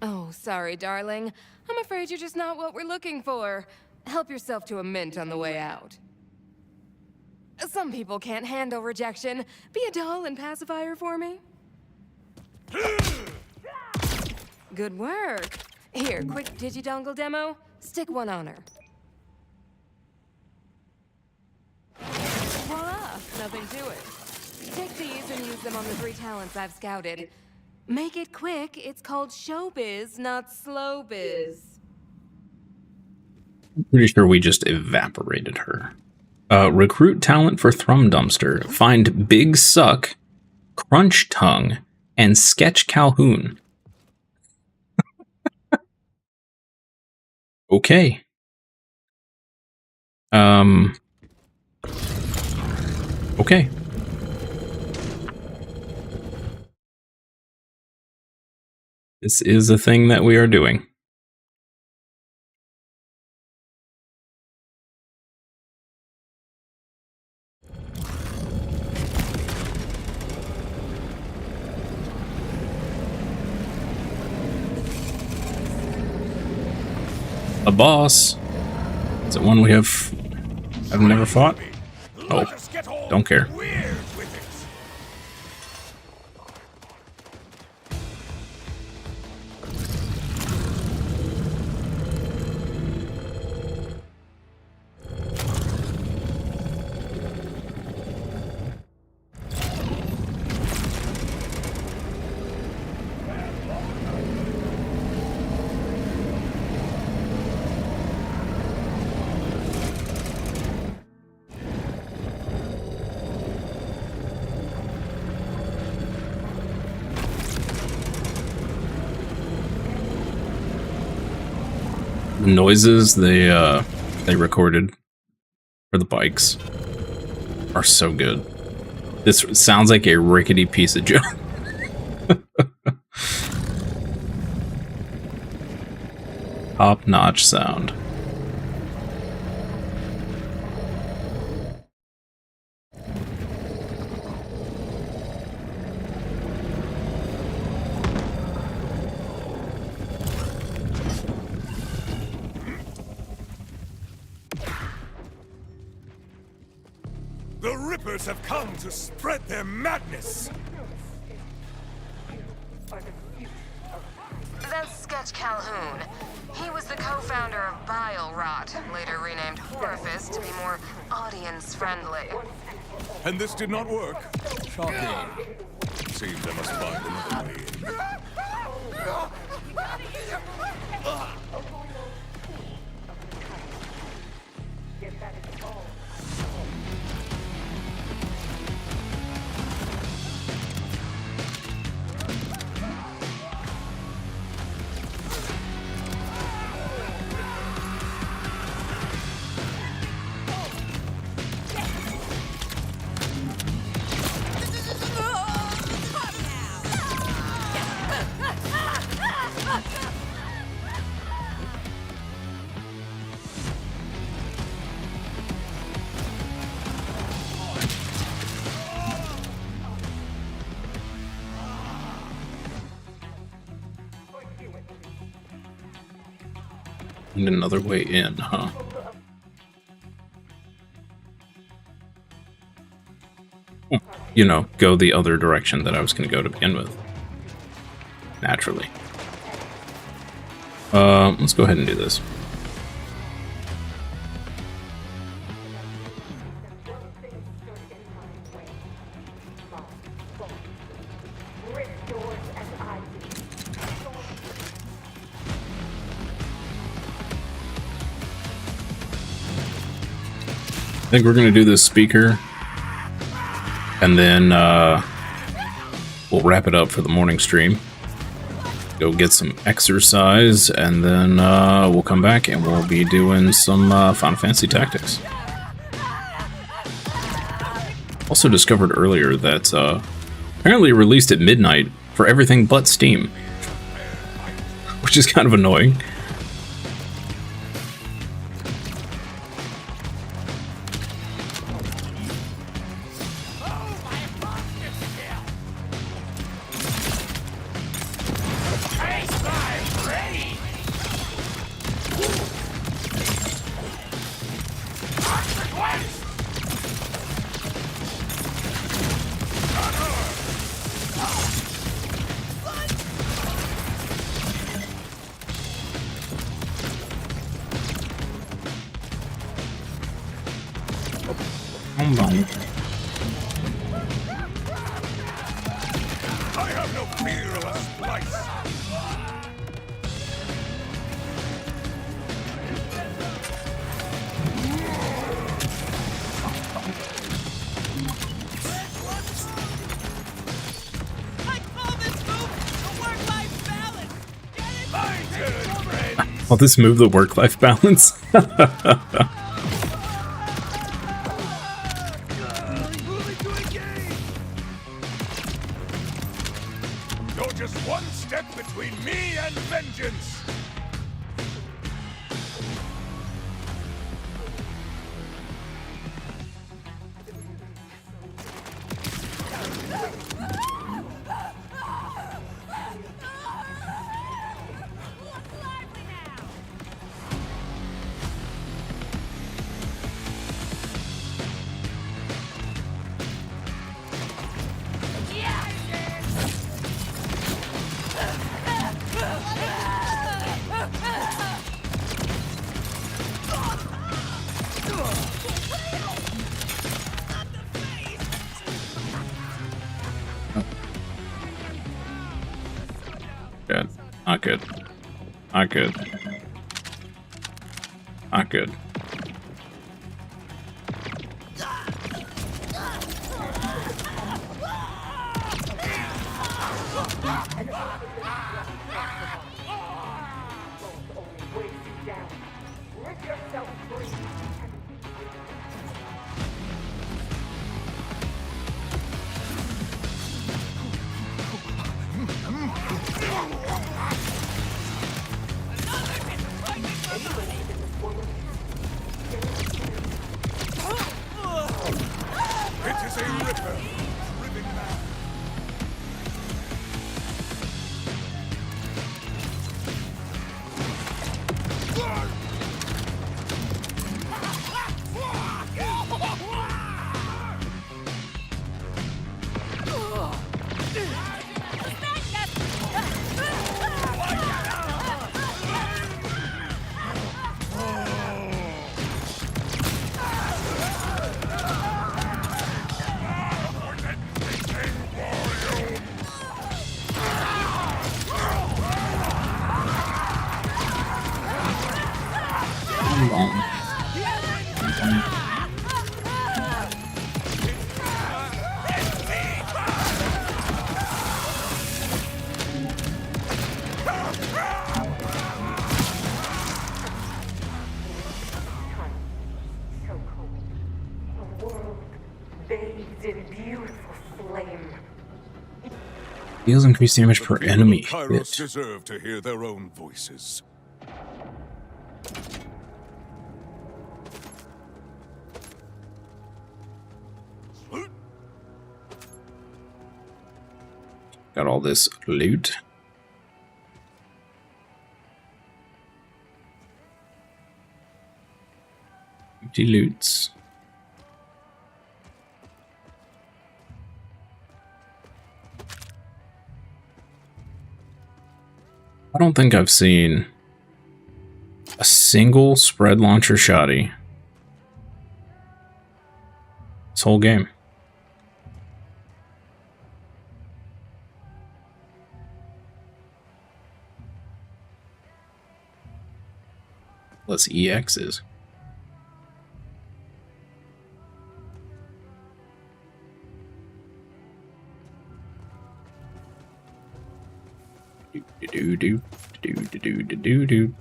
Oh, sorry, darling. I'm afraid you're just not what we're looking for. Help yourself to a mint on the way out. Some people can't handle rejection. Be a doll and pacifier for me. Good work. Here, quick digidongle demo. Stick one on her. Voila! Nothing to it. Take these and use them on the 3 talents I've scouted. Make it quick. It's called showbiz, not slow biz. I'm pretty sure we just evaporated her. Recruit talent for Thrum Dumpster. Find Big Suck, Crunch Tongue, and Sketch Calhoun. Okay. Okay. This is a thing that we are doing. A boss. Is it one we have never fought? Oh, don't care. The noises they recorded for the bikes are so good. This sounds like a rickety piece of junk. Top-notch sound. The Rippers have come to spread their madness! That's Sketch Calhoun. He was the co-founder of Bile Rot, later renamed Horrifist to be more audience-friendly. And this did not work? Shocking. Seems I must find another way in. And another way in, huh? You know, go the other direction that I was going to go to begin with. Naturally. Let's go ahead and do this. I think we're going to do this speaker, and then we'll wrap it up for the morning stream. Go get some exercise, and then we'll come back and we'll be doing some Final Fantasy Tactics. Also discovered earlier that apparently it released at midnight for everything but Steam, which is kind of annoying. I have no fear of a splice! Will this move the work-life balance? You're just one step between me and vengeance! Good. Not good. Not good. Not good. down. Rip yourself free. It is a ripper. Ripping man. So cold. The world bathed in beautiful flame. Deals increased damage per enemy Kairos hit. deserve to hear their own voices. Got all this loot. Empty loots. I don't think I've seen a single spread launcher shoddy this whole game. Plus EXs. Do do do do do do do do.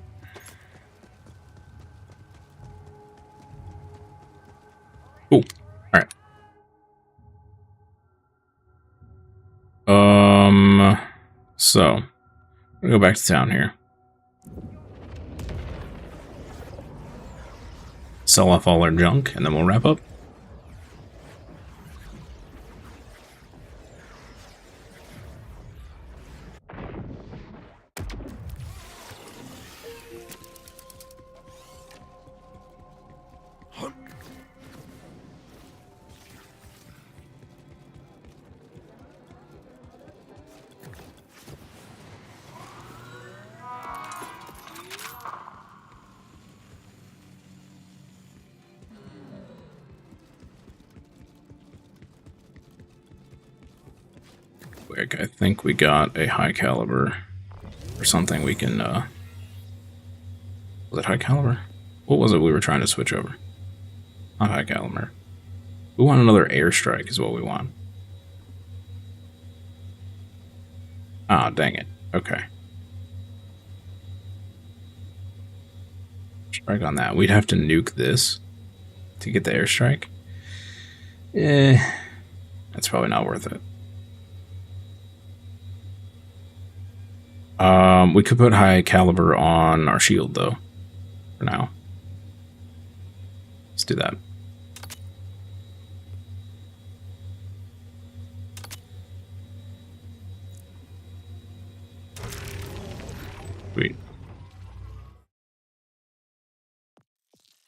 Cool. All right. So I'm gonna go back to town here. Sell off all our junk, and then we'll wrap up. Quick, I think we got a high caliber or something we can, was it high caliber? What was it we were trying to switch over? Not high caliber. We want another airstrike is what we want. Ah, dang it. Okay. Strike on that. We'd have to nuke this to get the airstrike. That's probably not worth it. We could put high caliber on our shield though, for now. Let's do that. Sweet.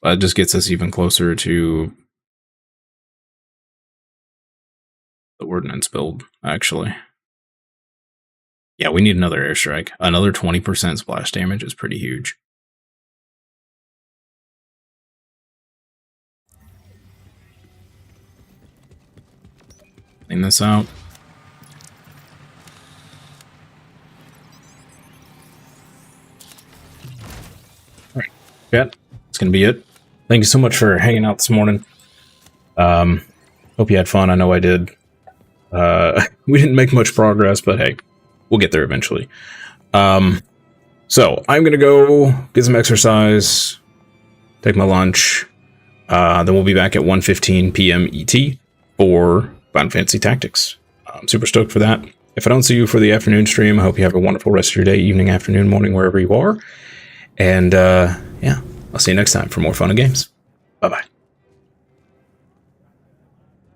That just gets us even closer to the ordnance build, actually. Yeah, we need another airstrike. Another 20% splash damage is pretty huge. Clean this out. Alright, chat. That's gonna be it. Thank you so much for hanging out this morning. Hope you had fun. I know I did. We didn't make much progress, but hey, we'll get there eventually. So I'm going to go get some exercise, take my lunch. Then we'll be back at 1:15 p.m. ET for Final Fantasy Tactics. I'm super stoked for that. If I don't see you for the afternoon stream, I hope you have a wonderful rest of your day, evening, afternoon, morning, wherever you are. And yeah, I'll see you next time for more fun and games. Bye-bye.